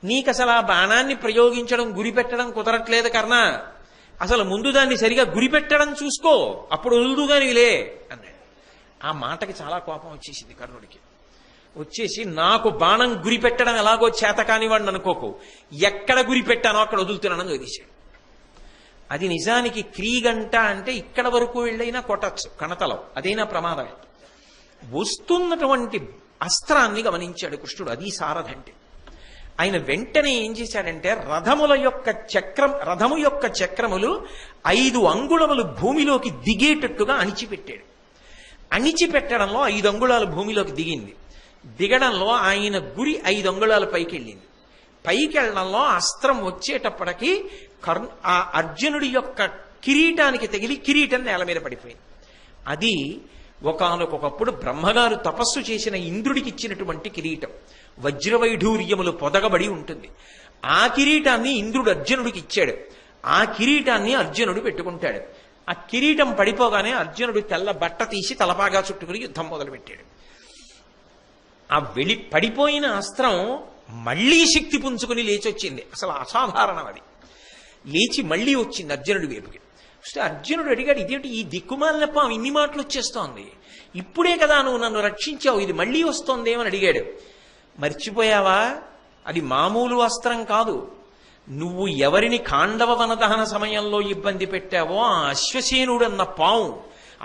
A: నీకు అసలు ఆ బాణాన్ని ప్రయోగించడం గురిపెట్టడం కుదరట్లేదు కర్ణ, అసలు ముందు దాన్ని సరిగా గురిపెట్టడం చూసుకో, అప్పుడు వదులుగానిలే అన్నాడు. ఆ మాటకి చాలా కోపం వచ్చేసింది కర్ణుడికి. వచ్చేసి, నాకు బాణం గురిపెట్టడం ఎలాగో చేత కానివాడిని అనుకోకు, ఎక్కడ గురిపెట్టానో అక్కడ వదులుతున్నానని వదిలేశాడు. అది నిజానికి క్రీగంట అంటే ఇక్కడ వరకు వెళ్ళైనా కొట్టచ్చు కణతలో, అదైనా ప్రమాదమే. వస్తున్నటువంటి అస్త్రాన్ని గమనించాడు కృష్ణుడు, అది సారథంటే. ఆయన వెంటనే ఏం చేశాడంటే రథము యొక్క చక్రములు 5 అంగుళములు భూమిలోకి దిగేటట్టుగా అణిచిపెట్టాడు. అణిచిపెట్టడంలో 5 అంగుళాలు భూమిలోకి దిగింది. దిగడంలో ఆయన గురి 5 అంగుళాలు పైకి వెళ్ళింది. పైకి వెళ్ళడంలో అస్త్రం వచ్చేటప్పటికి ఆ అర్జునుడి యొక్క కిరీటానికి తగిలి కిరీటం నేల మీద పడిపోయింది. అది ఒకానొకప్పుడు బ్రహ్మగారు తపస్సు చేసిన ఇంద్రుడికి ఇచ్చినటువంటి కిరీటం వజ్రవైఢూర్యములు పొదగబడి ఉంటుంది. ఆ కిరీటాన్ని ఇంద్రుడు అర్జునుడికి ఇచ్చాడు. ఆ కిరీటాన్ని అర్జునుడు పెట్టుకుంటాడు. ఆ కిరీటం పడిపోగానే అర్జునుడు తెల్ల బట్ట తీసి తలపాగా చుట్టుకుని యుద్ధం మొదలుపెట్టాడు. ఆ పడిపోయిన అస్త్రం మళ్లీ శక్తి పుంజుకుని లేచొచ్చింది. అసలు అసాధారణం అది. లేచి మళ్లీ వచ్చింది అర్జునుడి వైపుకి. వస్తే అర్జునుడు అడిగాడు, ఇదేంటి ఈ దిక్కుమాలిన పాము ఇన్ని మాటలు వచ్చేస్తోంది, ఇప్పుడే కదా నువ్వు నన్ను రక్షించావు, ఇది మళ్లీ వస్తోందేమని అడిగాడు. మర్చిపోయావా, అది మామూలు అస్త్రం కాదు. నువ్వు ఎవరిని ఖాండవ వనదహన సమయంలో ఇబ్బంది పెట్టావో ఆ అశ్వసేనుడన్న పాము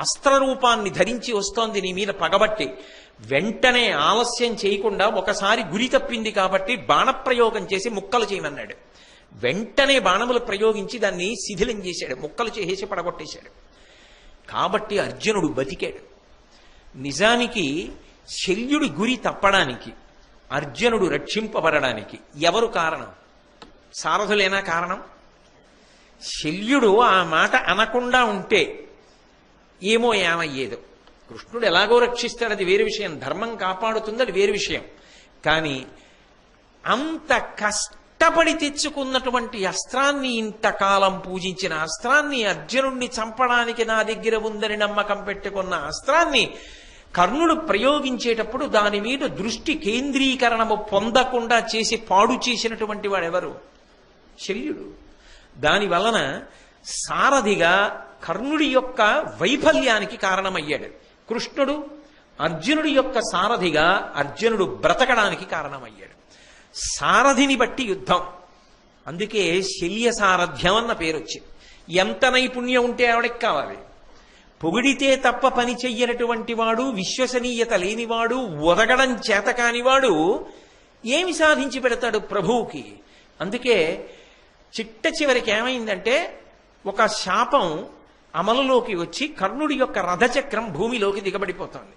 A: అస్త్రరూపాన్ని ధరించి వస్తోంది నీ మీద పగబట్టి. వెంటనే ఆలస్యం చేయకుండా ఒకసారి గురి తప్పింది కాబట్టి బాణప్రయోగం చేసి ముక్కలు చేయమన్నాడు. వెంటనే బాణములు ప్రయోగించి దాన్ని శిథిలం చేశాడు, ముక్కలు చేసి పడగొట్టేశాడు. కాబట్టి అర్జునుడు బతికాడు. నిజానికి శల్యుడి గురి తప్పడానికి, అర్జునుడు రక్షింపబడడానికి ఎవరు కారణం? సారథులేనా కారణం? శల్యుడు ఆ మాట అనకుండా ఉంటే ఏమో ఏమయ్యేదో. కృష్ణుడు ఎలాగో రక్షిస్తాడు, అది వేరే విషయం. ధర్మం కాపాడుతుంది, అది వేరే విషయం. కానీ అంత కష్టపడి తెచ్చుకున్నటువంటి అస్త్రాన్ని, ఇంతకాలం పూజించిన అస్త్రాన్ని, అర్జునుడిని చంపడానికి నా దగ్గర ఉందని నమ్మకం పెట్టుకున్న అస్త్రాన్ని కర్ణుడు ప్రయోగించేటప్పుడు దాని మీద దృష్టి కేంద్రీకరణము పొందకుండా చేసి పాడు చేసినటువంటి వాడెవరు? శల్యుడు. దాని వలన సారథిగా కర్ణుడి యొక్క వైఫల్యానికి కారణమయ్యాడు కృష్ణుడు. అర్జునుడి యొక్క సారథిగా అర్జునుడు బ్రతకడానికి కారణమయ్యాడు. సారథిని బట్టి యుద్ధం. అందుకే శల్య సారథ్యం అన్న పేరు వచ్చింది. ఎంత నైపుణ్యం ఉంటే ఆవిడకి కావాలి? పొగిడితే తప్ప పని చెయ్యనటువంటి వాడు, విశ్వసనీయత లేనివాడు, ఒదగడం చేత కానివాడు ఏమి సాధించి పెడతాడు ప్రభువుకి? అందుకే చిట్ట చివరికి ఏమైందంటే ఒక శాపం అమలులోకి వచ్చి కర్ణుడి యొక్క రథచక్రం భూమిలోకి దిగబడిపోతుంది.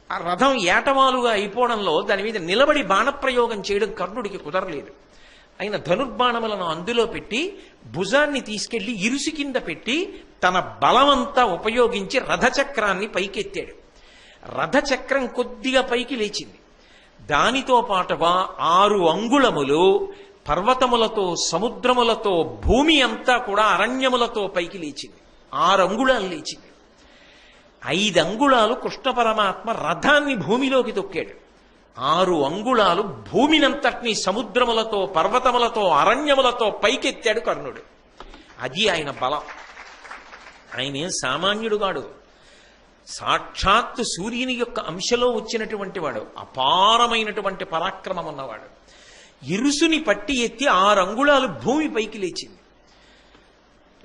A: ఆ రథం ఏటవాలుగా అయిపోవడంలో దాని మీద నిలబడి బాణప్రయోగం చేయడం కర్ణుడికి కుదరలేదు. ఆయన ధనుర్బాణములను అందులో పెట్టి భుజాన్ని తీసుకెళ్లి ఇరుసు కింద పెట్టి తన బలమంతా ఉపయోగించి రథచక్రాన్ని పైకెత్తాడు. రథచక్రం కొద్దిగా పైకి లేచింది. దానితో పాటుగా 6 అంగుళములు పర్వతములతో, సముద్రములతో, భూమి అంతా కూడా అరణ్యములతో పైకి లేచింది. 6 అంగుళాలు లేచింది. 5 అంగుళాలు కృష్ణ పరమాత్మ రథాన్ని భూమిలోకి తొక్కాడు. 6 అంగుళాలు భూమినంతటినీ సముద్రములతో, పర్వతములతో, అరణ్యములతో పైకెత్తాడు కర్ణుడు. అది ఆయన బలం. ఆయన ఏం సామాన్యుడుగాడు. సాక్షాత్తు సూర్యుని యొక్క అంశలో వచ్చినటువంటి వాడు, అపారమైనటువంటి పరాక్రమం ఉన్నవాడు. ఇరుసుని పట్టి ఎత్తి 6 అంగుళాలు భూమి పైకి లేచింది.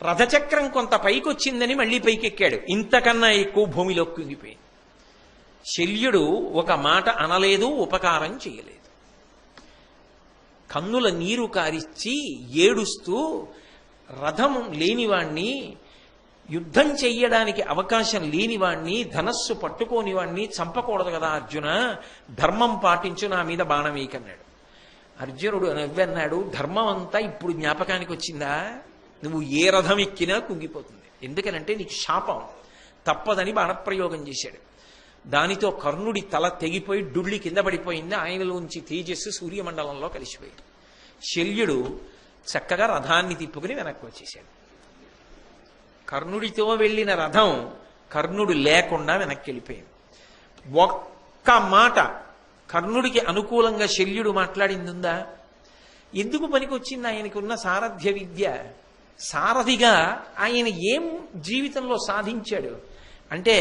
A: రథచక్రం కొంత పైకి వచ్చిందని మళ్ళీ పైకెక్కాడు. ఇంతకన్నా ఎక్కువ భూమిలో కుంగిపోయింది. శల్యుడు ఒక మాట అనలేదు, ఉపకారం చేయలేదు. కన్నుల నీరు కారిచ్చి ఏడుస్తూ, రథం లేనివాణ్ణి, యుద్ధం చెయ్యడానికి అవకాశం లేనివాణ్ణి, ధనస్సు పట్టుకోనివాణ్ణి చంపకూడదు కదా అర్జున, ధర్మం పాటించు, నా మీద బాణం వేయకన్నాడు. అర్జునుడు నవ్వన్నాడు, ధర్మం అంతా ఇప్పుడు జ్ఞాపకానికి వచ్చిందా? నువ్వు ఏ రథం ఎక్కినా కుంగిపోతుంది. ఎందుకనంటే నీకు శాపం తప్పదని బాణప్రయోగం చేశాడు. దానితో కర్ణుడి తల తెగిపోయి డుళ్ళి కింద పడిపోయింది. ఆయనలోంచి తేజస్సు సూర్యమండలంలో కలిసిపోయింది. శల్యుడు చక్కగా రథాన్ని తిప్పుకుని వెనక్కి వచ్చేశాడు. కర్ణుడితో వెళ్ళిన రథం కర్ణుడు లేకుండా వెనక్కి వెళ్ళిపోయింది. ఒక్క మాట కర్ణుడికి అనుకూలంగా శల్యుడు మాట్లాడిందిందా? ఎందుకు పనికొచ్చింది ఆయనకు ఉన్న సారథ్య విద్య? సారథిగా ఆయన ఏం జీవితంలో సాధించాడు అంటే,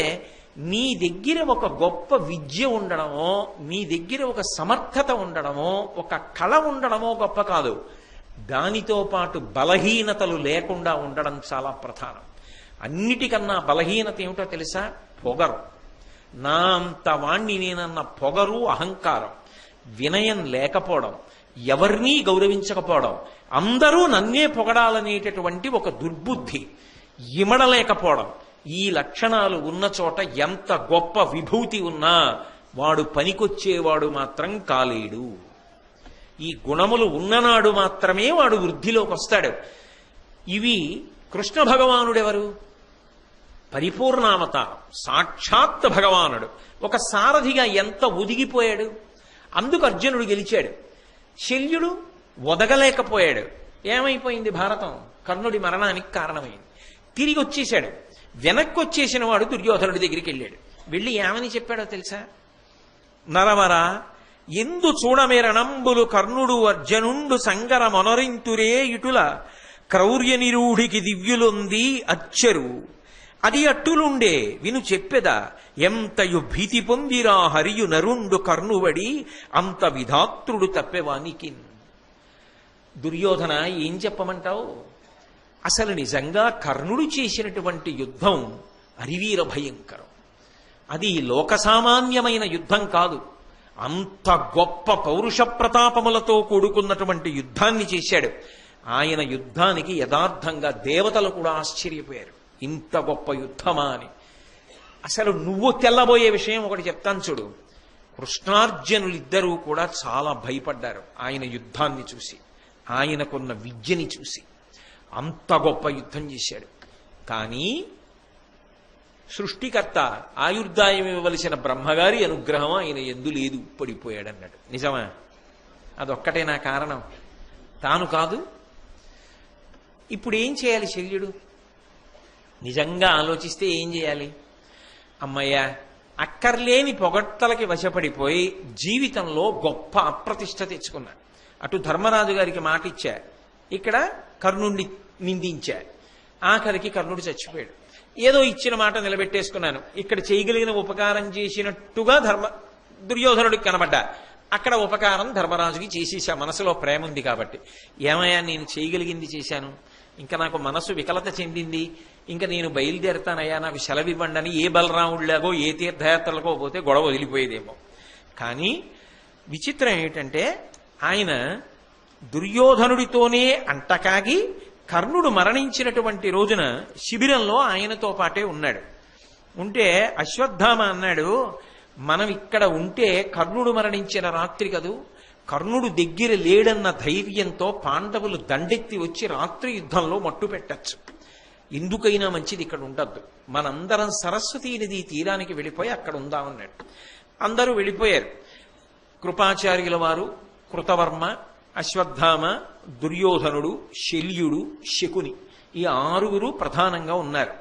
A: నీ దగ్గర ఒక గొప్ప విద్య ఉండడమో, నీ దగ్గర ఒక సమర్థత ఉండడమో, ఒక కళ ఉండడమో గొప్ప కాదు. దానితో పాటు బలహీనతలు లేకుండా ఉండడం చాలా ప్రధానం. అన్నిటికన్నా బలహీనత ఏమిటో తెలుసా? పొగరు. నా అంత వాణ్ణి నేనన్న పొగరు, అహంకారం, వినయం లేకపోవడం, ఎవరినీ గౌరవించకపోవడం, అందరూ నన్నే పొగడాలనేటటువంటి ఒక దుర్బుద్ధి, ఇమడలేకపోవడం, ఈ లక్షణాలు ఉన్న చోట ఎంత గొప్ప విభూతి ఉన్నా వాడు పనికొచ్చేవాడు మాత్రం కాలేడు. ఈ గుణములు ఉన్ననాడు మాత్రమే వాడు వృద్ధిలోకి వస్తాడు. ఇవి కృష్ణ భగవానుడెవరు? పరిపూర్ణావతారం, సాక్షాత్ భగవానుడు. ఒక సారథిగా ఎంత ఒదిగిపోయాడు. అందుకు అర్జునుడు గెలిచాడు. శల్యుడు ఒదగలేకపోయాడు. ఏమైపోయింది భారతం? కర్ణుడి మరణానికి కారణమైంది. తిరిగి వచ్చేశాడు. వెనక్కి వచ్చేసిన వాడు దుర్యోధనుడి దగ్గరికి వెళ్ళాడు. వెళ్ళి ఏమని చెప్పాడో తెలుసా? నరవర ఎందు చూడమేరణంబులు కర్ణుడు అర్జునుండు సంగర మొనరింతురే ఇటుల క్రౌర్య నిరూఢికి దివ్యులొంది అచ్చరు అది అట్టులుండే విను చెప్పెదా ఎంతయు భీతి పొందిరా హరియు నరుండు కర్ణువడి అంత విధాత్రుడు తప్పెవానికి. దుర్యోధన ఏం చెప్పమంటావు? అసలు నిజంగా కర్ణుడు చేసినటువంటి యుద్ధం అరివీర భయంకరం. అది లోకసామాన్యమైన యుద్ధం కాదు. అంత గొప్ప పౌరుష ప్రతాపములతో కూడుకున్నటువంటి యుద్ధాన్ని చేశాడు. ఆయన యుద్ధానికి యథార్థంగా దేవతలు కూడా ఆశ్చర్యపోయారు. ఇంత గొప్ప యుద్ధమా అని. అసలు నువ్వు తెల్లబోయే విషయం ఒకటి చెప్తాను చూడు. కృష్ణార్జునులిద్దరూ కూడా చాలా భయపడ్డారు ఆయన యుద్ధాన్ని చూసి, ఆయనకున్న విద్యని చూసి. అంత గొప్ప యుద్ధం చేశాడు. కానీ సృష్టికర్త ఆయుర్దాయం ఇవ్వవలసిన బ్రహ్మగారి అనుగ్రహం ఆయన ఎందు లేదు, పడిపోయాడన్నాడు. నిజమా? అదొక్కటే నా కారణం, తాను కాదు. ఇప్పుడు ఏం చేయాలి శల్యుడు? నిజంగా ఆలోచిస్తే ఏం చేయాలి? అమ్మయ్య, అక్కర్లేని పొగడ్తలకి వశపడిపోయి జీవితంలో గొప్ప అప్రతిష్ట తెచ్చుకున్నాడు. అటు ధర్మరాజు గారికి మాట ఇచ్చా, ఇక్కడ కర్ణుడిని నిందించా. ఆఖరికి కర్ణుడు చచ్చిపోయాడు. ఏదో ఇచ్చిన మాట నిలబెట్టేసుకున్నాను. ఇక్కడ చేయగలిగిన ఉపకారం చేసినట్టుగా దుర్యోధనుడికి కనబడ్డా. అక్కడ ఉపకారం ధర్మరాజుకి చేసేసా. మనసులో ప్రేమ ఉంది కాబట్టి. ఏమయ్యా, నేను చేయగలిగింది చేశాను, ఇంకా నాకు మనసు వికలత చెందింది, ఇంకా నేను బయలుదేరుతానయ్యా, నాకు సెలవివ్వండి అని ఏ బలరాముడిలాగో ఏ తీర్థయాత్రలకో పోతే గొడవ వదిలిపోయేదేమో. కానీ విచిత్రం ఏమిటంటే ఆయన దుర్యోధనుడితోనే అంటకాగి కర్ణుడు మరణించినటువంటి రోజున శిబిరంలో ఆయనతో పాటే ఉన్నాడు. ఉంటే అశ్వత్థామ అన్నాడు, మనం ఇక్కడ ఉంటే కర్ణుడు మరణించిన రాత్రి కదూ, కర్ణుడు దగ్గర లేడన్న ధైర్యంతో పాండవులు దండెత్తి వచ్చి రాత్రి యుద్ధంలో మట్టు పెట్టచ్చు. ఎందుకైనా మంచిది ఇక్కడ ఉండద్దు, మనందరం సరస్వతీ నది తీరానికి వెళ్ళిపోయి అక్కడ ఉందామన్నాడు. అందరూ వెళ్ళిపోయారు. కృపాచార్యుల వారు, కృతవర్మ, అశ్వత్థామ, దుర్యోధనుడు, శల్యుడు, శకుని, ఈ 6 ప్రధానంగా ఉన్నారు.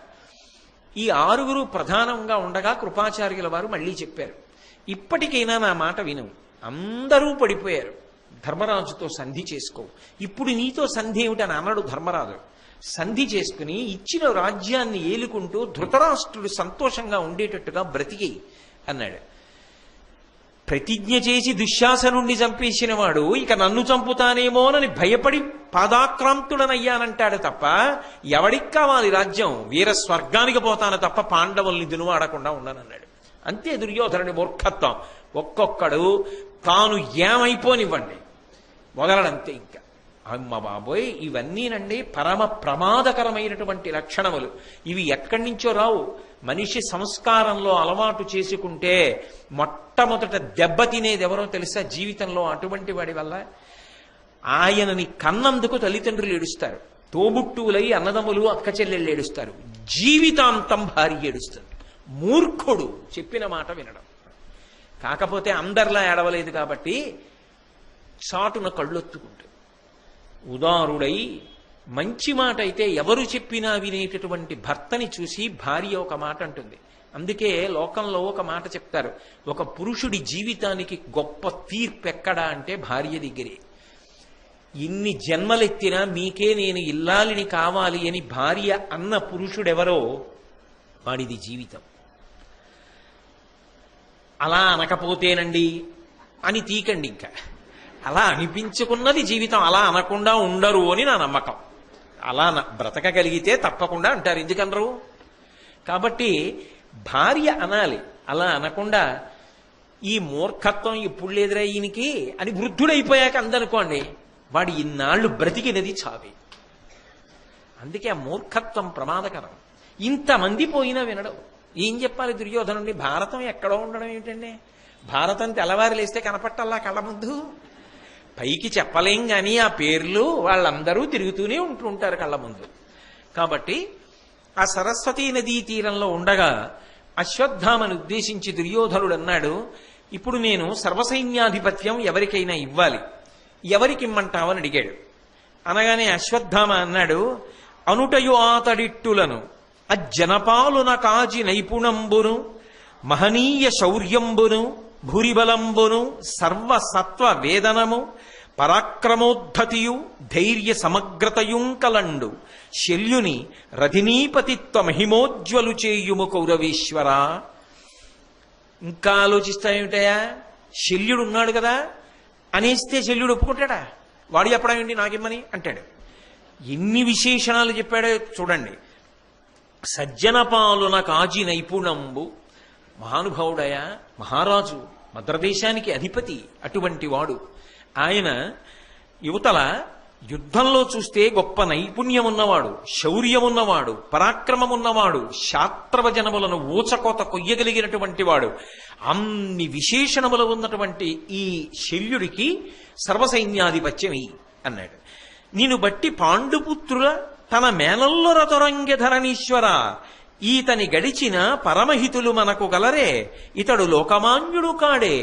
A: ఈ 6 ప్రధానంగా ఉండగా కృపాచార్యుల వారు మళ్ళీ చెప్పారు, ఇప్పటికైనా నా మాట విను. అందరూ పడిపోయారు, ధర్మరాజుతో సంధి చేసుకో. ఇప్పుడు నీతో సంధి ఏమిటని అన్నాడు ధర్మరాజు. సంధి చేసుకుని ఇచ్చిన రాజ్యాన్ని ఏలుకుంటూ ధృతరాష్ట్రుడు సంతోషంగా ఉండేటట్టుగా బ్రతికి అన్నాడు. ప్రతిజ్ఞ చేసి దుశ్శాసనుణ్ణి చంపేసిన వాడు ఇక నన్ను చంపుతానేమోనని భయపడి పాదాక్రాంతుడనయ్యానంటాడు తప్ప ఎవడికి కావాలి రాజ్యం? వీర స్వర్గానికి పోతాను తప్ప పాండవుల్ని దునువాడకుండా ఉండనన్నాడు. అంతే దుర్యోధనుడి మూర్ఖత్వం. ఒక్కొక్కడు తాను ఏమైపోనివ్వండి వదలడంతే. ఇంకా అమ్మ బాబోయ్, ఇవన్నీనండి పరమ ప్రమాదకరమైనటువంటి లక్షణములు. ఇవి ఎక్కడి నుంచో రావు. మనిషి సంస్కారంలో అలవాటు చేసుకుంటే మొట్టమొదట దెబ్బతినేది ఎవరో తెలుసా జీవితంలో? అటువంటి వాడి వల్ల. ఆయనని కన్నందుకు తల్లిదండ్రులు ఏడుస్తారు, తోబుట్టువులై అన్నదమ్ములు అక్క చెల్లెళ్ళు ఏడుస్తారు, జీవితాంతం భార్య ఏడుస్తుంది. మూర్ఖుడు చెప్పిన మాట వినడం. కాకపోతే అందరిలా ఏడవలేదు కాబట్టి చాటున కళ్ళొత్తుకుంటుంది. ఉదారుడై మంచి మాట అయితే ఎవరు చెప్పినా వినేటటువంటి భర్తని చూసి భార్య ఒక మాట అంటుంది. అందుకే లోకంలో ఒక మాట చెప్తారు, ఒక పురుషుడి జీవితానికి గొప్ప తీర్పు ఎక్కడా అంటే భార్య దగ్గరే. ఇన్ని జన్మలెత్తినా మీకే నేను ఇల్లాలిని కావాలి అని భార్య అన్న పురుషుడెవరో వాడిది జీవితం. అలా అనకపోతేనండి అని తీకండి. ఇంకా అలా అనిపించుకున్నది జీవితం. అలా అనకుండా ఉండరు అని నా నమ్మకం. అలా బ్రతకగలిగితే తప్పకుండా అంటారు, ఎందుకనరు? కాబట్టి భార్య అనాలి. అలా అనకుండా ఈ మూర్ఖత్వం ఇప్పుడు లేదురా ఈయనకి అని వృద్ధుడైపోయాక అందనుకోండి, వాడు ఇన్నాళ్ళు బ్రతికినది చావే. అందుకే ఆ మూర్ఖత్వం ప్రమాదకరం. ఇంతమంది పోయినా వినడం. ఏం చెప్పాలి దుర్యోధనుడిని? భారతం ఎక్కడో ఉండడం ఏమిటండి? భారతం తెల్లవారు లేస్తే కనపట్టల్లా కళ్ళ ముందు. పైకి చెప్పలేం కానీ ఆ పేర్లు వాళ్ళందరూ తిరుగుతూనే ఉంటుంటారు కళ్ళ ముందు. కాబట్టి ఆ సరస్వతీ నదీ తీరంలో ఉండగా అశ్వత్థామను ఉద్దేశించి దుర్యోధనుడు అన్నాడు, ఇప్పుడు నేను సర్వసైన్యాధిపత్యం ఎవరికైనా ఇవ్వాలి, ఎవరికిమ్మంటావని అడిగాడు. అనగానే అశ్వత్థామ అన్నాడు, అనుటయు ఆతడిట్టులను అజ్జనపాలున కాజి నైపుణంబును మహనీయ శౌర్యంబును భూరిబలంబును సర్వసత్వ వేదనము పరాక్రమోద్ధతియు ధైర్య సమగ్రతయుంకలండు శల్యుని రథినీపతిత్వ మహిమోజ్వలు చేయుము కౌరవేశ్వర. ఇంకా ఆలోచిస్తాయేమిటయా, శల్యుడున్నాడు కదా అనేస్తే శల్యుడు ఒప్పుకుంటాడా? వాడు చెప్పడం ఏంటి నాకిమ్మని అంటాడు. ఎన్ని విశేషణాలు చెప్పాడో చూడండి. సజ్జన పాలున కాజి నైపుణంబు, మహానుభావుడయా, మహారాజు, మద్రదేశానికి అధిపతి, అటువంటి వాడు ఆయన. యువతల యుద్ధంలో చూస్తే గొప్ప నైపుణ్యం ఉన్నవాడు, శౌర్యం ఉన్నవాడు, పరాక్రమం ఉన్నవాడు, శాస్త్రవజనములను ఊచకోత కొయ్యగలిగినటువంటి వాడు, అన్ని విశేషణములు ఉన్నటువంటి ఈ శల్యుడికి సర్వసైన్యాధిపత్యం అన్నాడు. నిన్ను బట్టి పాండుపుత్రుల తన మేనల్లో రతురంగధరణీశ్వర, ఈతని గడిచిన పరమహితులు మనకు గలరే, ఇతడు లోకమాన్యుడు కాడే.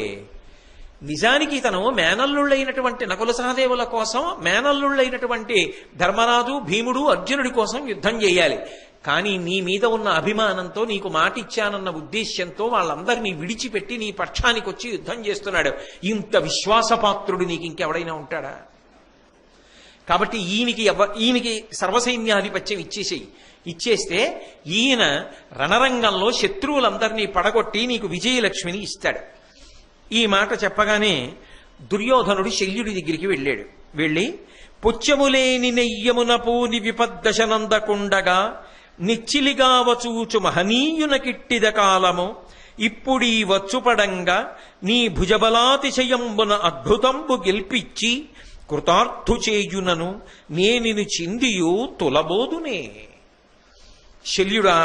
A: నిజానికి ఇతను మేనల్లుళ్ళైనటువంటి నకుల సహదేవుల కోసం, మేనల్లుళ్ళైనటువంటి ధర్మరాజు, భీముడు, అర్జునుడి కోసం యుద్ధం చేయాలి. కానీ నీ మీద ఉన్న అభిమానంతో, నీకు మాట ఇచ్చానన్న ఉద్దేశ్యంతో వాళ్ళందరినీ విడిచిపెట్టి నీ పక్షానికి వచ్చి యుద్ధం చేస్తున్నాడు. ఇంత విశ్వాసపాత్రుడు నీకు ఇంకెవడైనా ఉంటాడా? కాబట్టి ఈయనకి సర్వసైన్యాధిపత్యం ఇచ్చేస్తే ఈయన రణరంగంలో శత్రువులందరినీ పడగొట్టి నీకు విజయలక్ష్మిని ఇస్తాడు. ఈ మాట చెప్పగానే దుర్యోధనుడు శల్యుడి దగ్గరికి వెళ్ళి పుచ్చములేని నెయ్యమున పూని విపద్దశనందకుండగా నిచ్చిలిగా వచూచు మహనీయున కిట్టిద కాలము ఇప్పుడీ వచ్చుపడంగా నీ భుజబలాతిశయంబున అద్భుతంబు గెల్పిచ్చి కృతార్థు చేయునను నేనిని చిందియు తులబోదునే. శల్యుడా,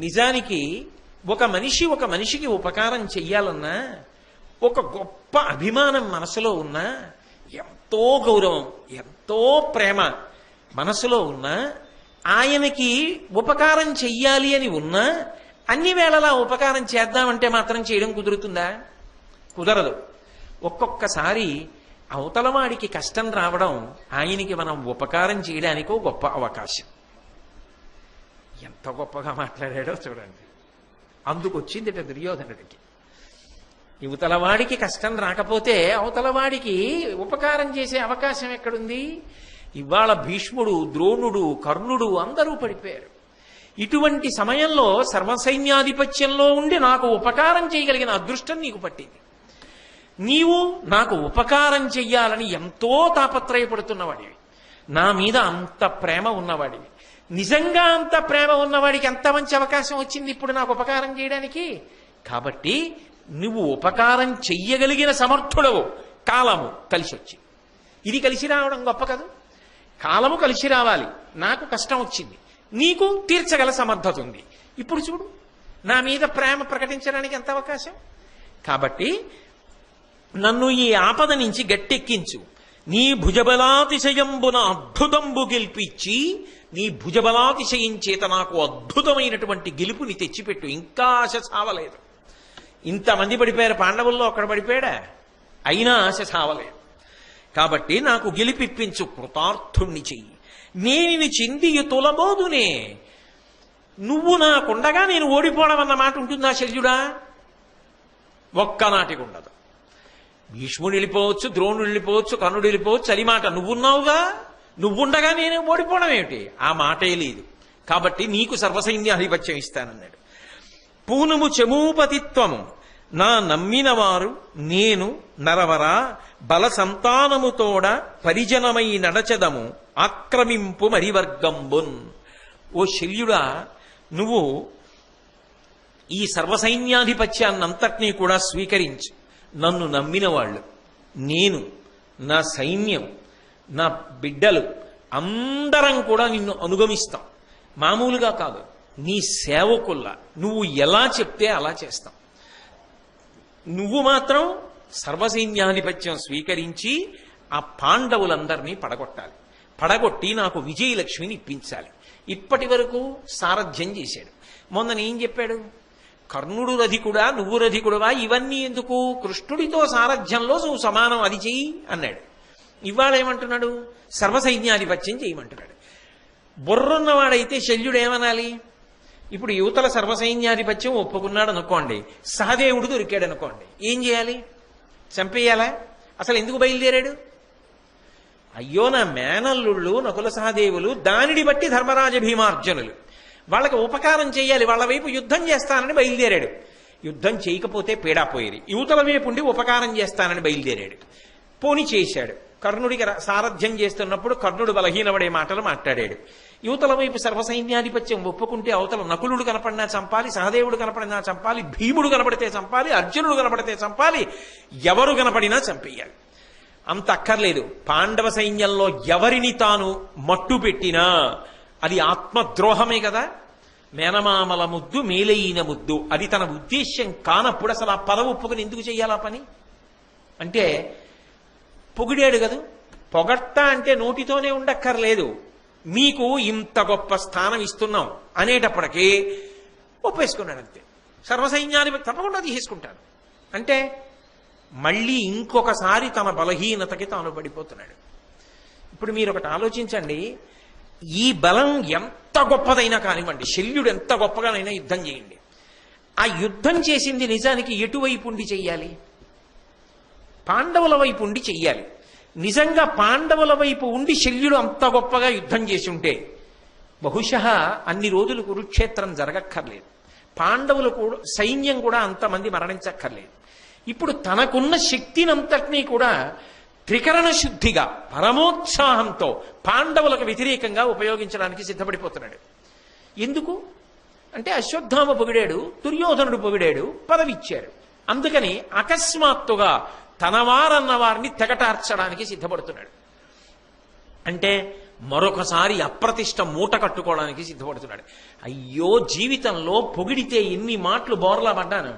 A: నిజానికి ఒక మనిషికి ఉపకారం చెయ్యాలన్నా, ఒక గొప్ప అభిమానం మనసులో ఉన్నా, ఎంతో గౌరవం, ఎంతో ప్రేమ మనసులో ఉన్నా, ఆయనకి ఉపకారం చెయ్యాలి అని ఉన్నా, అన్ని వేళలా ఉపకారం చేద్దామంటే మాత్రం చేయడం కుదురుతుందా? కుదరదు. ఒక్కొక్కసారి అవతలవాడికి కష్టం రావడం ఆయనకి మనం ఉపకారం చేయడానికో గొప్ప అవకాశం. ఎంత గొప్పగా మాట్లాడాడో చూడండి. అందుకొచ్చిందిట దుర్యోధనుడికి. యువతలవాడికి కష్టం రాకపోతే అవతలవాడికి ఉపకారం చేసే అవకాశం ఎక్కడుంది? ఇవాళ భీష్ముడు, ద్రోణుడు, కర్ణుడు అందరూ పడిపోయారు. ఇటువంటి సమయంలో సర్వసైన్యాధిపత్యంలో ఉండి నాకు ఉపకారం చేయగలిగిన అదృష్టం నీకు పట్టింది. నీవు నాకు ఉపకారం చెయ్యాలని ఎంతో తాపత్రయపడుతున్నవాడివి, నా మీద అంత ప్రేమ ఉన్నవాడివి. నిజంగా అంత ప్రేమ ఉన్నవాడికి ఎంత మంచి అవకాశం వచ్చింది ఇప్పుడు నాకు ఉపకారం చేయడానికి. కాబట్టి నువ్వు ఉపకారం చెయ్యగలిగిన సమర్థుడవు. కాలము కలిసి వచ్చింది. ఇది కలిసి రావడం గొప్ప కదా. కాలము కలిసి రావాలి. నాకు కష్టం వచ్చింది, నీకు తీర్చగల సమర్థత ఉంది. ఇప్పుడు చూడు, నా మీద ప్రేమ ప్రకటించడానికి ఎంత అవకాశం. కాబట్టి నన్ను ఈ ఆపద నుంచి గట్టెక్కించు. నీ భుజబలాతిశయంబున అద్భుతంబు గెలిపించి, నీ భుజబలాతిశయం చేత నాకు అద్భుతమైనటువంటి గెలుపుని తెచ్చిపెట్టు. ఇంకా ఆశ చావలేదు. ఇంతమంది పడిపోయారు, పాండవుల్లో ఒక్కడ పడిపోయాడా? అయినా ఆశ చావలేదు. కాబట్టి నాకు గెలిపిప్పించు, కృతార్థుణ్ణి చెయ్యి. నేను చిందియు తులబోదునే. నువ్వు నాకుండగా నేను ఓడిపోవడం అన్న మాట ఉంటుందా శల్యుడా? ఒక్కనాటికి ఉండదు. భీష్ముడు వెళ్ళిపోవచ్చు, ద్రోణుడు వెళ్ళిపోవచ్చు, కర్ణుడు వెళ్ళిపోవచ్చు, అది మాట. నువ్వున్నావుగా, నువ్వుండగా నేను ఓడిపోవడం ఏమిటి? ఆ మాటే లేదు. కాబట్టి నీకు సర్వసైన్యాధిపత్యం ఇస్తానన్నాడు. పూనుము చమూపతిత్వము నా నమ్మినవారు నేను నరవరా బల సంతానముతోడ పరిజనమై నడచదము ఆక్రమింపు మరివర్గంబున్. ఓ శల్యుడా, నువ్వు ఈ సర్వసైన్యాధిపత్యాన్నంతటినీ కూడా స్వీకరించు. నన్ను నమ్మిన వాళ్ళు, నేను, నా సైన్యం, నా బిడ్డలు అందరం కూడా నిన్ను అనుగమిస్తాం. మామూలుగా కాదు, నీ సేవకుల్లా నువ్వు ఎలా చెప్తే అలా చేస్తాం. నువ్వు మాత్రం సర్వసైన్యాధిపత్యం స్వీకరించి ఆ పాండవులందరినీ పడగొట్టాలి. పడగొట్టి నాకు విజయలక్ష్మిని ఇప్పించాలి. ఇప్పటి వరకు సారథ్యం చేశాడు. మొన్న ఏం చెప్పాడు? కర్ణుడు రధికుడా, నువ్వు రధికుడువా, ఇవన్నీ ఎందుకు, కృష్ణుడితో సారథ్యంలో నువ్వు సమానం, అది చెయ్యి అన్నాడు. ఇవాళ ఏమంటున్నాడు? సర్వసైన్యాధిపత్యం చేయమంటున్నాడు. బుర్రున్నవాడైతే శల్యుడు ఏమనాలి? ఇప్పుడు యువతల సర్వసైన్యాధిపత్యం ఒప్పుకున్నాడు అనుకోండి, సహదేవుడు దొరికాడు అనుకోండి, ఏం చేయాలి? చంపేయాలా? అసలు ఎందుకు బయలుదేరాడు? అయ్యో, నా మేనల్లుళ్ళు నకుల సహదేవులు, దానిని బట్టి ధర్మరాజ భీమార్జునులు, వాళ్ళకి ఉపకారం చేయాలి, వాళ్ళ వైపు యుద్ధం చేస్తానని బయలుదేరాడు. యుద్ధం చేయకపోతే పీడాపోయేది. యువతల వైపు ఉండి ఉపకారం చేస్తానని బయలుదేరాడు. పోని చేశాడు. కర్ణుడికి సారథ్యం చేస్తున్నప్పుడు కర్ణుడు బలహీనపడే మాటలు మాట్లాడాడు. యువతల వైపు సర్వసైన్యాధిపత్యం ఒప్పుకుంటే అవతల నకులుడు కనపడినా చంపాలి, సహదేవుడు కనపడినా చంపాలి, భీముడు కనపడితే చంపాలి, అర్జునుడు కనపడితే చంపాలి, ఎవరు కనపడినా చంపేయాలి. అంత అక్కర్లేదు. పాండవ సైన్యంలో ఎవరిని తాను మట్టు పెట్టినా అది ఆత్మద్రోహమే కదా. మేనమామల ముద్దు మేలైన ముద్దు, అది తన ఉద్దేశ్యం కానప్పుడు అసలు ఆ పదవి ఒప్పుకుని ఎందుకు చెయ్యాలా పని? అంటే పొగిడాడు కదా. పొగట్ట అంటే నోటితోనే ఉండక్కర్లేదు. మీకు ఇంత గొప్ప స్థానం ఇస్తున్నాం అనేటప్పటికీ ఒప్పేసుకున్నాడు అంతే. సర్వసైన్యాధిపతి తప్పకుండా తీసుకుంటాడు అంటే మళ్ళీ ఇంకొకసారి తన బలహీనతకి తాను పడిపోతున్నాడు. ఇప్పుడు మీరు ఒకటి ఆలోచించండి, ఈ బలం ఎంత గొప్పదైనా కానివ్వండి, శల్యుడు ఎంత గొప్పగానైనా యుద్ధం చేయండి, ఆ యుద్ధం చేసింది నిజానికి ఎటువైపు ఉండి చెయ్యాలి? పాండవుల వైపు ఉండి చెయ్యాలి. నిజంగా పాండవుల వైపు ఉండి శల్యుడు అంత గొప్పగా యుద్ధం చేసి ఉంటే బహుశः అన్ని రోజులు కురుక్షేత్రం జరగక్కర్లేదు, పాండవులు కూడా సైన్యం కూడా అంతమంది మరణించక్కర్లేదు. ఇప్పుడు తనకున్న శక్తినంతటినీ కూడా త్రికరణ శుద్ధిగా పరమోత్సాహంతో పాండవులకు వ్యతిరేకంగా ఉపయోగించడానికి సిద్ధపడిపోతున్నాడు. ఎందుకు అంటే అశ్వత్థామ పొగిడాడు, దుర్యోధనుడు పొగిడాడు, పదవిచ్చారు. అందుకని అకస్మాత్తుగా తనవారన్న వారిని తెగటార్చడానికి సిద్ధపడుతున్నాడు. అంటే మరొకసారి అప్రతిష్ట మూట కట్టుకోవడానికి సిద్ధపడుతున్నాడు. అయ్యో, జీవితంలో పొగిడితే ఎన్ని మాటలు బోర్లా పడ్డాను,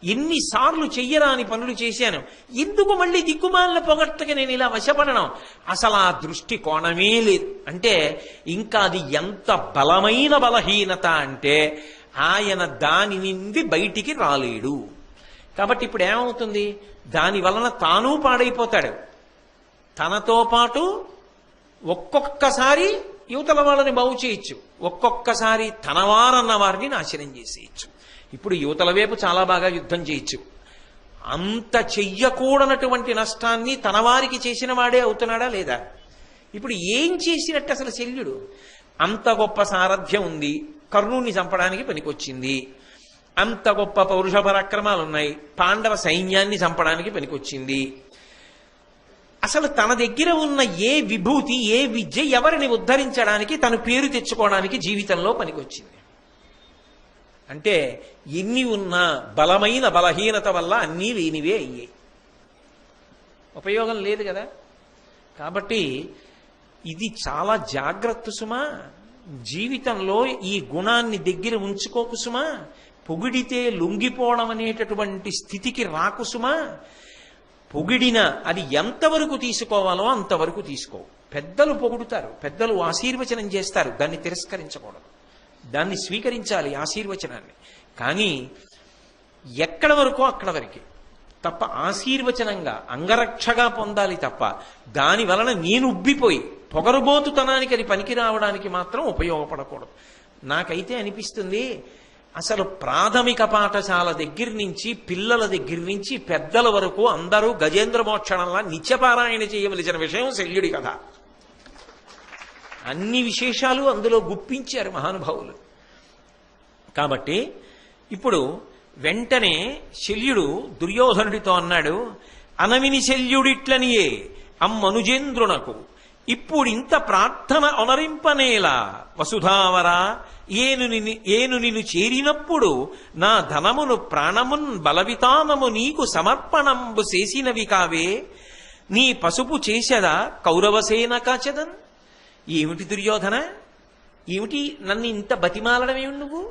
A: ఎన్నిసార్లు చెయ్యరాని పనులు చేశాను, ఎందుకు మళ్ళీ దిక్కుమాలిన పొగట్టకి నేను ఇలా వశపడను? అసలు ఆ దృష్టి కోణమే లేదు. అంటే ఇంకా అది ఎంత బలమైన బలహీనత అంటే ఆయన దాని నుండి బయటికి రాలేడు. కాబట్టి ఇప్పుడు ఏమవుతుంది? దాని వలన తాను పాడైపోతాడు, తనతో పాటు ఒక్కొక్కసారి యువతల వాళ్ళని బాగు చేయొచ్చు, ఒక్కొక్కసారి తనవారన్న వారిని నాశనం చేసేయచ్చు. ఇప్పుడు యువతల వైపు చాలా బాగా యుద్ధం చేయొచ్చు. అంత చెయ్యకూడనటువంటి నష్టాన్ని తన వారికి చేసిన వాడే అవుతున్నాడా లేదా? ఇప్పుడు ఏం చేసినట్టు అసలు శల్యుడు? అంత గొప్ప సారథ్యం ఉంది, కర్ణుణ్ణి చంపడానికి పనికొచ్చింది. అంత గొప్ప పౌరుష పరాక్రమాలు ఉన్నాయి, పాండవ సైన్యాన్ని చంపడానికి పనికొచ్చింది. అసలు తన దగ్గర ఉన్న ఏ విభూతి, ఏ విద్య ఎవరిని ఉద్ధరించడానికి, తన పేరు తెచ్చుకోవడానికి జీవితంలో పనికొచ్చింది. అంటే ఎన్ని ఉన్నా బలమైన బలహీనత వల్ల అన్నీ లేనివే అయ్యాయి, ఉపయోగం లేదు కదా. కాబట్టి ఇది చాలా జాగ్రత్త సుమా. జీవితంలో ఈ గుణాన్ని దగ్గర ఉంచుకోకు సుమా. పొగిడితే లొంగిపోవడం అనేటటువంటి స్థితికి రాకు సుమా. పొగిడిన అది ఎంతవరకు తీసుకోవాలో అంతవరకు తీసుకో. పెద్దలు పొగుడుతారు, పెద్దలు ఆశీర్వచనం చేస్తారు, దాన్ని తిరస్కరించకూడదు, దాన్ని స్వీకరించాలి ఆశీర్వచనాన్ని. కానీ ఎక్కడ వరకో అక్కడ వరకే తప్ప ఆశీర్వచనంగా అంగరక్షగా పొందాలి తప్ప దాని వలన నేను ఉబ్బిపోయి పొగరుబోతుతనానికి అది పనికి రావడానికి మాత్రం ఉపయోగపడకూడదు. నాకైతే అనిపిస్తుంది అసలు ప్రాథమిక పాఠశాల దగ్గర నుంచి పిల్లల దగ్గర నుంచి పెద్దల వరకు అందరూ గజేంద్ర మోక్షణంలా నిత్యపారాయణ చేయవలసిన విషయం శల్యుడి కథ. అన్ని విశేషాలు అందులో గుప్పించారు మహానుభావులు. కాబట్టి ఇప్పుడు వెంటనే శల్యుడు దుర్యోధనుడితో అన్నాడు, అనవిని శల్యుడిట్లనియే అమ్మనుజేంద్రునకు ఇప్పుడింత ప్రార్థన అనరింపనేలా వసుధావర, ఏను నిన్ను చేరినప్పుడు నా ధనమును ప్రాణమున్ బలవితానము నీకు సమర్పణంబు చేసినవి కావే, నీ పసుపు చేసదా కౌరవసేన కాచదన్. ఏమిటి దుర్యోధన, ఏమిటి నన్ను ఇంత బతిమాలడమేమి? నువ్వు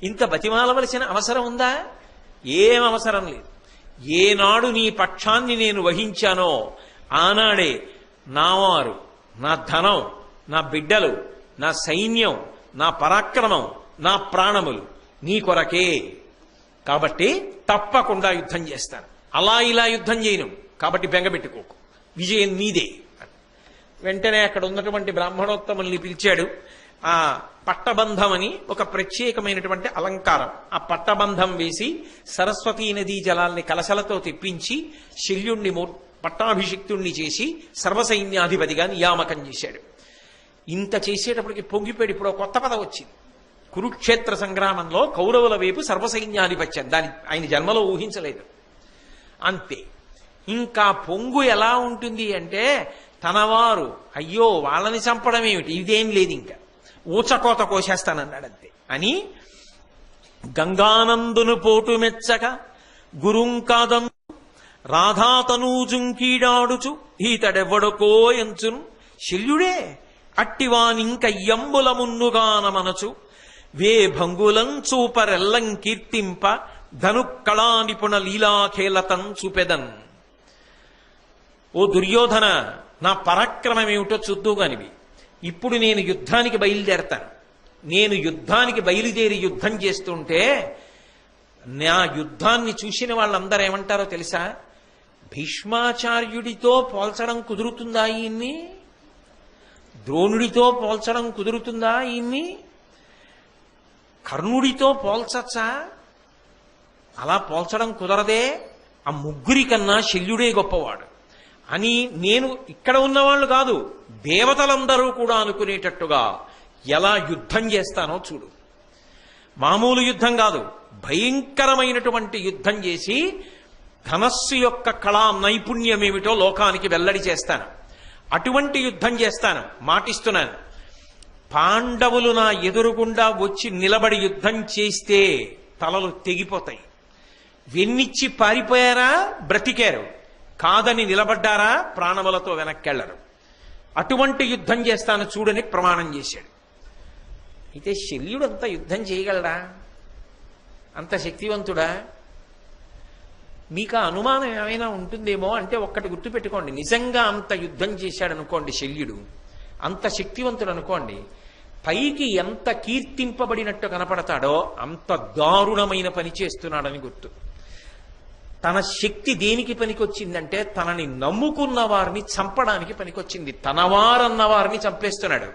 A: ఇంత బతిమాలవలసిన అవసరం ఉందా? ఏం అవసరం లేదు. ఏనాడు నీ పక్షాన్ని నేను వహించానో ఆనాడే నా వారు, నా ధనం, నా బిడ్డలు, నా సైన్యం, నా పరాక్రమం, నా ప్రాణములు నీ కొరకే, కాబట్టి తప్పకుండా యుద్ధం చేస్తాను. అలా ఇలా యుద్ధం చేయను, కాబట్టి బెంగపెట్టుకోకు, విజయం నీదే. వెంటనే అక్కడ ఉన్నటువంటి బ్రాహ్మణోత్తముల్ని పిలిచాడు. ఆ పట్టబంధం అని ఒక ప్రత్యేకమైనటువంటి అలంకారం, ఆ పట్టబంధం వేసి సరస్వతీ నదీ జలాల్ని కలశలతో తెప్పించి శల్యుణ్ణి పట్టాభిషిక్తుణ్ణి చేసి సర్వసైన్యాధిపతిగా నియామకం చేశాడు. ఇంత చేసేటప్పటికి పొంగిపోయాడు. ఇప్పుడు కొత్త పదవి వచ్చింది. కురుక్షేత్ర సంగ్రామంలో కౌరవుల వైపు సర్వసైన్యాధిపత్యం, దాని ఆయన జన్మలో ఊహించలేదు. అంతే. ఇంకా పొంగు ఎలా ఉంటుంది అంటే, తనవారు అయ్యో వాళ్ళని చంపడం ఏమిటి, ఇదేం లేదు, ఇంకా ఊచకోత కోసేస్తానన్నాడు అంతే అని. గంగానందును పోటు మెచ్చక గురుంకాదం రాధాతనూజుంకీడాడుచు ఈతడెవ్వడుకో ఎంచును శల్యుడే అట్టివానింకయ్యంబుల మున్నుగానమనచు వే భంగులం చూపరెల్లం కీర్తింప ధనుక్కళా నిపుణ లీలాఖేలతం చూపెదన్. ఓ దుర్యోధన, నా పరాక్రమం ఏమిటో చూద్దుగానివి. ఇప్పుడు నేను యుద్ధానికి బయలుదేరతాను. నేను యుద్ధానికి బయలుదేరి యుద్ధం చేస్తుంటే నా యుద్ధాన్ని చూసిన వాళ్ళందరూ ఏమంటారో తెలుసా? భీష్మాచార్యుడితో పోల్చడం కుదురుతుందా ఈయన్ని? ద్రోణుడితో పోల్చడం కుదురుతుందా ఈయన్ని? కర్ణుడితో పోల్చచ్చా? అలా పోల్చడం కుదరదే. ఆ ముగ్గురి కన్నా శల్యుడే గొప్పవాడు అని నేను ఇక్కడ ఉన్నవాళ్ళు కాదు, దేవతలందరూ కూడా అనుకునేటట్టుగా ఎలా యుద్ధం చేస్తానో చూడు. మామూలు యుద్ధం కాదు, భయంకరమైనటువంటి యుద్ధం చేసి ధనస్సు యొక్క కళా నైపుణ్యం ఏమిటో లోకానికి వెల్లడి చేస్తాను. అటువంటి యుద్ధం చేస్తాను, మాటిస్తున్నాను. పాండవులు నా ఎదురుగుండా వచ్చి నిలబడి యుద్ధం చేస్తే తలలు తెగిపోతాయి. వెన్నిచ్చి పారిపోయారా, బ్రతికారు. కాదని నిలబడ్డారా, ప్రాణములతో వెనక్కెళ్లరు. అటువంటి యుద్ధం చేస్తాను చూడని ప్రమాణం చేశాడు. అయితే శల్యుడు అంత యుద్ధం చేయగలడా? అంత శక్తివంతుడా? మీకు ఆ అనుమానం ఏమైనా ఉంటుందేమో. అంటే ఒక్కటి గుర్తుపెట్టుకోండి, నిజంగా అంత యుద్ధం చేశాడు అనుకోండి శల్యుడు, అంత శక్తివంతుడు అనుకోండి, పైకి ఎంత కీర్తింపబడినట్టు కనపడతాడో అంత దారుణమైన పని చేస్తున్నాడని గుర్తు. తన శక్తి దేనికి పనికొచ్చిందంటే తనని నమ్ముకున్న వారిని చంపడానికి పనికొచ్చింది. తనవారన్న వారిని చంపేస్తున్నాడు,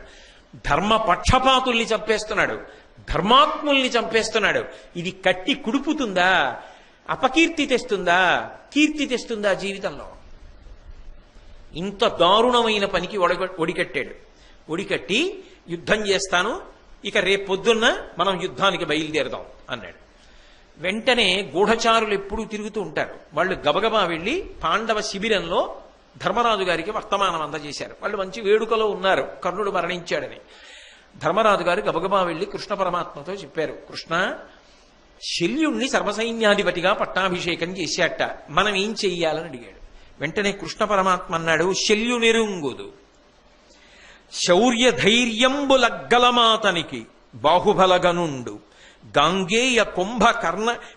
A: ధర్మ పక్షపాతుల్ని చంపేస్తున్నాడు, ధర్మాత్ముల్ని చంపేస్తున్నాడు. ఇది కట్టి కుడుపుతుందా? అపకీర్తి తెస్తుందా? కీర్తి తెస్తుందా జీవితంలో? ఇంత దారుణమైన పనికి ఒడికట్టాడు. ఒడికట్టి యుద్ధం చేస్తాను, ఇక రేపు పొద్దున్న మనం యుద్ధానికి బయలుదేరదాం అన్నాడు. వెంటనే గూఢచారులు ఎప్పుడూ తిరుగుతూ ఉంటారు. వాళ్ళు గబగబా వెళ్ళి పాండవ శిబిరంలో ధర్మరాజు గారికి వర్తమానం అందజేశారు. వాళ్ళు మంచి వేడుకలో ఉన్నారు, కర్ణుడు మరణించాడని. ధర్మరాజు గారు గబగబా వెళ్ళి కృష్ణ పరమాత్మతో చెప్పారు, కృష్ణ, శల్యుణ్ణి సర్వసైన్యాధిపతిగా పట్టాభిషేకం చేశాట, మనం ఏం చెయ్యాలని అడిగాడు. వెంటనే కృష్ణ పరమాత్మ అన్నాడు, శల్యునిరుంగుదు శౌర్య ధైర్యంబులగ్గలమాతనికి బాహుబలగనుండు గాంగేయ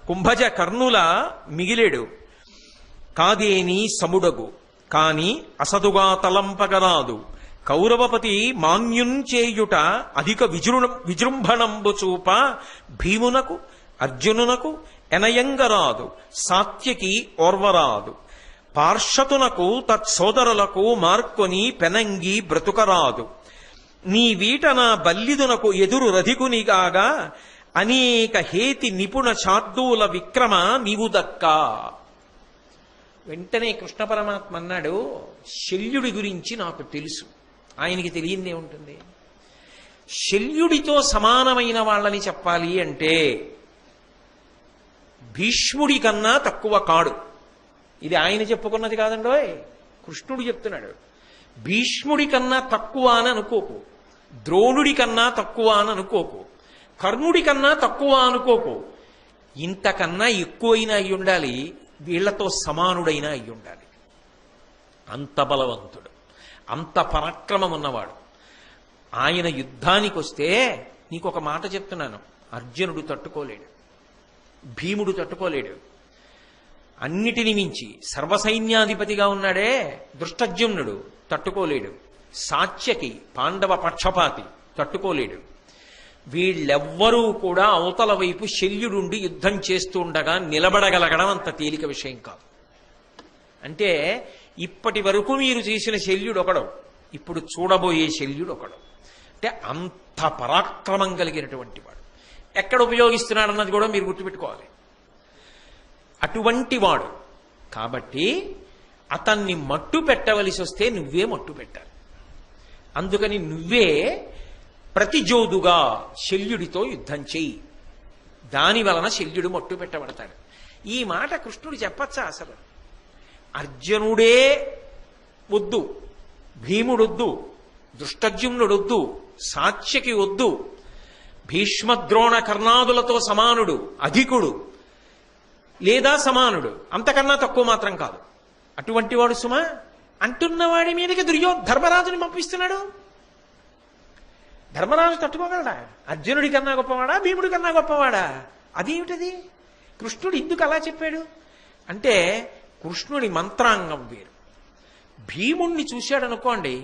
A: కుంభజ కర్ణుల మిగిలేడు కాదేని సముడగు కాని అసదుగా తలంపగరాదు కౌరవపతి మాన్యుంచేయుట అధిక విజృంభణంబు చూప భీమునకు అర్జునునకు ఎనయంగరాదు సాత్యకి ఓర్వరాదు పార్షతునకు తత్సోదరులకు మార్కొని పెనంగి బ్రతుకరాదు నీ వీటన బల్లిదునకు ఎదురు రధికునిగాగా అనేక హేతి నిపుణ శార్దూల విక్రమ నీవు దక్కా. వెంటనే కృష్ణ పరమాత్మ అన్నాడు, శల్యుడి గురించి నాకు తెలుసు, ఆయనకి తెలియందే ఉంటుంది. శల్యుడితో సమానమైన వాళ్ళని చెప్పాలి అంటే భీష్ముడి కన్నా తక్కువ కాడు. ఇది ఆయన చెప్పుకున్నది కాదండోయ్, కృష్ణుడు చెప్తున్నాడు. భీష్ముడి కన్నా తక్కువ అని అనుకోకు, ద్రోణుడి కన్నా తక్కువ అని అనుకోకు, కర్ణుడి కన్నా తక్కువ అనుకోకు. ఇంతకన్నా ఎక్కువైనా అయి ఉండాలి, వీళ్లతో సమానుడైనా అయి ఉండాలి. అంత బలవంతుడు, అంత పరాక్రమం ఉన్నవాడు. ఆయన యుద్ధానికి వస్తే నీకొక మాట చెప్తున్నాను, అర్జునుడు తట్టుకోలేడు, భీముడు తట్టుకోలేడు. అన్నిటిని మించి సర్వసైన్యాధిపతిగా ఉన్నాడే దృష్టజ్యుమ్నుడు తట్టుకోలేడు. సాత్యకి పాండవ పక్షపాతి తట్టుకోలేడు. వీళ్ళెవ్వరూ కూడా అవతల వైపు శల్యుడుండి యుద్ధం చేస్తుండగా నిలబడగలగడం అంత తేలిక విషయం కాదు. అంటే ఇప్పటి వరకు మీరు చేసిన శల్యుడు ఒకడు, ఇప్పుడు చూడబోయే శల్యుడు ఒకడు. అంటే అంత పరాక్రమం కలిగినటువంటి వాడు. ఎక్కడ ఉపయోగిస్తున్నాడన్నది కూడా మీరు గుర్తుపెట్టుకోవాలి. అటువంటి వాడు కాబట్టి అతన్ని మట్టు పెట్టవలసి వస్తే నువ్వే మట్టు పెట్టాలి. అందుకని నువ్వే ప్రతిజోదుగా శల్యుడితో యుద్ధం చెయ్యి. దాని వలన శల్యుడు మట్టు పెట్టబడతాడు. ఈ మాట కృష్ణుడు చెప్పచ్చా? అసలు అర్జునుడే వద్దు, భీముడొద్దు, దృష్టజ్యుమ్నుడొద్దు, సాత్యకి వద్దు, భీష్మద్రోణ కర్ణాదులతో సమానుడు, అధికుడు లేదా సమానుడు, అంతకన్నా తక్కువ మాత్రం కాదు. అటువంటి వాడు సుమ అంటున్నవాడి మీదకి ధర్మరాజుని పంపిస్తున్నాడు. ధర్మరాజు తట్టుకోగలడా? అర్జునుడి కన్నా గొప్పవాడా, భీముడి కన్నా గొప్పవాడా? అదేమిటది? కృష్ణుడు ఎందుకు అలా చెప్పాడు అంటే కృష్ణుడి మంత్రాంగం వేరు. భీముణ్ణి చూశాడనుకోండి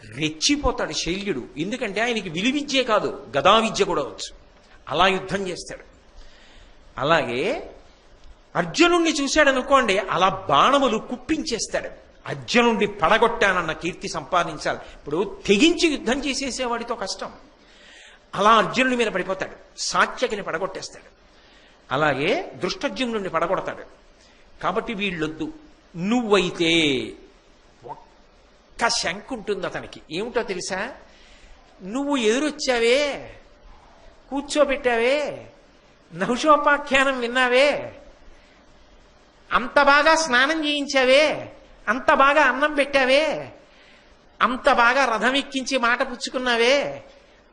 A: రెచ్చిపోతాడు శల్యుడు. ఎందుకంటే ఆయనకి విలువిద్యే కాదు, గదా విద్య కూడా వచ్చు. అలా యుద్ధం చేస్తాడు. అలాగే అర్జునుణ్ణి చూశాడనుకోండి అలా బాణములు కుప్పించేస్తాడు. అర్జునుడిని పడగొట్టానన్న కీర్తి సంపాదించాలి. ఇప్పుడు తెగించి యుద్ధం చేసేసేవాడితో కష్టం. అలా అర్జునుడి మీద పడిపోతాడు. సాత్యకిని పడగొట్టేస్తాడు. అలాగే దృష్టజ్యుమ్నుడిని పడగొడతాడు. కాబట్టి వీళ్ళొద్దు. నువ్వైతే ఒక్క శంక ఉంటుంది అతనికి. ఏమిటో తెలుసా? నువ్వు ఎదురొచ్చావే, కూర్చోబెట్టావే, నహుషోపాఖ్యానం విన్నావే, అంత బాగా స్నానం చేయించావే, అంత బాగా అన్నం పెట్టావే, అంత బాగా రథం ఎక్కించి మాట పుచ్చుకున్నావే,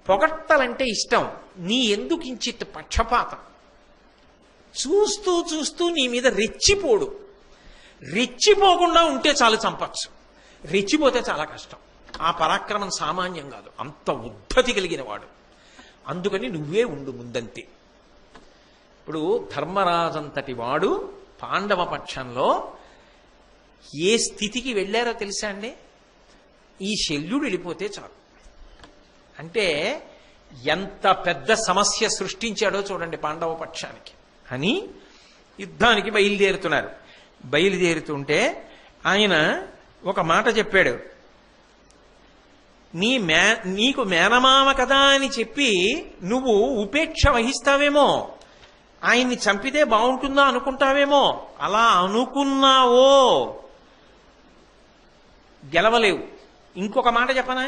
A: పొగట్టలంటే ఇష్టం. నీ ఎందుకు ఇంచిత్ పక్షపాతం? చూస్తూ చూస్తూ నీ మీద రెచ్చిపోడు. రెచ్చిపోకుండా ఉంటే చాలు, చంపచ్చు. రెచ్చిపోతే చాలా కష్టం. ఆ పరాక్రమం సామాన్యం కాదు, అంత ఉద్ధతి కలిగిన వాడు. అందుకని నువ్వే ఉండు ముందంతే. ఇప్పుడు ధర్మరాజంతటి వాడు పాండవ పక్షంలో ఏ స్థితికి వెళ్ళారో తెలుసా అండి? ఈ శల్యుడు వెళ్ళిపోతే చాలు. అంటే ఎంత పెద్ద సమస్య సృష్టించాడో చూడండి పాండవ పక్షానికి అని యుద్ధానికి బయలుదేరుతున్నారు. బయలుదేరుతుంటే ఆయన ఒక మాట చెప్పాడు. నీకు మేనమామ కదా అని చెప్పి నువ్వు ఉపేక్ష వహిస్తావేమో, ఆయన్ని చంపితే బాగుంటుందా అనుకుంటావేమో. అలా అనుకున్నావో గెలవలేవు. ఇంకొక మాట చెప్పనా?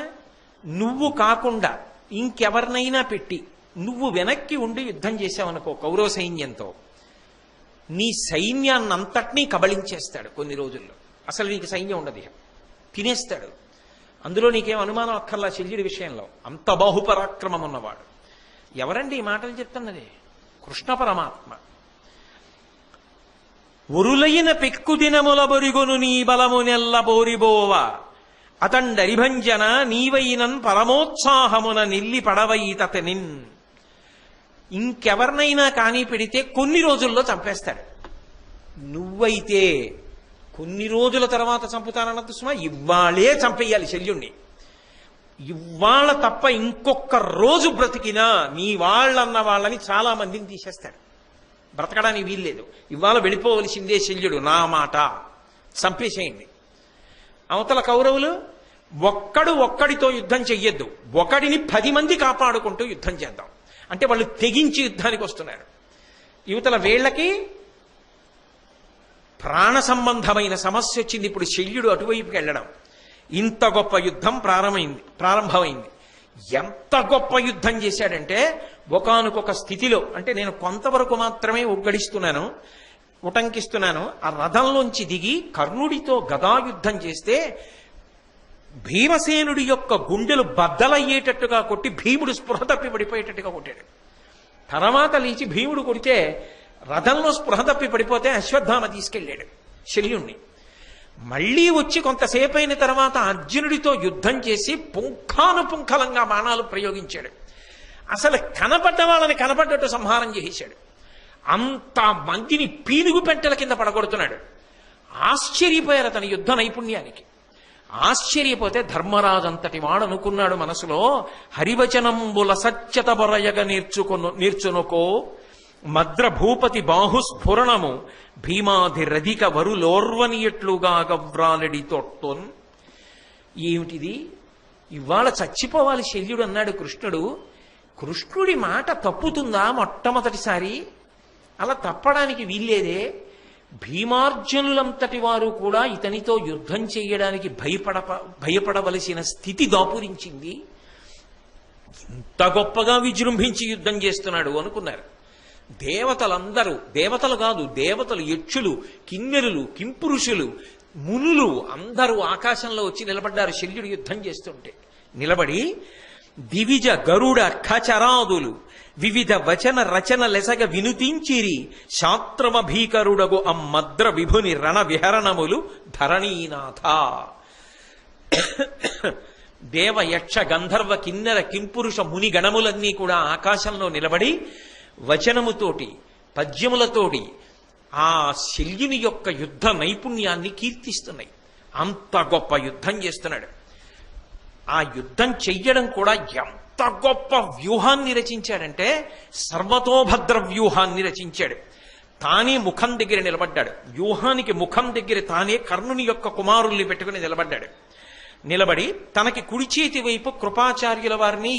A: నువ్వు కాకుండా ఇంకెవరినైనా పెట్టి నువ్వు వెనక్కి ఉండి యుద్ధం చేసావనుకో కౌరవ సైన్యంతో, నీ సైన్యాన్నంతటినీ కబళించేస్తాడు కొన్ని రోజుల్లో. అసలు నీకు సైన్యం ఉండదు, తినేస్తాడు. అందులో నీకేం అనుమానం అక్కర్లా. శల్యుడి విషయంలో అంత బాహుపరాక్రమం ఉన్నవాడు. ఎవరండి ఈ మాటలు చెప్తున్నది? కృష్ణ పరమాత్మ. ఒరులైన పెక్కు దినముల బొరిగొను నీ బలము నెల్ల బోరిబోవ అతండరిభంజన నీవైనన్ పరమోత్సాహమున నిల్లి పడవైతనిన్. ఇంకెవరినైనా కానీ పెడితే కొన్ని రోజుల్లో చంపేస్తాడు. నువ్వైతే కొన్ని రోజుల తర్వాత చంపుతానన్నది సుమా. ఇవాళే చంపేయాలి శల్యుణ్ణి. ఇవాళ తప్ప ఇంకొక రోజు బ్రతికినా నీ వాళ్ళన్న వాళ్ళని చాలా మందిని తీసేస్తాడు. బ్రతకడానికి వీల్లేదు. ఇవాళ వెళ్ళిపోవలసిందే శల్యుడు, నా మాట, చంపేసేయండి. అవతల కౌరవులు ఒక్కడితో యుద్ధం చెయ్యొద్దు, ఒకడిని 10 మంది కాపాడుకుంటూ యుద్ధం చేద్దాం అంటే వాళ్ళు తెగించి యుద్ధానికి వస్తున్నారు. యువతల వీళ్ళకి ప్రాణ సంబంధమైన సమస్య వచ్చింది. ఇప్పుడు శల్యుడు అటువైపుకి వెళ్ళడం. ఇంత గొప్ప యుద్ధం ప్రారంభమైంది. ఎంత గొప్ప యుద్ధం చేశాడంటే ఒకానొక స్థితిలో, అంటే నేను కొంతవరకు మాత్రమే ఉగ్గడిస్తున్నాను, ఉటంకిస్తున్నాను. ఆ రథంలోంచి దిగి కర్ణుడితో గదాయుద్ధం చేస్తే భీమసేనుడి యొక్క గుండెలు బద్దలయ్యేటట్టుగా కొట్టి భీముడు స్పృహ తప్పి పడిపోయేటట్టుగా కొట్టాడు. తర్వాత లేచి భీముడు కొడితే రథంలో స్పృహ తప్పి పడిపోతే అశ్వత్థామ తీసుకెళ్ళాడు శల్యుణ్ణి. మళ్లీ వచ్చి కొంతసేపు అయిన తర్వాత అర్జునుడితో యుద్ధం చేసి పుంఖానుపుంఖలంగా బాణాలు ప్రయోగించాడు. అసలు కనపడ్డ వాళ్ళని కనపడ్డట్టు సంహారం చేశాడు. అంత మందిని పీనుగు పెంటల కింద పడగొడుతున్నాడు. ఆశ్చర్యపోయారు అతని యుద్ధ నైపుణ్యానికి. ఆశ్చర్యపోతే ధర్మరాజు అంతటి వాడు అనుకున్నాడు మనసులో, హరివచనంబుల సత్యత బొరయగ నేర్చునుకో మద్ర భూపతి బాహుస్ఫురణము భీమాధి రధిక వరులోర్వనియట్లుగా గవ్రాలడి తొట్టోన్. ఏమిటిది, ఇవాళ చచ్చిపోవాలి శల్యుడు అన్నాడు కృష్ణుడు. కృష్ణుడి మాట తప్పుతుందా మొట్టమొదటిసారి? అలా తప్పడానికి వీల్లేదే. భీమార్జునులంతటి వారు కూడా ఇతనితో యుద్ధం చేయడానికి భయపడవలసిన స్థితి దాపురించింది. ఇంత గొప్పగా విజృంభించి యుద్ధం చేస్తున్నాడు అనుకున్నారు. దేవతలందరూ, దేవతలు కాదు, దేవతలు, యక్షులు, కిన్నెరులు, కింపురుషులు, మునులు అందరూ ఆకాశంలో వచ్చి నిలబడ్డారు శల్యుడు యుద్ధం చేస్తుంటే. నిలబడి దివిజ గరుడ ఖచరాదులు వివిధ వచన రచన లెసగ వినుతించిరి శాస్త్రమ భీకరుడగు అమ్మద్ర విభుని రణ విహరణములు ధరణీనాథ. దేవ యక్ష గంధర్వ కిన్నెర కింపురుష ముని గణములన్నీ కూడా ఆకాశంలో నిలబడి వచనముతోటి పద్యములతోటి ఆ శల్యుని యొక్క యుద్ధ నైపుణ్యాన్ని కీర్తిస్తున్నాయి. అంత గొప్ప యుద్ధం చేస్తున్నాడు. ఆ యుద్ధం చెయ్యడం కూడా ఎంత గొప్ప వ్యూహాన్ని రచించాడంటే సర్వతోభద్ర వ్యూహాన్ని రచించాడు. తానే ముఖం దగ్గర నిలబడ్డాడు. వ్యూహానికి ముఖం దగ్గర తానే కర్ణుని యొక్క కుమారుల్ని పెట్టుకుని నిలబడ్డాడు. నిలబడి తనకి కుడి చేతి వైపు కృపాచార్యుల వారిని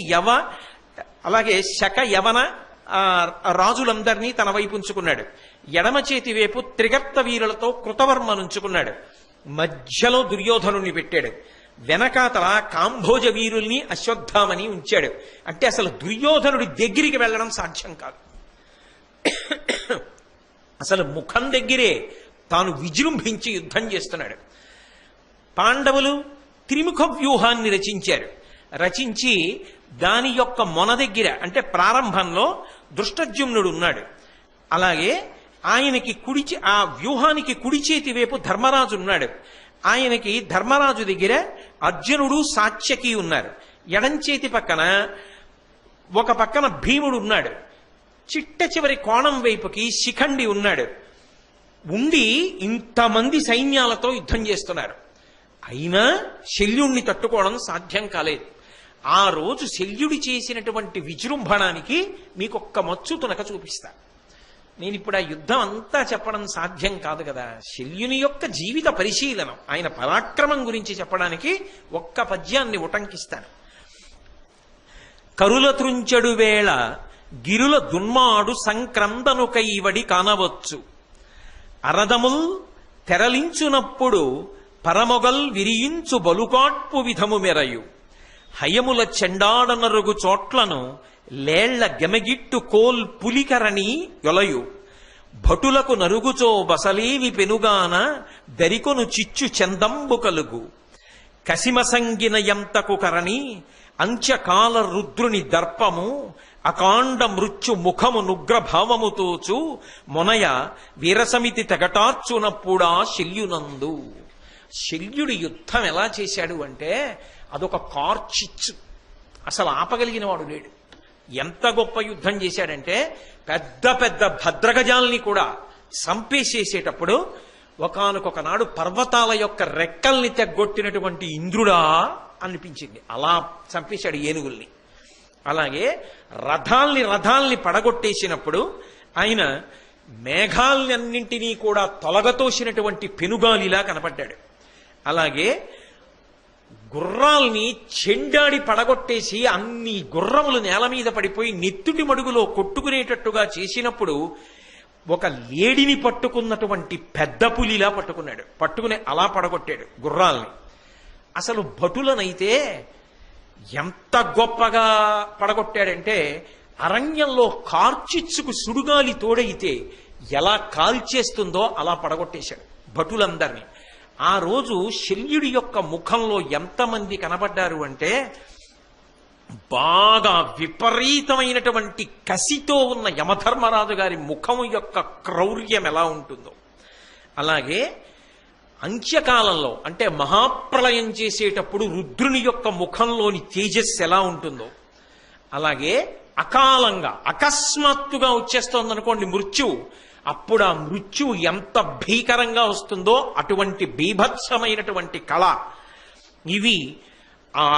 A: అలాగే శక యవన రాజులందరినీ తన వైపు ఉంచుకున్నాడు. ఎడమ చేతి వైపు త్రిగర్త వీరులతో కృతవర్మనుంచుకున్నాడు. మధ్యలో దుర్యోధనుని పెట్టాడు. వెనకాతల కాంభోజ వీరుల్ని అశ్వత్థామని ఉంచాడు. అంటే అసలు దుర్యోధనుడి దగ్గరికి వెళ్ళడం సాధ్యం కాదు. అసలు ముఖం దగ్గరే తాను విజృంభించి యుద్ధం చేస్తున్నాడు. పాండవులు త్రిముఖ వ్యూహాన్ని రచించారు. రచించి దాని యొక్క మొన దగ్గర అంటే ప్రారంభంలో దృష్టద్యుమ్నుడు ఉన్నాడు. అలాగే ఆయనకి ఆ వ్యూహానికి కుడి చేతి వైపు ధర్మరాజు ఉన్నాడు. ఆయనకి ధర్మరాజు దగ్గర అర్జునుడు సాత్యకి ఉన్నారు. ఎడంచేతి పక్కన ఒక పక్కన భీముడు ఉన్నాడు. చిట్ట చివరి కోణం వైపుకి శిఖండి ఉన్నాడు. ఉండి ఇంతమంది సైన్యాలతో యుద్ధం చేస్తున్నారు. అయినా శల్యుణ్ణి తట్టుకోవడం సాధ్యం కాలేదు. ఆ రోజు శల్యుడి చేసినటువంటి విజృంభణానికి మీకు ఒక్క మచ్చు తునక చూపిస్తా. నేను ఇప్పుడు ఆ యుద్ధం అంతా చెప్పడం సాధ్యం కాదు కదా. శల్యుని యొక్క జీవిత పరిశీలనం, ఆయన పరాక్రమం గురించి చెప్పడానికి ఒక్క పద్యాన్ని ఉటంకిస్తాను. కరుల త్రుంచెడు వేళ గిరుల దున్మాడు సంక్రందను కైవడి కానవచ్చు అరదముల్ తెరలించునప్పుడు పరమొగల్ విరియించు బలుకాట్పు విధము మెరయు హయముల చెండాడనరుగు చోట్లను లేళ్ల గెమగిట్టు కోల్ పులికరణి యొలయు భటులకు నరుగుచో బసలేవి పెనుగాన దరికొను చిచ్చు చందంబు కలుగు కసిమసంగిన ఎంతకు కరణి అంత్యకాల రుద్రుని దర్పము అకాండ మృత్యు ముఖము నుగ్రభావము తోచు మొనయ వీరసమితి తెగటార్చునప్పుడా శల్యునందు. శల్యుడి యుద్ధం ఎలా చేశాడు అంటే అదొక కార్చిచ్చు, అసలు ఆపగలిగిన వాడు లేడు. ఎంత గొప్ప యుద్ధం చేశాడంటే పెద్ద పెద్ద భద్రగజాల్ని కూడా సంపేసేసేటప్పుడు ఒకానొక నాడు పర్వతాల యొక్క రెక్కల్ని తెగ్గొట్టినటువంటి ఇంద్రుడా అనిపించింది. అలా చంపేశాడు ఏనుగుల్ని. అలాగే రథాల్ని పడగొట్టేసినప్పుడు ఆయన మేఘాలన్నింటినీ కూడా తొలగతోసినటువంటి పెనుగాలిలా కనపడ్డాడు. అలాగే గుర్రాల్ని చెండాడి పడగొట్టేసి అన్ని గుర్రములు నేల మీద పడిపోయి నెత్తుటి మడుగులో కొట్టుకునేటట్టుగా చేసినప్పుడు ఒక లేడిని పట్టుకున్నటువంటి పెద్ద పులిలా పట్టుకున్నాడు. పట్టుకుని అలా పడగొట్టాడు గుర్రాల్ని. అసలు భటులనైతే ఎంత గొప్పగా పడగొట్టాడంటే అరణ్యంలో కార్చిచ్చుకు సుడుగాలి తోడైతే ఎలా కాల్చేస్తుందో అలా పడగొట్టేశాడు భటులందరినీ. ఆ రోజు శల్యుడి యొక్క ముఖంలో ఎంతమంది కనబడ్డారు అంటే బాగా విపరీతమైనటువంటి కసితో ఉన్న యమధర్మరాజు గారి ముఖము యొక్క క్రౌర్యం ఎలా ఉంటుందో, అలాగే అంత్యకాలంలో అంటే మహాప్రళయం చేసేటప్పుడు రుద్రుని యొక్క ముఖంలోని తేజస్సు ఎలా ఉంటుందో, అలాగే అకాలంగా అకస్మాత్తుగా వచ్చేస్తోందనుకోండి మృత్యువు, అప్పుడు ఆ మృత్యువు ఎంత భీకరంగా వస్తుందో అటువంటి బీభత్సమైనటువంటి కళ ఇవి ఆ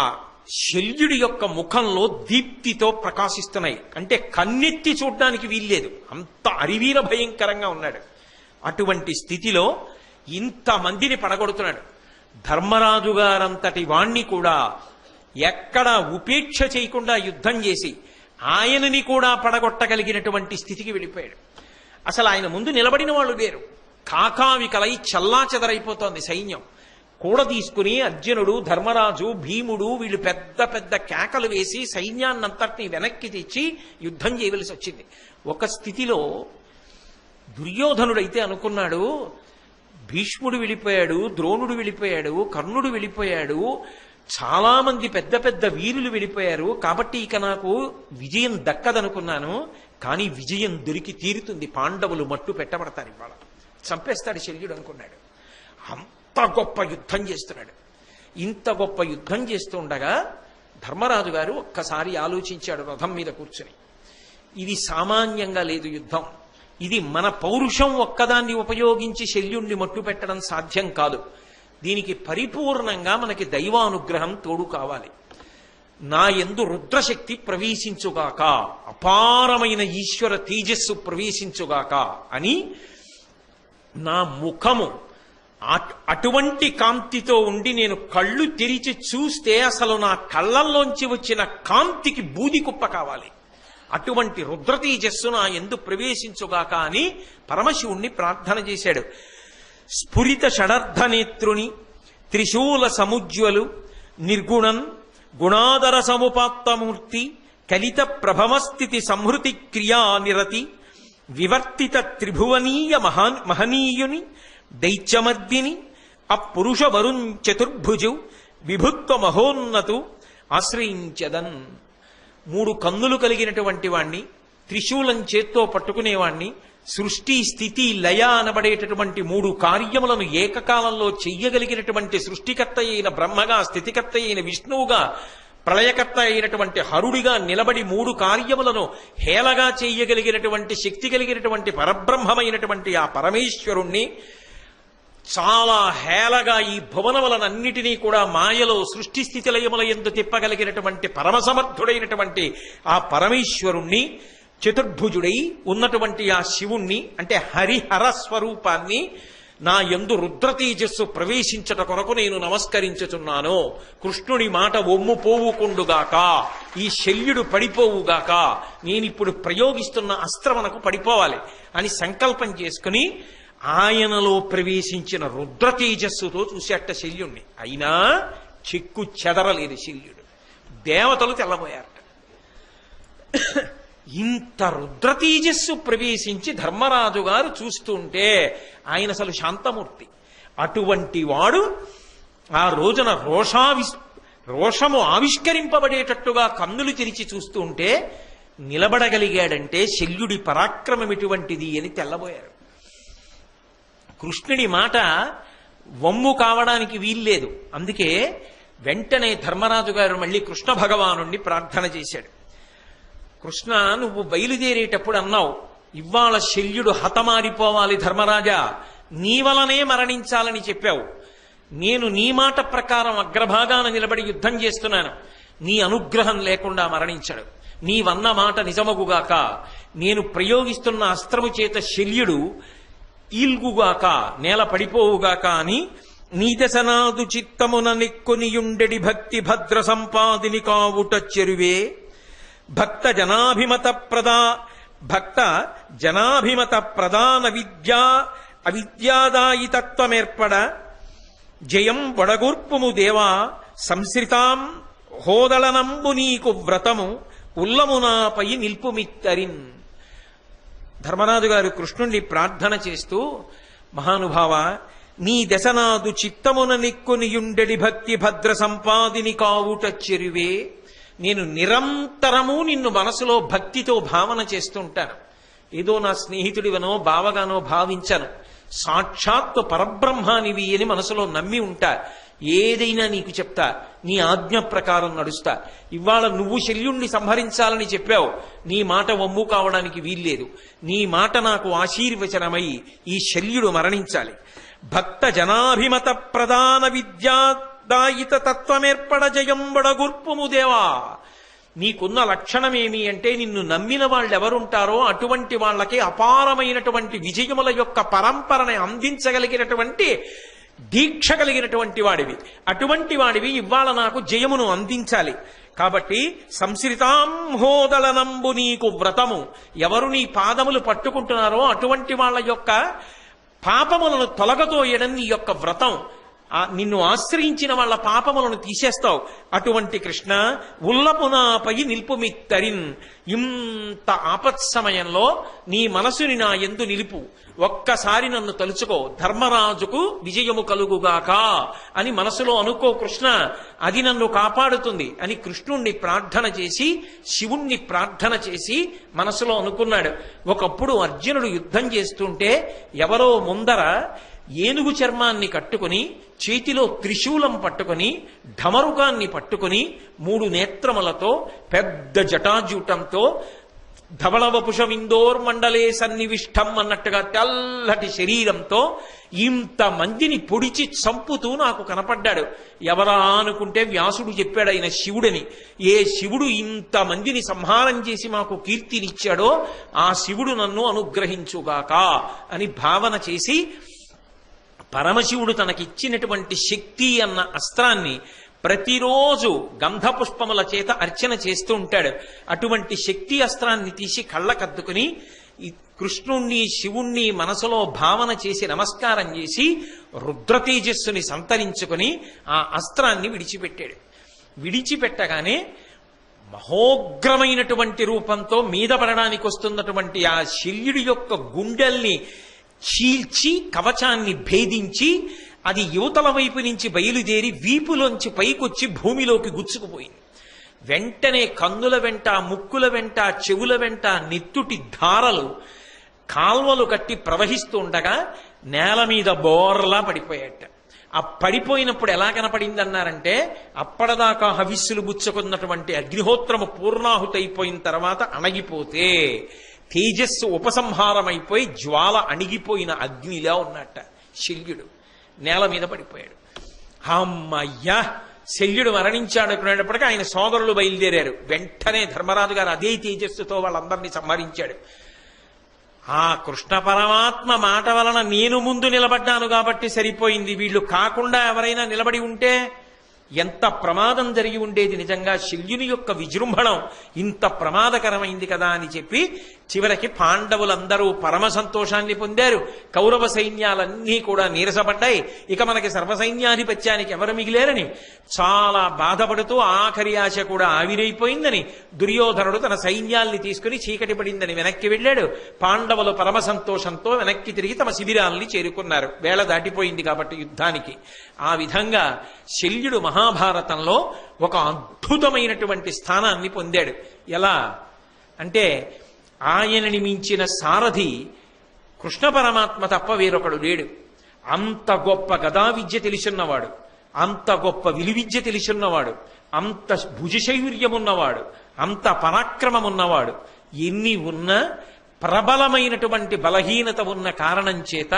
A: శల్యుడి యొక్క ముఖంలో దీప్తితో ప్రకాశిస్తున్నాయి. అంటే కన్నెత్తి చూడ్డానికి వీల్లేదు, అంత అరివీర భయంకరంగా ఉన్నాడు. అటువంటి స్థితిలో ఇంతమందిని పడగొడుతున్నాడు. ధర్మరాజు గారంతటి వాణ్ణి కూడా ఎక్కడ ఉపేక్ష చేయకుండా యుద్ధం చేసి ఆయనని కూడా పడగొట్టగలిగినటువంటి స్థితికి వెళ్ళిపోయాడు. అసలు ఆయన ముందు నిలబడిన వాళ్ళు లేరు. కాకావికలై చల్లా చెదరైపోతోంది సైన్యం. కూడ తీసుకుని అర్జునుడు, ధర్మరాజు, భీముడు వీళ్ళు పెద్ద పెద్ద కేకలు వేసి సైన్యాన్నంతటినీ వెనక్కి తెచ్చి యుద్ధం చేయవలసి వచ్చింది. ఒక స్థితిలో దుర్యోధనుడైతే అనుకున్నాడు, భీష్ముడు వెళ్ళిపోయాడు, ద్రోణుడు వెళ్ళిపోయాడు, కర్ణుడు వెళ్ళిపోయాడు, చాలా మంది పెద్ద పెద్ద వీరులు వెళ్ళిపోయారు, కాబట్టి ఇక నాకు విజయం దక్కదనుకున్నాను. కానీ విజయం దొరికి తీరుతుంది, పాండవులు మట్టు పెట్టబడతారు, ఇవాళ చంపేస్తాడు శల్యుడు అనుకున్నాడు. అంత గొప్ప యుద్ధం చేస్తున్నాడు. ఇంత గొప్ప యుద్ధం చేస్తూ ఉండగా ధర్మరాజు గారు ఒక్కసారి ఆలోచించాడు రథం మీద కూర్చుని. ఇది సామాన్యంగా లేదు యుద్ధం, ఇది మన పౌరుషం ఒక్కదాన్ని ఉపయోగించి శల్యుణ్ణి మట్టు పెట్టడం సాధ్యం కాదు. దీనికి పరిపూర్ణంగా మనకి దైవానుగ్రహం తోడు కావాలి. నా యందు రుద్రశక్తి ప్రవేశించుగాక, అపారమైన ఈశ్వర తేజస్సు ప్రవేశించుగాక అని నా ముఖము అటువంటి కాంతితో ఉండి నేను కళ్ళు తెరిచి చూస్తే అసలు నా కళ్ళల్లోంచి వచ్చిన కాంతికి బూది కుప్ప కావాలి. అటువంటి రుద్ర తేజస్సు నా యందు ప్రవేశించుగాక అని పరమశివుణ్ణి ప్రార్థన చేశాడు. స్ఫురిత షడర్ధనేత్రుని త్రిశూల సముజ్వలు నిర్గుణం గుణాదర సముపాత్తమూర్తి కలిత ప్రభవస్థితి సంహృతి క్రియా నిరతి వివర్తిత త్రిభువనీయ మహనీయుని దైత్యమర్దిని అపురుష వరుణ్ చతుర్భుజు విభుత్వ మహోన్నతు ఆశ్రయించదన్. 3 కన్నులు కలిగినటువంటి వాణ్ణి, త్రిశూలం చేత్తో పట్టుకునేవాణ్ణి, సృష్టి స్థితి లయ అనబడేటటువంటి 3 కార్యములను ఏకకాలంలో చెయ్యగలిగినటువంటి సృష్టికర్త అయిన బ్రహ్మగా, స్థితికర్త అయిన విష్ణువుగా, ప్రళయకర్త అయినటువంటి హరుడిగా నిలబడి 3 కార్యములను హేళగా చెయ్యగలిగినటువంటి శక్తి కలిగినటువంటి పరబ్రహ్మమైనటువంటి ఆ పరమేశ్వరుణ్ణి చాలా హేళగా ఈ భువనములనన్నిటినీ కూడా మాయలో సృష్టి స్థితి లయముల యందు తిప్పగలిగినటువంటి పరమసమర్థుడైనటువంటి ఆ పరమేశ్వరుణ్ణి, చతుర్భుజుడై ఉన్నటువంటి ఆ శివుణ్ణి అంటే హరిహర స్వరూపాన్ని నా యందు రుద్ర తేజస్సు ప్రవేశించట కొరకు నేను నమస్కరించుచున్నాను. కృష్ణుడి మాట ఒమ్ము పోవుకుండుగాక, ఈ శల్యుడు పడిపోవుగాక, నేనిప్పుడు ప్రయోగిస్తున్న అస్త్రమనకు పడిపోవాలి అని సంకల్పం చేసుకుని ఆయనలో ప్రవేశించిన రుద్ర తేజస్సుతో చూసేట శల్యుణ్ణి. అయినా చెక్కు చెదరలేదు శల్యుడు. దేవతలు తెల్లబోయారట. ఇంత రుద్ర తేజస్సు ప్రవేశించి ధర్మరాజు గారు చూస్తుంటే ఆయన అసలు శాంతమూర్తి. అటువంటి వాడు ఆ రోజున రోషము ఆవిష్కరింపబడేటట్టుగా కన్నులు తెరిచి చూస్తూ ఉంటే నిలబడగలిగాడంటే శల్యుడి పరాక్రమం ఎటువంటిది అని తెల్లబోయారు. కృష్ణుడి మాట వమ్ము కావడానికి వీల్లేదు. అందుకే వెంటనే ధర్మరాజు గారు మళ్ళీ కృష్ణ భగవానుణ్ణి ప్రార్థన చేశాడు. కృష్ణ, నువ్వు బయలుదేరేటప్పుడు అన్నావు, ఇవాళ శల్యుడు హతమారిపోవాలి ధర్మరాజా, నీ వలనే మరణించాలని చెప్పావు. నేను నీ మాట ప్రకారం అగ్రభాగాన నిలబడి యుద్ధం చేస్తున్నాను. నీ అనుగ్రహం లేకుండా మరణించాడు. నీవన్న మాట నిజమగుగాక, నేను ప్రయోగిస్తున్న అస్త్రము చేత శల్యుడు ఈల్గుగాక, నేల పడిపోవుగాక అని నీ దశనాదు చిత్తమున నిక్కునియుండెడి భక్తి భద్ర సంపాదిని కావుట చెరువే భక్త జనాభిమత ప్రధాన అవిద్యాదాయితత్వమేర్పడ జయం వడగూర్పుము దేవా సంశ్రితాం హోదళనంబు నీకు వ్రతము ఉల్లమునాపై నిల్పుమిత్తరిన్. ధర్మరాజు గారు కృష్ణుణ్ణి ప్రార్థన చేస్తూ, మహానుభావ, నీ దశనాదు చిత్తమున నిక్కునియుండెడి భక్తి భద్ర సంపాదిని కావుట చెరువే. నేను నిరంతరము నిన్ను మనసులో భక్తితో భావన చేస్తుంటాను. ఏదో నా స్నేహితుడివనో బావగానో భావించను. సాక్షాత్తు పరబ్రహ్మానివి అని మనసులో నమ్మి ఉంటా. ఏదైనా నీకు చెప్తా, నీ ఆజ్ఞ ప్రకారం నడుస్తా. ఇవాళ నువ్వు శల్యుణ్ణి సంహరించాలని చెప్పావు, నీ మాట వమ్ము కావడానికి వీల్లేదు. నీ మాట నాకు ఆశీర్వచనమై ఈ శల్యుడు మరణించాలి. భక్త జనాభిమత ప్రధాన దాయిత తత్వమేర్పడ జయంబడగుర్పుముదేవా. నీకున్న లక్షణమేమి అంటే నిన్ను నమ్మిన వాళ్ళు ఎవరుంటారో అటువంటి వాళ్ళకి అపారమైనటువంటి విజయముల యొక్క పరంపరని అందించగలిగినటువంటి దీక్ష కలిగినటువంటి వాడివి. అటువంటి వాడివి ఇవాళ నాకు జయమును అందించాలి. కాబట్టి సంశ్రితాంహోదలనంబు నీకు వ్రతము. ఎవరు నీ పాదములు పట్టుకుంటున్నారో అటువంటి వాళ్ళ యొక్క పాపములను తొలగతోయడం నీ యొక్క వ్రతం. నిన్ను ఆశ్రయించిన వాళ్ళ పాపములను తీసేస్తావు. అటువంటి కృష్ణ ఉల్లపునాపై నిల్పుమిత్తరిన్. ఇంత ఆపత్సమయంలో నీ మనసుని నా యందు నిలుపు. ఒక్కసారి నన్ను తలుచుకో, ధర్మరాజుకు విజయము కలుగుగాక అని మనసులో అనుకో కృష్ణ, అది నన్ను కాపాడుతుంది అని కృష్ణుణ్ణి ప్రార్థన చేసి శివుణ్ణి ప్రార్థన చేసి మనసులో అనుకున్నాడు. ఒకప్పుడు అర్జునుడు యుద్ధం చేస్తుంటే ఎవరో ముందర ఏనుగు చర్మాన్ని కట్టుకుని చేతిలో త్రిశూలం పట్టుకుని ఢమరుకాన్ని పట్టుకుని 3 నేత్రములతో పెద్ద జటాజూటంతో ధవళవపుష విందోర్మండలే సన్నివిష్టం అన్నట్టుగా తెల్లటి శరీరంతో ఇంతమందిని పొడిచి చంపుతూ నాకు కనపడ్డాడు. ఎవరా అనుకుంటే వ్యాసుడు చెప్పాడు ఆయన శివుడని. ఏ శివుడు ఇంతమందిని సంహారం చేసి మాకు కీర్తినిచ్చాడో ఆ శివుడు నన్ను అనుగ్రహించుగాక అని భావన చేసి పరమశివుడు తనకిచ్చినటువంటి శక్తి అన్న అస్త్రాన్ని ప్రతిరోజు గంధపుష్పముల చేత అర్చన చేస్తూ ఉంటాడు. అటువంటి శక్తి అస్త్రాన్ని తీసి కళ్ళకద్దుకుని కృష్ణుణ్ణి శివుణ్ణి మనసులో భావన చేసి నమస్కారం చేసి రుద్రతేజస్సుని సంతరించుకుని ఆ అస్త్రాన్ని విడిచిపెట్టాడు. విడిచిపెట్టగానే మహోగ్రమైనటువంటి రూపంతో మీద పడడానికి వస్తున్నటువంటి ఆ శల్యుడి యొక్క గుండెల్ని చీల్చి కవచాన్ని భేదించి అది యువతల వైపు నుంచి బయలుదేరి వీపులోంచి పైకొచ్చి భూమిలోకి గుచ్చుకుపోయింది. వెంటనే కన్నుల వెంట ముక్కుల వెంట చెవుల వెంట నెత్తుటి ధారలు కాల్వలు కట్టి ప్రవహిస్తూ ఉండగా నేల మీద బోర్లా పడిపోయాట. ఆ పడిపోయినప్పుడు ఎలా కనపడిందన్నారంటే అప్పటిదాకా హవిస్సులు బుచ్చుకున్నటువంటి అగ్నిహోత్రము పూర్ణాహుతైపోయిన తర్వాత అణగిపోతే తేజస్సు ఉపసంహారమైపోయి జ్వాల అణిగిపోయిన అగ్నిలా ఉన్నట్ట. శల్యుడు నేల మీద పడిపోయాడు. అమ్మయ్యా శల్యుడు మరణించాడు అనుకునేటప్పటికీ ఆయన సోదరులు బయలుదేరారు. వెంటనే ధర్మరాజు గారు అదే తేజస్సుతో వాళ్ళందరినీ సంహరించాడు. ఆ కృష్ణ పరమాత్మ మాట వలన నేను ముందు నిలబడ్డాను కాబట్టి సరిపోయింది. వీళ్ళు కాకుండా ఎవరైనా నిలబడి ఉంటే ఎంత ప్రమాదం జరిగి ఉండేది. నిజంగా శల్యుని యొక్క విజృంభణం ఇంత ప్రమాదకరమైంది కదా అని చెప్పి చివరికి పాండవులందరూ పరమ సంతోషాన్ని పొందారు. కౌరవ సైన్యాలన్నీ కూడా నీరసపడ్డాయి. ఇక మనకి సర్వసైన్యాధిపత్యానికి ఎవరు మిగిలేరని చాలా బాధపడుతూ ఆఖరి ఆశ కూడా ఆవిరైపోయిందని దుర్యోధనుడు తన సైన్యాల్ని తీసుకుని చీకటి పడిందని వెనక్కి వెళ్ళాడు. పాండవులు పరమ సంతోషంతో వెనక్కి తిరిగి తమ శిబిరాల్ని చేరుకున్నారు. వేళ దాటిపోయింది కాబట్టి యుద్ధానికి. ఆ విధంగా శల్యుడు మహాభారతంలో ఒక అద్భుతమైనటువంటి స్థానాన్ని పొందాడు. ఎలా అంటే ఆయనని మించిన సారథి కృష్ణ పరమాత్మ తప్ప వేరొకడు లేడు. అంత గొప్ప గదా విద్య తెలిసున్నవాడు, అంత గొప్ప విలువిద్య తెలిసున్నవాడు, అంత భుజశౌర్యమున్నవాడు, అంత పరాక్రమమున్నవాడు. ఎన్ని ఉన్నా ప్రబలమైనటువంటి బలహీనత ఉన్న కారణం చేత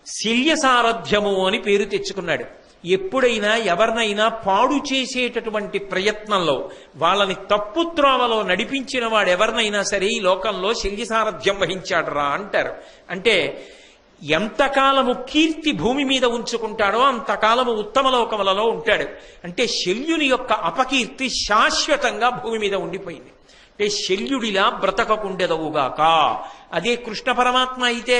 A: శల్యసారథ్యము అని పేరు తెచ్చుకున్నాడు. ఎప్పుడైనా ఎవరినైనా పాడు చేసేటటువంటి ప్రయత్నంలో వాళ్ళని తప్పుత్రోవలో నడిపించిన వాడు ఎవరినైనా సరే ఈ లోకంలో శల్యసారథ్యం వహించాడురా అంటారు. అంటే ఎంతకాలము కీర్తి భూమి మీద ఉంచుకుంటాడో అంతకాలము ఉత్తమ లోకములలో ఉంటాడు. అంటే శల్యుని యొక్క అపకీర్తి శాశ్వతంగా భూమి మీద ఉండిపోయింది. అంటే శల్యుడిలా బ్రతకకుండెదవుగాక. అదే కృష్ణ పరమాత్మ అయితే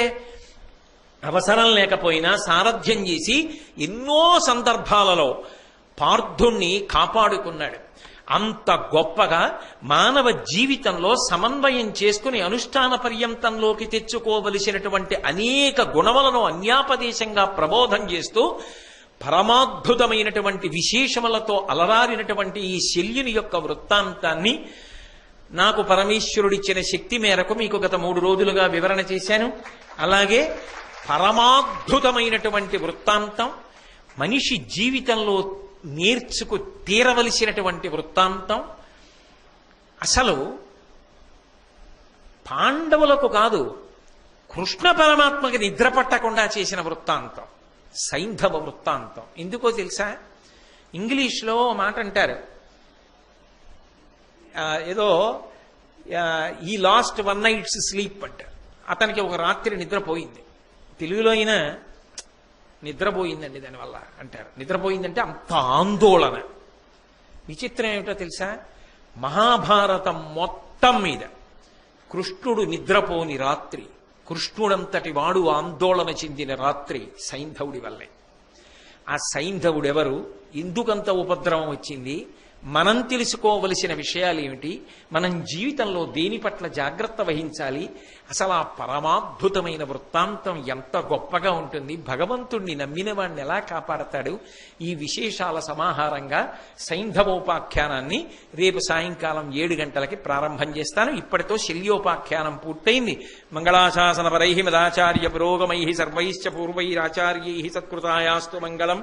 A: అవసరం లేకపోయినా సారథ్యం చేసి ఎన్నో సందర్భాలలో పార్థుణ్ణి కాపాడుకున్నాడు. అంత గొప్పగా మానవ జీవితంలో సమన్వయం చేసుకుని అనుష్ఠాన పర్యంతంలోకి తెచ్చుకోవలసినటువంటి అనేక గుణములను అన్యాపదేశంగా ప్రబోధం చేస్తూ పరమాద్భుతమైనటువంటి విశేషములతో అలరారినటువంటి ఈ శల్యుని యొక్క వృత్తాంతాన్ని నాకు పరమేశ్వరుడిచ్చిన శక్తి మేరకు మీకు గత 3 రోజులుగా వివరణ చేశాను. అలాగే పరమాద్భుతమైనటువంటి వృత్తాంతం, మనిషి జీవితంలో నేర్చుకు తీరవలసినటువంటి వృత్తాంతం. అసలు పాండవులకు కాదు, కృష్ణ పరమాత్మకి నిద్ర పట్టకుండా చేసిన వృత్తాంతం. సైంధవ వృత్తాంతం. ఎందుకో తెలుసా? ఇంగ్లీష్లో మాట అంటారు, ఏదో ఈ లాస్ట్ 1 night's స్లీప్ అంటారు. అతనికి ఒక రాత్రి నిద్రపోయింది. తెలుగులో అయినా నిద్రపోయిందండి దానివల్ల అంటారు. నిద్రపోయిందంటే అంత ఆందోళన. విచిత్రం ఏమిటో తెలుసా? మహాభారతం మొత్తం మీద కృష్ణుడు నిద్రపోని రాత్రి, కృష్ణుడంతటి వాడు ఆందోళన చెందిన రాత్రి సైంధవుడి వల్లే. ఆ సైంధవుడెవరు? ఎందుకంత ఉపద్రవం వచ్చింది? మనం తెలుసుకోవలసిన విషయాలు ఏమిటి? మనం జీవితంలో దేని పట్ల జాగ్రత్త వహించాలి? అసలు ఆ పరమాద్భుతమైన వృత్తాంతం ఎంత గొప్పగా ఉంటుంది? భగవంతుణ్ణి నమ్మిన వాడిని ఎలా కాపాడతాడు? ఈ విశేషాల సమాహారంగా సైంధవోపాఖ్యానాన్ని రేపు సాయంకాలం 7 గంటలకి ప్రారంభం చేస్తాను. ఇప్పటితో శల్యోపాఖ్యానం పూర్తయింది. మంగళాశాసన పరై మదాచార్య పురోగమై సర్వైశ్చ పూర్వైరాచార్యై సత్కృతాయాస్తు మంగళం.